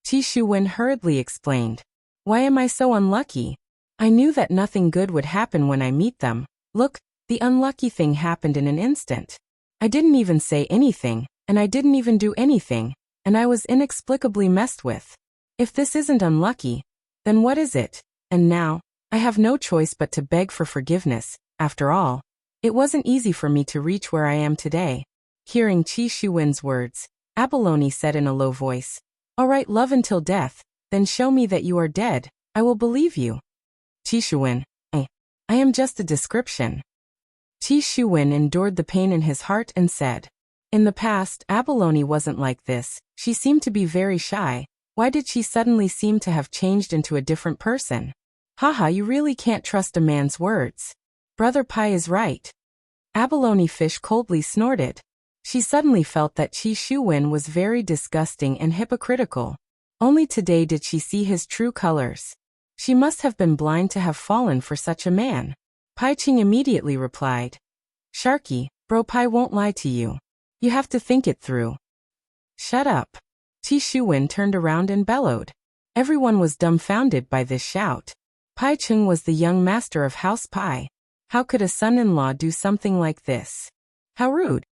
Qi Shuwen hurriedly explained. Why am I so unlucky? I knew that nothing good would happen when I meet them. Look, the unlucky thing happened in an instant. I didn't even say anything, and I didn't even do anything, and I was inexplicably messed with. If this isn't unlucky, then what is it? And now, I have no choice but to beg for forgiveness. After all, it wasn't easy for me to reach where I am today. Hearing Qi Shuwen's words, Abalone said in a low voice, "All right, love until death, then show me that you are dead. I will believe you." Qi Shuwen, I am just a description. Qi Shuwen endured the pain in his heart and said, "In the past, Abalone wasn't like this. She seemed to be very shy. Why did she suddenly seem to have changed into a different person? Haha, you really can't trust a man's words. Brother Pai is right." Abalone Fish coldly snorted. She suddenly felt that Qi Shuwen was very disgusting and hypocritical. Only today did she see his true colors. She must have been blind to have fallen for such a man. Pai Ching immediately replied, "Sharky, bro Pai won't lie to you. You have to think it through." "Shut up." Qi Shuwen turned around and bellowed. Everyone was dumbfounded by this shout. Pai Ching was the young master of House Pai. How could a son-in-law do something like this? How rude.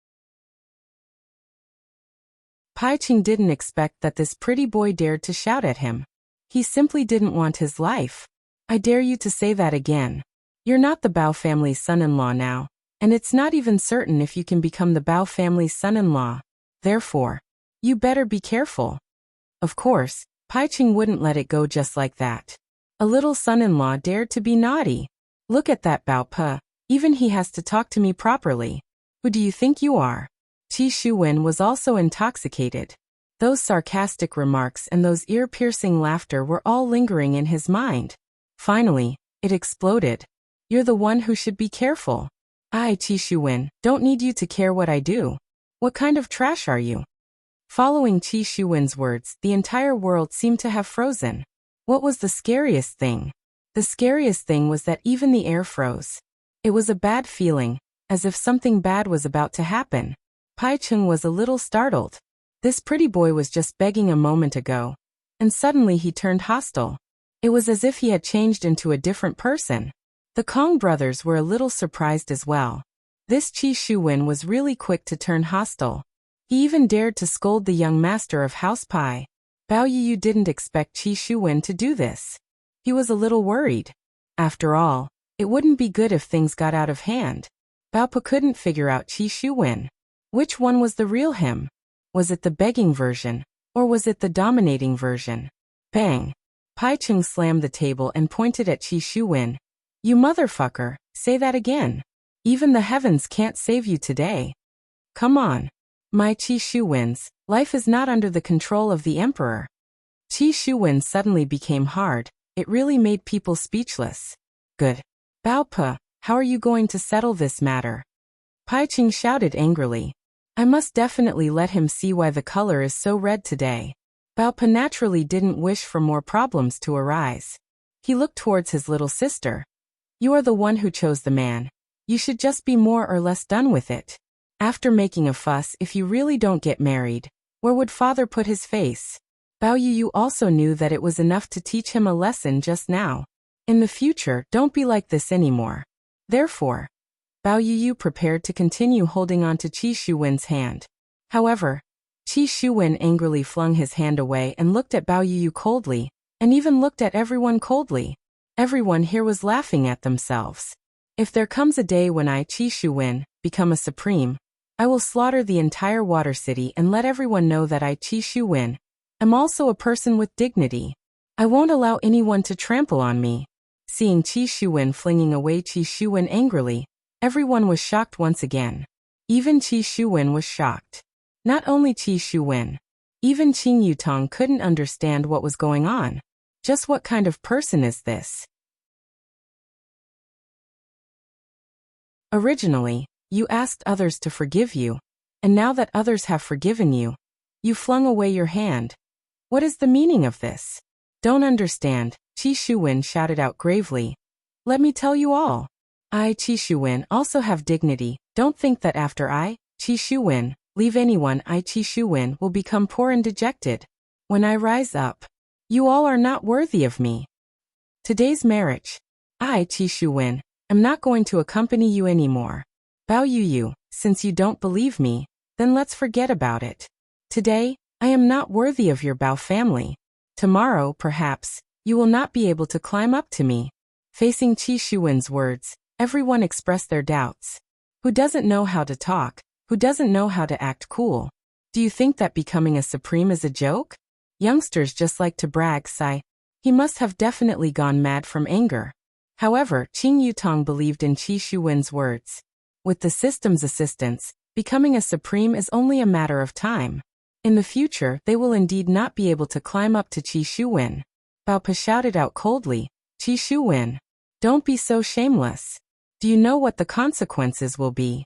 Pai Ching didn't expect that this pretty boy dared to shout at him. He simply didn't want his life. "I dare you to say that again. You're not the Bao family's son-in-law now, and it's not even certain if you can become the Bao family's son-in-law. Therefore, you better be careful." Of course, Pai Ching wouldn't let it go just like that. A little son-in-law dared to be naughty. "Look at that Bao Pa, even he has to talk to me properly. Who do you think you are?" Qi Shuwen was also intoxicated. Those sarcastic remarks and those ear-piercing laughter were all lingering in his mind. Finally, it exploded. "You're the one who should be careful. I, Qi Shuwen, don't need you to care what I do. What kind of trash are you?" Following Qi Shuwen's words, the entire world seemed to have frozen. What was the scariest thing? The scariest thing was that even the air froze. It was a bad feeling, as if something bad was about to happen. Pai Ching was a little startled. This pretty boy was just begging a moment ago, and suddenly he turned hostile. It was as if he had changed into a different person. The Kong brothers were a little surprised as well. This Qi Shuwen was really quick to turn hostile. He even dared to scold the young master of House Pai. Bao Yu didn't expect Qi Shuwen to do this. He was a little worried. After all, it wouldn't be good if things got out of hand. Bao Pa couldn't figure out Qi Shuwen. Which one was the real him? Was it the begging version, or was it the dominating version? Bang! Pai Ching slammed the table and pointed at Qi Shuwen. "You motherfucker, say that again. Even the heavens can't save you today. Come on. My Qi Shuwens, life is not under the control of the emperor." Qi Shuwen suddenly became hard. It really made people speechless. "Good. Bao Pa, how are you going to settle this matter?" Pai Ching shouted angrily. "I must definitely let him see why the color is so red today." Bao Pa naturally didn't wish for more problems to arise. He looked towards his little sister. "You are the one who chose the man. You should just be more or less done with it. After making a fuss, if you really don't get married, where would father put his face?" Bao Yu also knew that it was enough to teach him a lesson just now. In the future, don't be like this anymore. Therefore, Bao Yu prepared to continue holding on to Qi Shuwen's hand. However, Qi Shuwen angrily flung his hand away and looked at Bao Yu coldly, and even looked at everyone coldly. Everyone here was laughing at themselves. "If there comes a day when I, Qi Shuwen, become a supreme, I will slaughter the entire Water City and let everyone know that I, Qi Shuwen, am also a person with dignity. I won't allow anyone to trample on me." Seeing Qi Shuwen flinging away Qi Shuwen angrily, everyone was shocked once again. Even Qi Shuwen was shocked. Not only Qi Shuwen, even Qing Yutong couldn't understand what was going on. Just what kind of person is this? Originally, you asked others to forgive you, and now that others have forgiven you, you flung away your hand. What is the meaning of this? Don't understand, Qi Shuwen shouted out gravely. "Let me tell you all. I, Qi Shuwen, also have dignity. Don't think that after I, Qi Shuwen, leave anyone, I, Qi Shuwen, will become poor and dejected. When I rise up, you all are not worthy of me. Today's marriage. I, Qi Shuwen, am not going to accompany you anymore. Bao Yu, since you don't believe me, then let's forget about it. Today, I am not worthy of your Bao family. Tomorrow, perhaps, you will not be able to climb up to me. Facing Qi Shuwen's words, everyone expressed their doubts. Who doesn't know how to talk? Who doesn't know how to act cool? Do you think that becoming a supreme is a joke? Youngsters just like to brag, sigh. He must have definitely gone mad from anger. However, Qing Yutong believed in Qi Shuwen's words. With the system's assistance, becoming a supreme is only a matter of time. In the future, they will indeed not be able to climb up to Qi Shuwen. Bao Pa shouted out coldly, Qi Shuwen, don't be so shameless. Do you know what the consequences will be?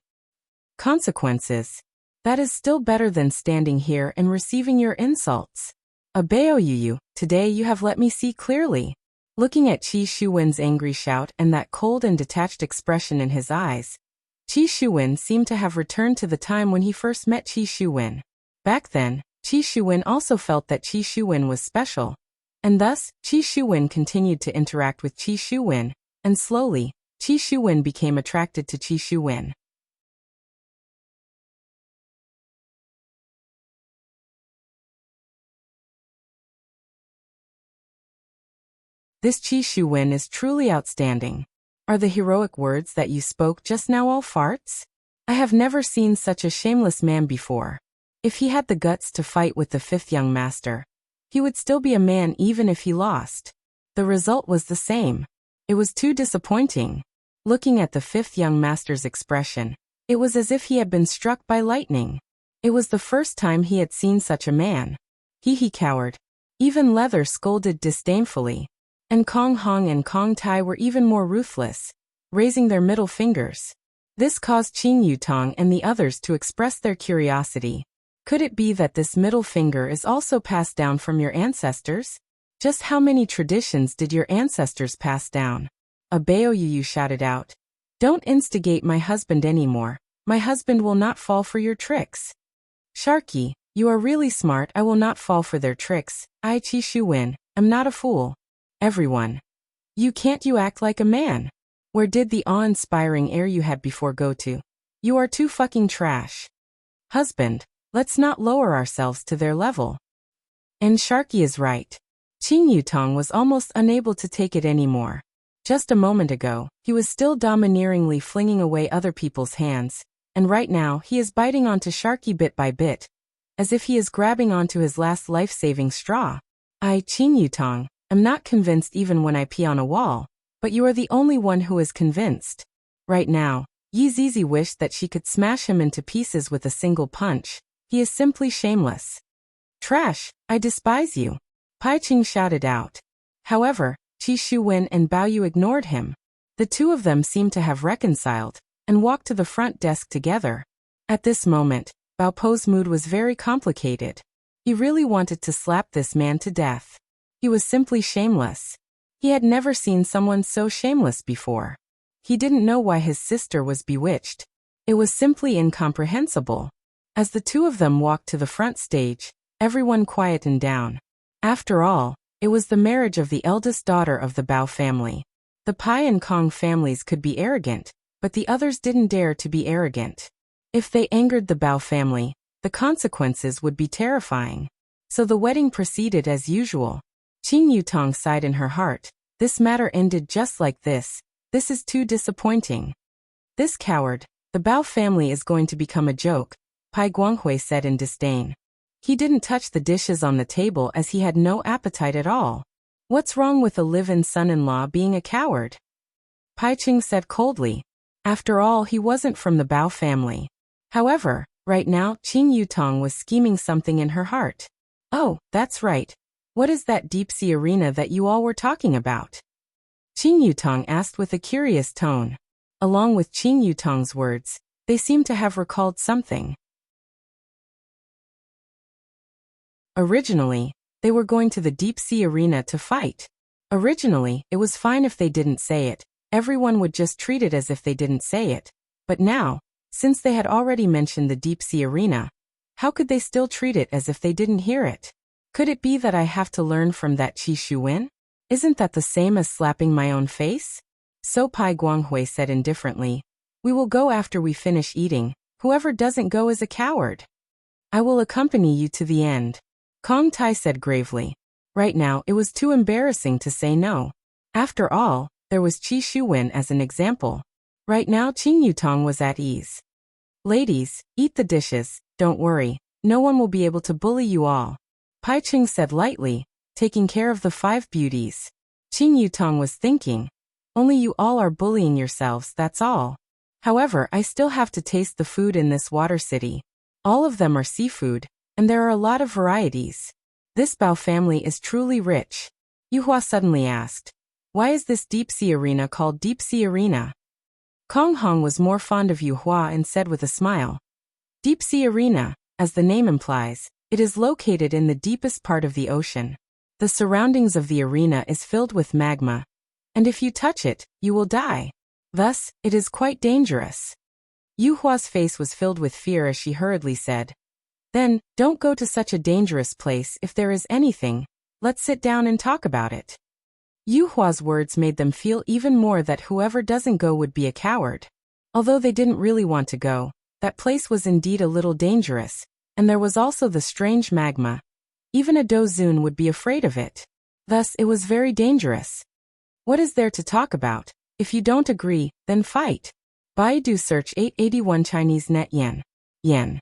Consequences? That is still better than standing here and receiving your insults. Abeo Yu, today you have let me see clearly. Looking at Qi Shuwen's angry shout and that cold and detached expression in his eyes, Qi Shuwen seemed to have returned to the time when he first met Qi Shuwen. Back then, Qi Shuwen also felt that Qi Shuwen was special. And thus, Qi Shuwen continued to interact with Qi Shuwen, and slowly, Qi Shuwen became attracted to Qi Shuwen. This Qi Shuwen is truly outstanding. Are the heroic words that you spoke just now all farts? I have never seen such a shameless man before. If he had the guts to fight with the fifth young master, he would still be a man even if he lost. The result was the same. It was too disappointing. Looking at the fifth young master's expression, it was as if he had been struck by lightning. It was the first time he had seen such a man. He cowered. Even Leather scolded disdainfully. And Kong Hong and Kong Tai were even more ruthless, raising their middle fingers. This caused Qing Yutong and the others to express their curiosity. Could it be that this middle finger is also passed down from your ancestors? Just how many traditions did your ancestors pass down? Abeo Yu shouted out. Don't instigate my husband anymore. My husband will not fall for your tricks. Sharky, you are really smart. I will not fall for their tricks. I, Qi Shuwen, am not a fool. Everyone. You act like a man. Where did the awe-inspiring air you had before go to? You are too fucking trash. Husband, let's not lower ourselves to their level. And Sharky is right. Qing Yutong was almost unable to take it anymore. Just a moment ago, he was still domineeringly flinging away other people's hands, and right now he is biting onto Sharky bit by bit, as if he is grabbing onto his last life-saving straw. I, Qing Yutong, am not convinced even when I pee on a wall, but you are the only one who is convinced. Right now, Yi Zizi wished that she could smash him into pieces with a single punch. He is simply shameless. Trash, I despise you. Pai Qing shouted out. However, Qi Shuwen and Bao Yu ignored him. The two of them seemed to have reconciled, and walked to the front desk together. At this moment, Bao Po's mood was very complicated. He really wanted to slap this man to death. He was simply shameless. He had never seen someone so shameless before. He didn't know why his sister was bewitched. It was simply incomprehensible. As the two of them walked to the front stage, everyone quietened down. After all, it was the marriage of the eldest daughter of the Bao family. The Pai and Kong families could be arrogant, but the others didn't dare to be arrogant. If they angered the Bao family, the consequences would be terrifying. So the wedding proceeded as usual. Qing Yutong sighed in her heart. This matter ended just like this. This is too disappointing. This coward, the Bao family is going to become a joke, Pai Guanghui said in disdain. He didn't touch the dishes on the table as he had no appetite at all. What's wrong with a live-in son-in-law being a coward? Pai Qing said coldly. After all, he wasn't from the Bao family. However, right now Qing Yutong was scheming something in her heart. Oh, that's right. What is that deep-sea arena that you all were talking about? Qing Yutong asked with a curious tone. Along with Qing Yutong's words, they seemed to have recalled something. Originally, they were going to the deep-sea arena to fight. Originally, it was fine if they didn't say it. Everyone would just treat it as if they didn't say it. But now, since they had already mentioned the deep-sea arena, how could they still treat it as if they didn't hear it? Could it be that I have to learn from that Qi Shuwen? Isn't that the same as slapping my own face? So Pai Guanghui said indifferently. We will go after we finish eating. Whoever doesn't go is a coward. I will accompany you to the end. Kong Tai said gravely. Right now, it was too embarrassing to say no. After all, there was Qi Shuwen as an example. Right now, Qing Yutong was at ease. Ladies, eat the dishes, don't worry. No one will be able to bully you all. Pai Ching said lightly, taking care of the 5 beauties. Qing Yutong was thinking. Only you all are bullying yourselves, that's all. However, I still have to taste the food in this water city. All of them are seafood, and there are a lot of varieties. This Bao family is truly rich. Yuhua suddenly asked. Why is this deep sea arena called Deep Sea Arena? Kong Hong was more fond of Yuhua and said with a smile. Deep Sea Arena, as the name implies, it is located in the deepest part of the ocean. The surroundings of the arena is filled with magma, and if you touch it, you will die. Thus, it is quite dangerous. Yu Hua's face was filled with fear as she hurriedly said. Then, don't go to such a dangerous place if there is anything. Let's sit down and talk about it. Yu Hua's words made them feel even more that whoever doesn't go would be a coward. Although they didn't really want to go, that place was indeed a little dangerous, and there was also the strange magma. Even a Dozun would be afraid of it. Thus, it was very dangerous. What is there to talk about? If you don't agree, then fight. Baidu search 881 Chinese net yen. Yen.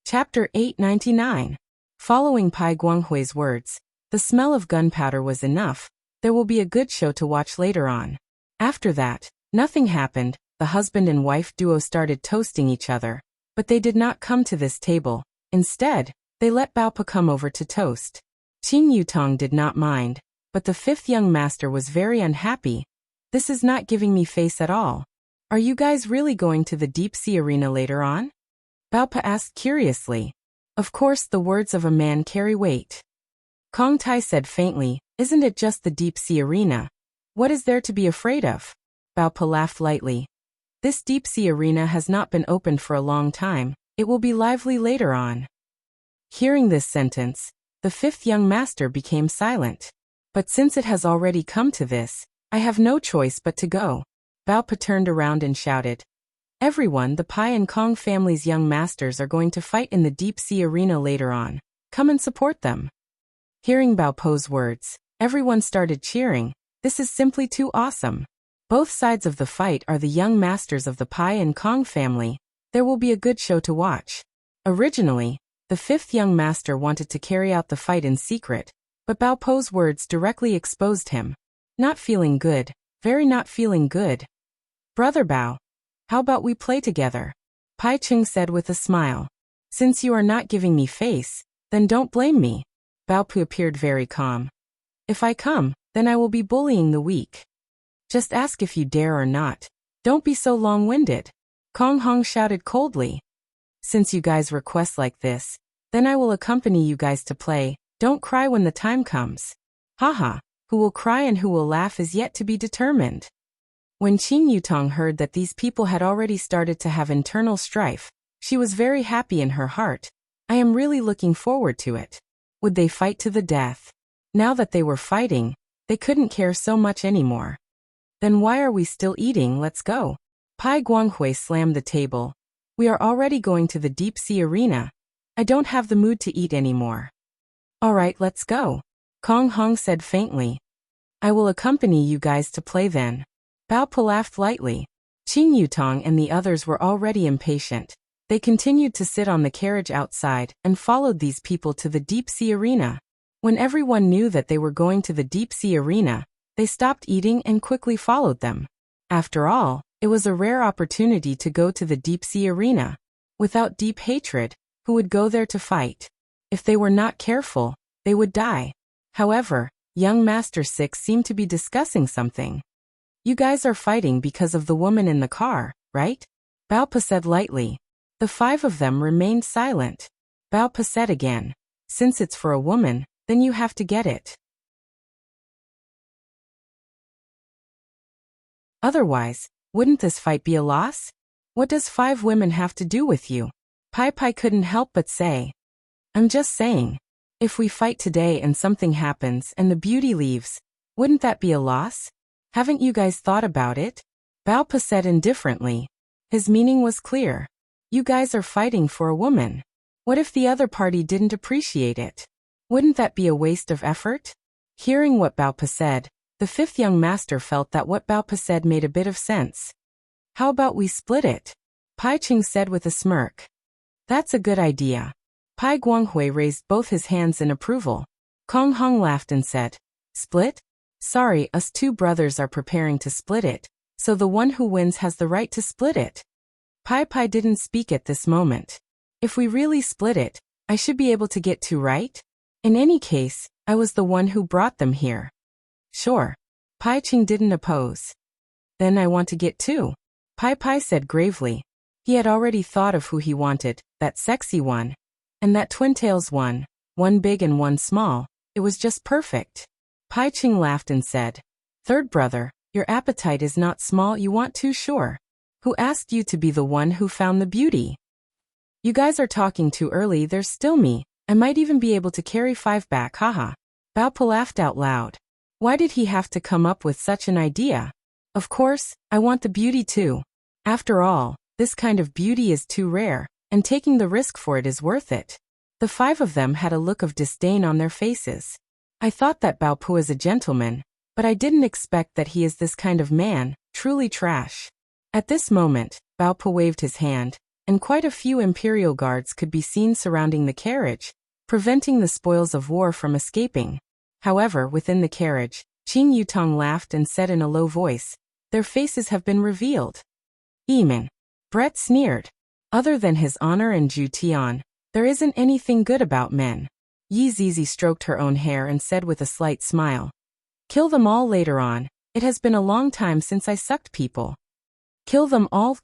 Chapter 899. Following Pai Guanghui's words, the smell of gunpowder was enough. There will be a good show to watch later on. After that, nothing happened. The husband and wife duo started toasting each other, but they did not come to this table. Instead, they let Baopa come over to toast. Qing Yutong did not mind, but the 5th young master was very unhappy. This is not giving me face at all. Are you guys really going to the deep sea arena later on? Baopa asked curiously. Of course, the words of a man carry weight. Kong Tai said faintly, isn't it just the deep sea arena? What is there to be afraid of? Baopa laughed lightly. This deep sea arena has not been opened for a long time. It will be lively later on. Hearing this sentence, the 5th young master became silent. But since it has already come to this, I have no choice but to go. Baopa turned around and shouted. Everyone, the Pai and Kong family's young masters are going to fight in the deep sea arena later on. Come and support them. Hearing Baopo's words, everyone started cheering. This is simply too awesome. Both sides of the fight are the young masters of the Pai and Kong family. There will be a good show to watch. Originally, the 5th young master wanted to carry out the fight in secret, but Baopo's words directly exposed him. Not feeling good, very not feeling good. Brother Bao, how about we play together? Pai Ching said with a smile. Since you are not giving me face, then don't blame me. Baopu appeared very calm. If I come, then I will be bullying the weak. Just ask if you dare or not. Don't be so long-winded. Kong Hong shouted coldly. Since you guys request like this, then I will accompany you guys to play. Don't cry when the time comes. Haha, who will cry and who will laugh is yet to be determined. When Qing Yutong heard that these people had already started to have internal strife, she was very happy in her heart. I am really looking forward to it. Would they fight to the death? Now that they were fighting, they couldn't care so much anymore. Then why are we still eating? Let's go. Pai Guanghui slammed the table. We are already going to the deep sea arena. I don't have the mood to eat anymore. All right, let's go. Kong Hong said faintly. I will accompany you guys to play then. Baopa laughed lightly. Qing Yutong and the others were already impatient. They continued to sit on the carriage outside and followed these people to the deep sea arena. When everyone knew that they were going to the deep sea arena, they stopped eating and quickly followed them. After all, it was a rare opportunity to go to the deep sea arena. Without deep hatred, who would go there to fight? If they were not careful, they would die. However, young Master 6 seemed to be discussing something. You guys are fighting because of the woman in the car, right? Baopa said lightly. The 5 of them remained silent. Baopa said again. Since it's for a woman, then you have to get it. Otherwise, wouldn't this fight be a loss? What does 5 women have to do with you? Pai Pai couldn't help but say. I'm just saying. If we fight today and something happens and the beauty leaves, wouldn't that be a loss? Haven't you guys thought about it? Bao Pa said indifferently. His meaning was clear. You guys are fighting for a woman. What if the other party didn't appreciate it? Wouldn't that be a waste of effort? Hearing what Bao Pa said, the fifth young master felt that what Bao Pa said made a bit of sense. How about we split it? Pai Ching said with a smirk. That's a good idea. Pai Guanghui raised both his hands in approval. Kong Hong laughed and said, Split? Sorry, us two brothers are preparing to split it, so the one who wins has the right to split it. Pai Pai didn't speak at this moment. If we really split it, I should be able to get two, right? In any case, I was the one who brought them here. Sure. Pai Ching didn't oppose. Then I want to get two. Pai Pai said gravely. He had already thought of who he wanted, that sexy one. And that twin tails one big and one small, it was just perfect. Pai Ching laughed and said, Third brother, your appetite is not small, you want two, sure. Who asked you to be the one who found the beauty? You guys are talking too early, there's still me. I might even be able to carry 5 back, haha. Bao Pa laughed out loud. Why did he have to come up with such an idea? Of course, I want the beauty too. After all, this kind of beauty is too rare, and taking the risk for it is worth it. The 5 of them had a look of disdain on their faces. I thought that Bao Pa is a gentleman, but I didn't expect that he is this kind of man, truly trash. At this moment, Bao Pa waved his hand, and quite a few imperial guards could be seen surrounding the carriage, preventing the spoils of war from escaping. However, within the carriage, Qing Yutong laughed and said in a low voice, Their faces have been revealed. Eamon. Brett sneered. Other than his honor and Zhu Tian, there isn't anything good about men. Yi Zizi stroked her own hair and said with a slight smile. Kill them all later on, it has been a long time since I sucked people. Kill them all,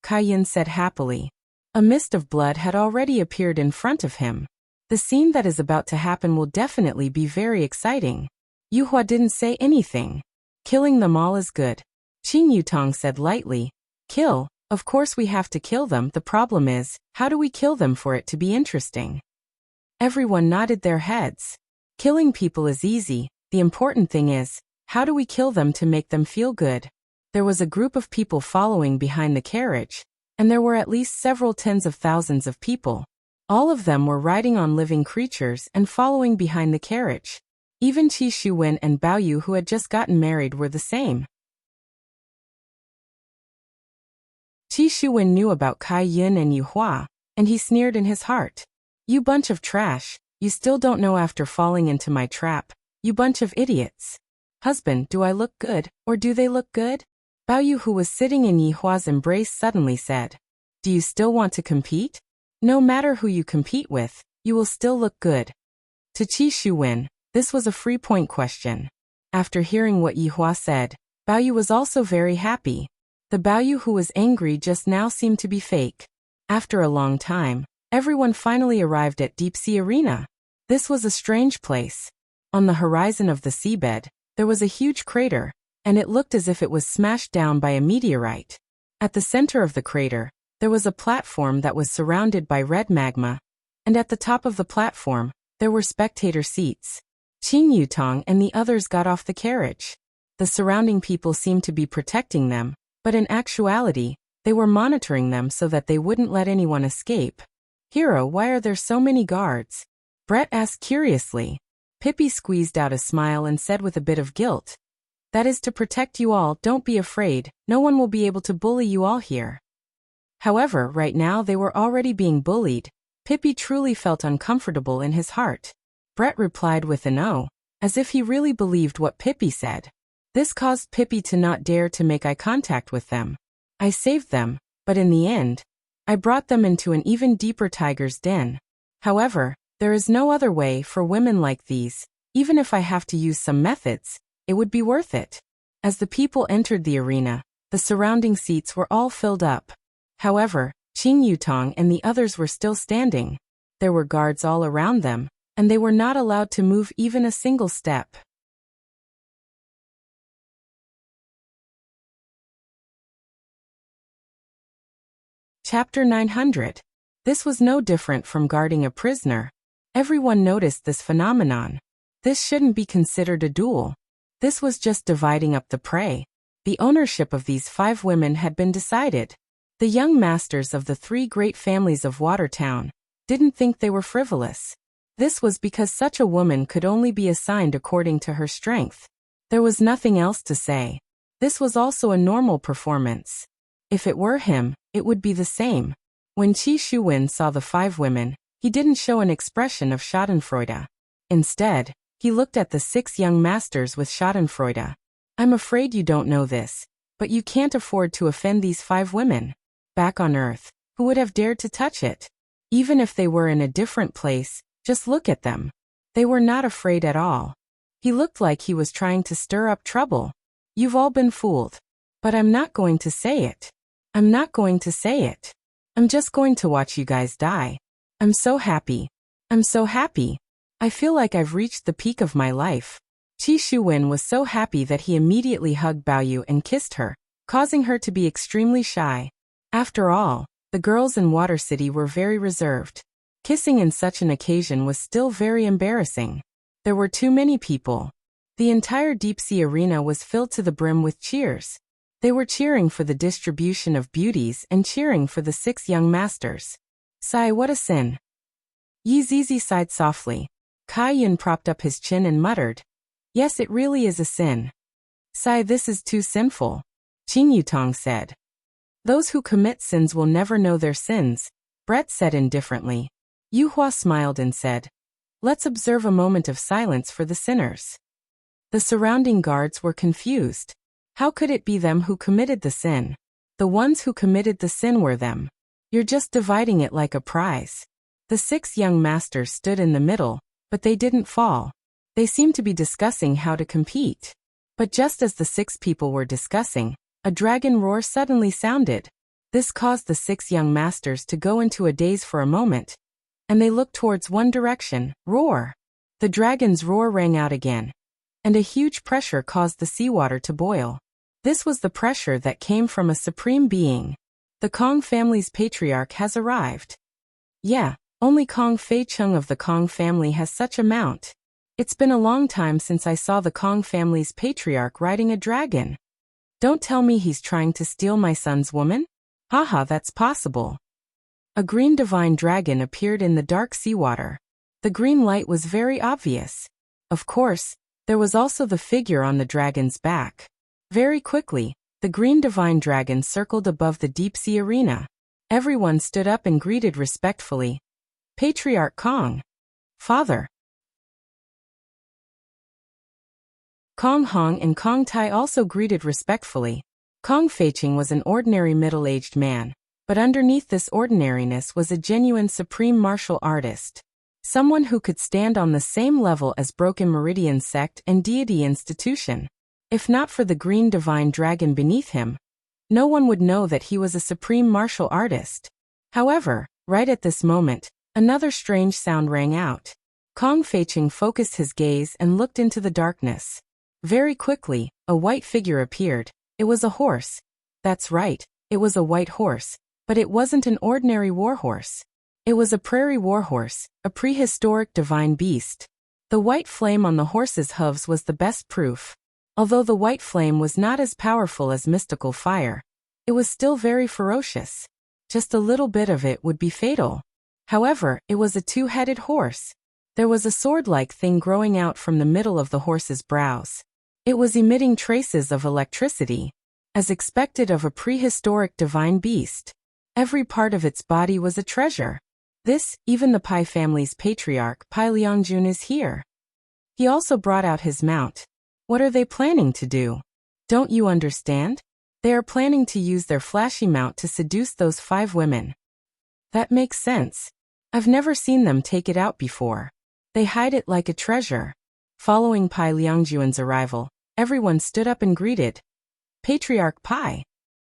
Kai Yin said happily. A mist of blood had already appeared in front of him. The scene that is about to happen will definitely be very exciting. Yu Hua didn't say anything. Killing them all is good. Qing Yutong said lightly. Kill? Of course we have to kill them, the problem is, how do we kill them for it to be interesting? Everyone nodded their heads. Killing people is easy, the important thing is, how do we kill them to make them feel good? There was a group of people following behind the carriage, and there were at least several tens of thousands of people. All of them were riding on living creatures and following behind the carriage. Even Qi Shuwen and Bao Yu, who had just gotten married, were the same. Qi Shuwen knew about Kai Yin and Yu Hua, and he sneered in his heart. You bunch of trash, you still don't know after falling into my trap, you bunch of idiots. Husband, do I look good, or do they look good? Bao Yu, who was sitting in Yi Hua's embrace, suddenly said. Do you still want to compete? No matter who you compete with, you will still look good. To Qi Shuwen, this was a free point question. After hearing what Yi Hua said, Bao Yu was also very happy. The Bao Yu who was angry just now seemed to be fake. After a long time, everyone finally arrived at Deep Sea Arena. This was a strange place. On the horizon of the seabed, there was a huge crater, and it looked as if it was smashed down by a meteorite. At the center of the crater, there was a platform that was surrounded by red magma, and at the top of the platform, there were spectator seats. Qing Yutong and the others got off the carriage. The surrounding people seemed to be protecting them, but in actuality, they were monitoring them so that they wouldn't let anyone escape. Hero, why are there so many guards? Brett asked curiously. Pippi squeezed out a smile and said with a bit of guilt. That is to protect you all, don't be afraid, no one will be able to bully you all here. However, right now they were already being bullied. Pippi truly felt uncomfortable in his heart. Brett replied with an "oh," as if he really believed what Pippi said. This caused Pippi to not dare to make eye contact with them. I saved them, but in the end, I brought them into an even deeper tiger's den. However, there is no other way for women like these. Even if I have to use some methods, it would be worth it. As the people entered the arena, the surrounding seats were all filled up. However, Qing Yutong and the others were still standing. There were guards all around them, and they were not allowed to move even a single step. Chapter 900. This was no different from guarding a prisoner. Everyone noticed this phenomenon. This shouldn't be considered a duel. This was just dividing up the prey. The ownership of these 5 women had been decided. The young masters of the 3 great families of Watertown didn't think they were frivolous. This was because such a woman could only be assigned according to her strength. There was nothing else to say. This was also a normal performance. If it were him, it would be the same. When Qi Shuwen saw the 5 women, he didn't show an expression of schadenfreude. Instead, he looked at the 6 young masters with schadenfreude. I'm afraid you don't know this, but you can't afford to offend these 5 women. Back on Earth, who would have dared to touch it? Even if they were in a different place, just look at them. They were not afraid at all. He looked like he was trying to stir up trouble. You've all been fooled. But I'm not going to say it. I'm not going to say it. I'm just going to watch you guys die. I'm so happy. I'm so happy. I feel like I've reached the peak of my life. Qi Shuwen was so happy that he immediately hugged Baoyu and kissed her, causing her to be extremely shy. After all, the girls in Water City were very reserved. Kissing in such an occasion was still very embarrassing. There were too many people. The entire deep-sea arena was filled to the brim with cheers. They were cheering for the distribution of beauties and cheering for the 6 young masters. Sigh, what a sin. Yi Zizi sighed softly. Kai Yun propped up his chin and muttered, yes, it really is a sin. Sigh, this is too sinful. Qing Yutong said. Those who commit sins will never know their sins, Brett said indifferently. Yu Hua smiled and said, let's observe a moment of silence for the sinners. The surrounding guards were confused. How could it be them who committed the sin? The ones who committed the sin were them. You're just dividing it like a prize. The 6 young masters stood in the middle, but they didn't fall. They seemed to be discussing how to compete. But just as the 6 people were discussing, a dragon roar suddenly sounded. This caused the 6 young masters to go into a daze for a moment, and they looked towards one direction. Roar! The dragon's roar rang out again, and a huge pressure caused the seawater to boil. This was the pressure that came from a supreme being. The Kong family's patriarch has arrived. Yeah, only Kong Fei Chung of the Kong family has such a mount. It's been a long time since I saw the Kong family's patriarch riding a dragon. Don't tell me he's trying to steal my son's woman? Haha, that's possible. A green divine dragon appeared in the dark seawater. The green light was very obvious. Of course, there was also the figure on the dragon's back. Very quickly, the green divine dragon circled above the deep-sea arena. Everyone stood up and greeted respectfully. Patriarch Kong. Father. Kong Hong and Kong Tai also greeted respectfully. Kong Feiqing was an ordinary middle-aged man, but underneath this ordinariness was a genuine supreme martial artist. Someone who could stand on the same level as Broken Meridian Sect and Deity Institution. If not for the green divine dragon beneath him, no one would know that he was a supreme martial artist. However, right at this moment, another strange sound rang out. Kong Feiqing focused his gaze and looked into the darkness. Very quickly, a white figure appeared. It was a horse. That's right, it was a white horse, but it wasn't an ordinary warhorse. It was a prairie warhorse, a prehistoric divine beast. The white flame on the horse's hooves was the best proof. Although the white flame was not as powerful as mystical fire, it was still very ferocious. Just a little bit of it would be fatal. However, it was a 2-headed horse. There was a sword-like thing growing out from the middle of the horse's brows. It was emitting traces of electricity, as expected of a prehistoric divine beast. Every part of its body was a treasure. This, even the Pai family's patriarch Pai Liangjun is here. He also brought out his mount. What are they planning to do? Don't you understand? They are planning to use their flashy mount to seduce those 5 women. That makes sense. I've never seen them take it out before. They hide it like a treasure. Following Pai Liangjun's arrival, everyone stood up and greeted. Patriarch Pai.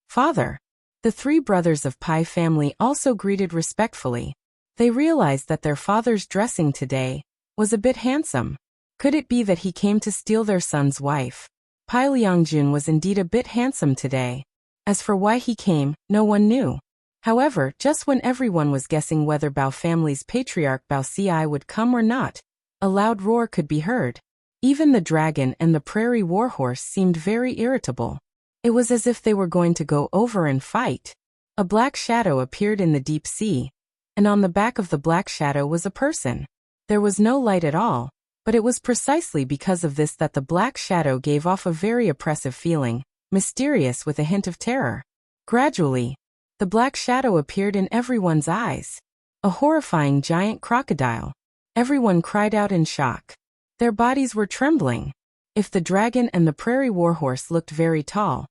Father. The 3 brothers of Pai family also greeted respectfully. They realized that their father's dressing today was a bit handsome. Could it be that he came to steal their son's wife? Pai Liangjun was indeed a bit handsome today. As for why he came, no one knew. However, just when everyone was guessing whether Bao family's patriarch Bao Ci would come or not, a loud roar could be heard. Even the dragon and the prairie warhorse seemed very irritable. It was as if they were going to go over and fight. A black shadow appeared in the deep sea, and on the back of the black shadow was a person. There was no light at all, but it was precisely because of this that the black shadow gave off a very oppressive feeling, mysterious with a hint of terror. Gradually, the black shadow appeared in everyone's eyes. A horrifying giant crocodile. Everyone cried out in shock. Their bodies were trembling. If the dragon and the prairie warhorse looked very tall,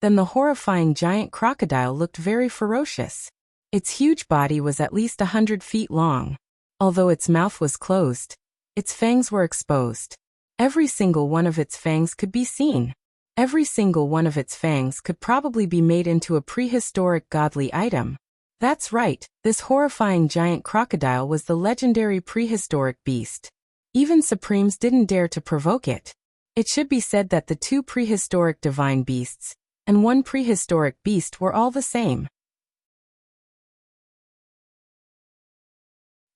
then the horrifying giant crocodile looked very ferocious. Its huge body was at least 100 feet long. Although its mouth was closed, its fangs were exposed. Every single one of its fangs could be seen. Every single one of its fangs could probably be made into a prehistoric godly item. That's right, this horrifying giant crocodile was the legendary prehistoric beast. Even Supremes didn't dare to provoke it. It should be said that the two prehistoric divine beasts and one prehistoric beast were all the same.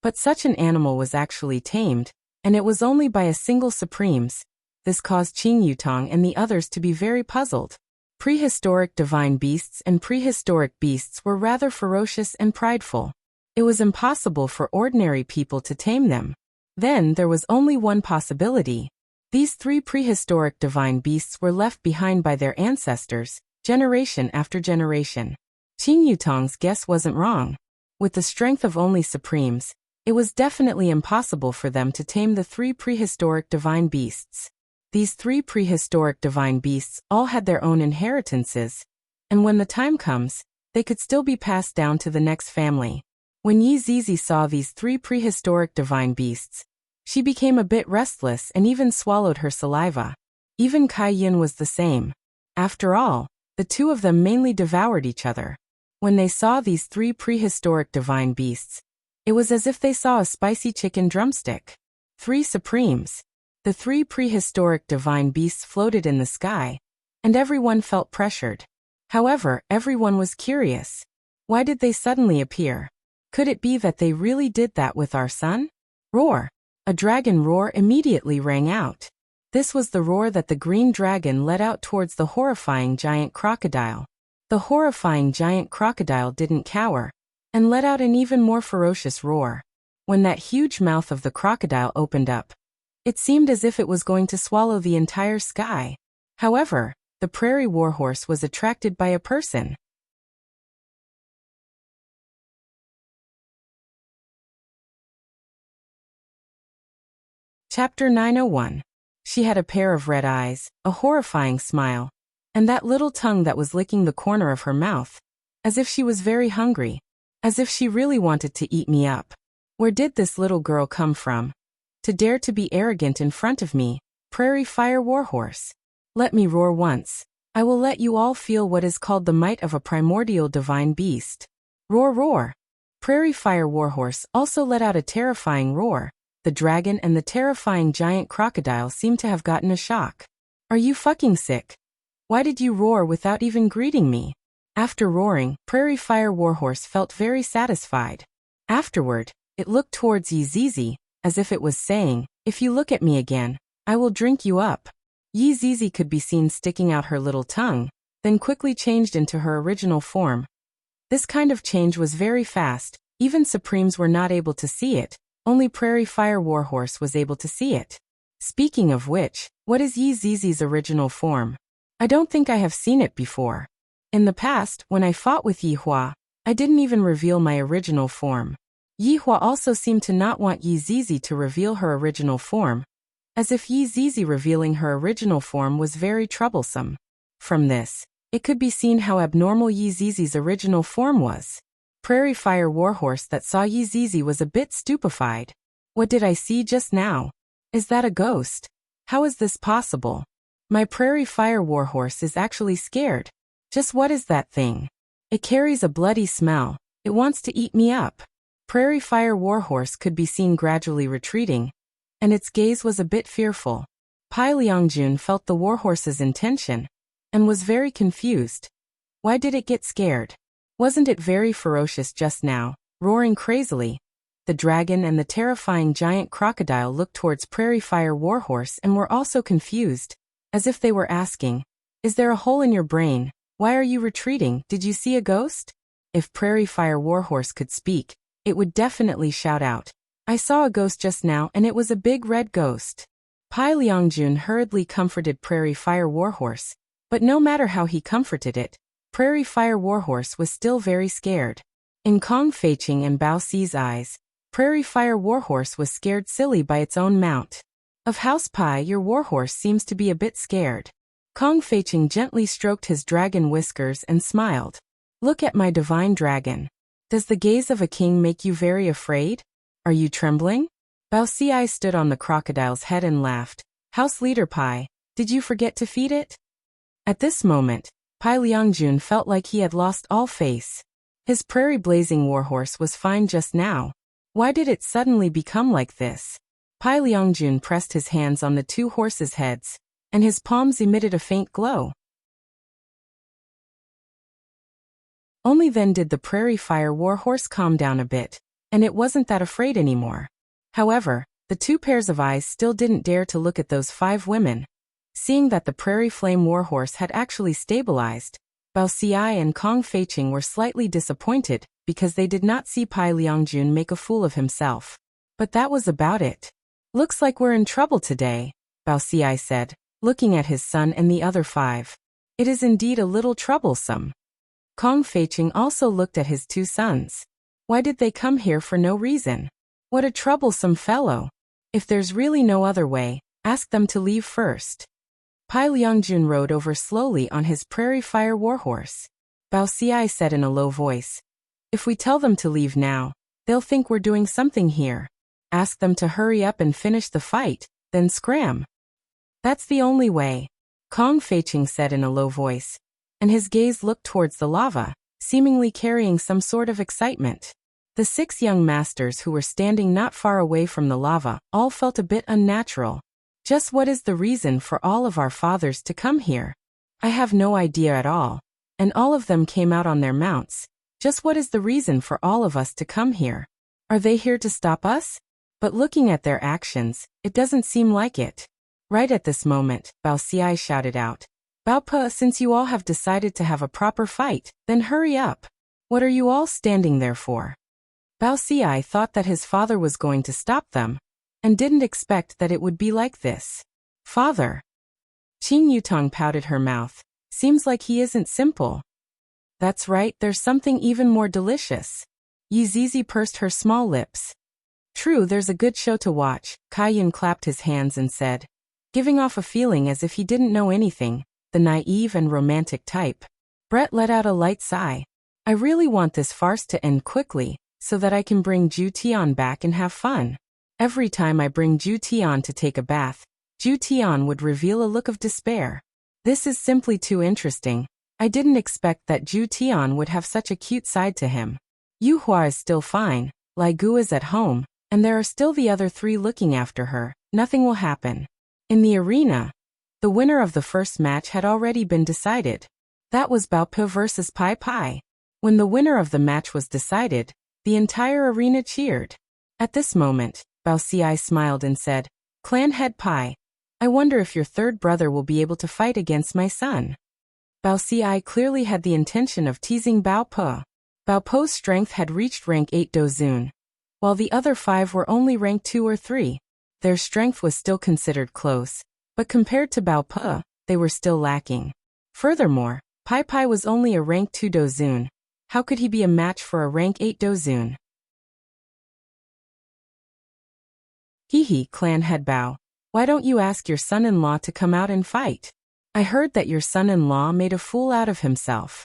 But such an animal was actually tamed, and it was only by a single Supremes. This caused Qing Yutong and the others to be very puzzled. Prehistoric divine beasts and prehistoric beasts were rather ferocious and prideful. It was impossible for ordinary people to tame them. Then there was only one possibility. These three prehistoric divine beasts were left behind by their ancestors, generation after generation. Qing Yutong's guess wasn't wrong. With the strength of only Supremes, it was definitely impossible for them to tame the three prehistoric divine beasts. These three prehistoric divine beasts all had their own inheritances, and when the time comes, they could still be passed down to the next family. When Yi Zizi saw these three prehistoric divine beasts, she became a bit restless and even swallowed her saliva. Even Kai Yin was the same. After all, the two of them mainly devoured each other. When they saw these three prehistoric divine beasts, it was as if they saw a spicy chicken drumstick. 3 Supremes. The 3 prehistoric divine beasts floated in the sky, and everyone felt pressured. However, everyone was curious. Why did they suddenly appear? Could it be that they really did that with our son? Roar! A dragon roar immediately rang out. This was the roar that the green dragon let out towards the horrifying giant crocodile. The horrifying giant crocodile didn't cower, and let out an even more ferocious roar. When that huge mouth of the crocodile opened up, it seemed as if it was going to swallow the entire sky. However, the prairie warhorse was attracted by a person. Chapter 901. She had a pair of red eyes, a horrifying smile, and that little tongue that was licking the corner of her mouth, as if she was very hungry, as if she really wanted to eat me up. Where did this little girl come from? To dare to be arrogant in front of me, prairie fire warhorse. Let me roar once. I will let you all feel what is called the might of a primordial divine beast. Roar, roar. Prairie fire warhorse also let out a terrifying roar. The dragon and the terrifying giant crocodile seemed to have gotten a shock. Are you fucking sick? Why did you roar without even greeting me? After roaring, prairie fire warhorse felt very satisfied. Afterward, it looked towards Yi Zizi, as if it was saying, if you look at me again, I will drink you up. Yi Zizi could be seen sticking out her little tongue, then quickly changed into her original form. This kind of change was very fast, even Supremes were not able to see it, only Prairie Fire Warhorse was able to see it. Speaking of which, what is Yi Zizi's original form? I don't think I have seen it before. In the past, when I fought with Yi Hua, I didn't even reveal my original form. Yi Hua also seemed to not want Yi Zizi to reveal her original form, as if Yi Zizi revealing her original form was very troublesome. From this, it could be seen how abnormal Yi Zizi's original form was. Prairie Fire Warhorse that saw Yi Zizi was a bit stupefied. What did I see just now? Is that a ghost? How is this possible? My Prairie Fire Warhorse is actually scared. Just what is that thing? It carries a bloody smell. It wants to eat me up. Prairie Fire Warhorse could be seen gradually retreating, and its gaze was a bit fearful. Pai Liangjun felt the warhorse's intention, and was very confused. Why did it get scared? Wasn't it very ferocious just now, roaring crazily? The dragon and the terrifying giant crocodile looked towards Prairie Fire Warhorse and were also confused, as if they were asking, "Is there a hole in your brain? Why are you retreating? Did you see a ghost?" If Prairie Fire Warhorse could speak, it would definitely shout out, "I saw a ghost just now and it was a big red ghost." Pai Liangjun hurriedly comforted Prairie Fire Warhorse, but no matter how he comforted it, Prairie Fire Warhorse was still very scared. In Kong Feiqing and Bao Si's eyes, Prairie Fire Warhorse was scared silly by its own mount. "Of House Pai, your warhorse seems to be a bit scared." Kong Feiqing gently stroked his dragon whiskers and smiled. "Look at my divine dragon. Does the gaze of a king make you very afraid? Are you trembling?" Bao Si stood on the crocodile's head and laughed. "House Leader Pai, did you forget to feed it?" At this moment, Pai Liangjun felt like he had lost all face. His prairie blazing warhorse was fine just now. Why did it suddenly become like this? Pai Liangjun pressed his hands on the two horses' heads, and his palms emitted a faint glow. Only then did the Prairie Fire Warhorse calm down a bit, and it wasn't that afraid anymore. However, the two pairs of eyes still didn't dare to look at those 5 women. Seeing that the Prairie Flame Warhorse had actually stabilized, Bao Si and Kong Feiqing were slightly disappointed because they did not see Pai Liangjun make a fool of himself. But that was about it. "Looks like we're in trouble today," Bao Si said, looking at his son and the other 5. "It is indeed a little troublesome." Kong Feiqing also looked at his 2 sons. Why did they come here for no reason? What a troublesome fellow. If there's really no other way, ask them to leave first. Pai Liangjun rode over slowly on his Prairie Fire Warhorse. Bao Si said in a low voice, "If we tell them to leave now, they'll think we're doing something here. Ask them to hurry up and finish the fight, then scram. That's the only way," Kong Feiqing said in a low voice, and his gaze looked towards the lava, seemingly carrying some sort of excitement. The 6 young masters who were standing not far away from the lava all felt a bit unnatural. "Just what is the reason for all of our fathers to come here? I have no idea at all." And all of them came out on their mounts. "Just what is the reason for all of us to come here? Are they here to stop us?" But looking at their actions, it doesn't seem like it. Right at this moment, Bao Si shouted out, "Bao Pa, since you all have decided to have a proper fight, then hurry up. What are you all standing there for?" Bao Si thought that his father was going to stop them, and didn't expect that it would be like this. "Father." Qing Yutong pouted her mouth. "Seems like he isn't simple." "That's right, there's something even more delicious." Yi Zizi pursed her small lips. "True, there's a good show to watch," Kai Yun clapped his hands and said, giving off a feeling as if he didn't know anything, the naive and romantic type. Brett let out a light sigh. "I really want this farce to end quickly, so that I can bring Ju Tian back and have fun. Every time I bring Ju Tian to take a bath, Ju Tian would reveal a look of despair. This is simply too interesting. I didn't expect that Ju Tian would have such a cute side to him. Yu Hua is still fine, Lai Gu is at home, and there are still the other 3 looking after her. Nothing will happen." In the arena, the winner of the first match had already been decided. That was Bao Pa versus Pai Pai. When the winner of the match was decided, the entire arena cheered. At this moment, Bao Si smiled and said, "Clan Head Pai, I wonder if your 3rd brother will be able to fight against my son." Bao Si clearly had the intention of teasing Bao Pa. Bao Po's strength had reached rank 8 Dozun, while the other 5 were only rank 2 or 3. Their strength was still considered close, but compared to Bao Pa, they were still lacking. Furthermore, Pai Pai was only a rank 2 Dozun. How could he be a match for a rank 8 Dozun? "Hee, Clan Head Bao, why don't you ask your son-in-law to come out and fight? I heard that your son-in-law made a fool out of himself."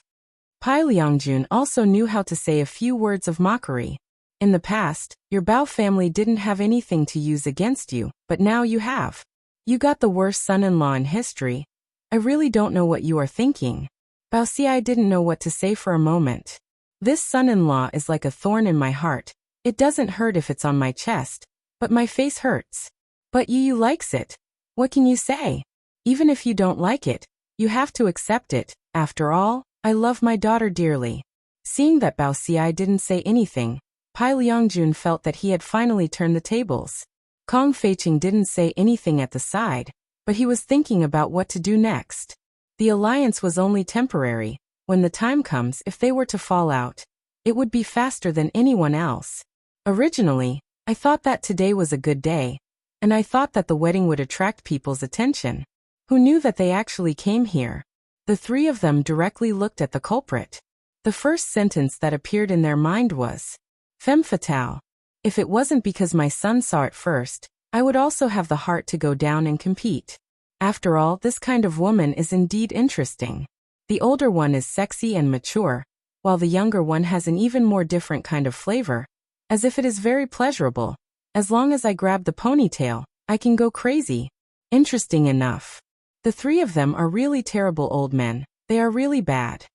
Pai Liangjun also knew how to say a few words of mockery. "In the past, your Bao family didn't have anything to use against you, but now you have. You got the worst son-in-law in history. I really don't know what you are thinking." Bao Si didn't know what to say for a moment. "This son-in-law is like a thorn in my heart. It doesn't hurt if it's on my chest, but my face hurts. But you likes it. What can you say? Even if you don't like it, you have to accept it. After all, I love my daughter dearly." Seeing that Bao Xi didn't say anything, Pai Liangjun felt that he had finally turned the tables. Kong Feiqing didn't say anything at the side, but he was thinking about what to do next. The alliance was only temporary. When the time comes, if they were to fall out, it would be faster than anyone else. Originally, I thought that today was a good day, and I thought that the wedding would attract people's attention. Who knew that they actually came here? The three of them directly looked at the culprit. The first sentence that appeared in their mind was, "Femme fatale." If it wasn't because my son saw it first, I would also have the heart to go down and compete. After all, this kind of woman is indeed interesting. The older one is sexy and mature, while the younger one has an even more different kind of flavor, as if it is very pleasurable. As long as I grab the ponytail, I can go crazy. Interesting enough. The three of them are really terrible old men. They are really bad.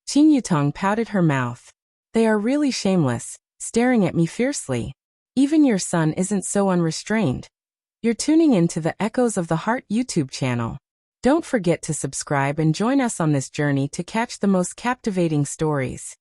Qing Yutong pouted her mouth. They are really shameless, staring at me fiercely. Even your son isn't so unrestrained. You're tuning into the Echoes of the Heart YouTube channel. Don't forget to subscribe and join us on this journey to catch the most captivating stories.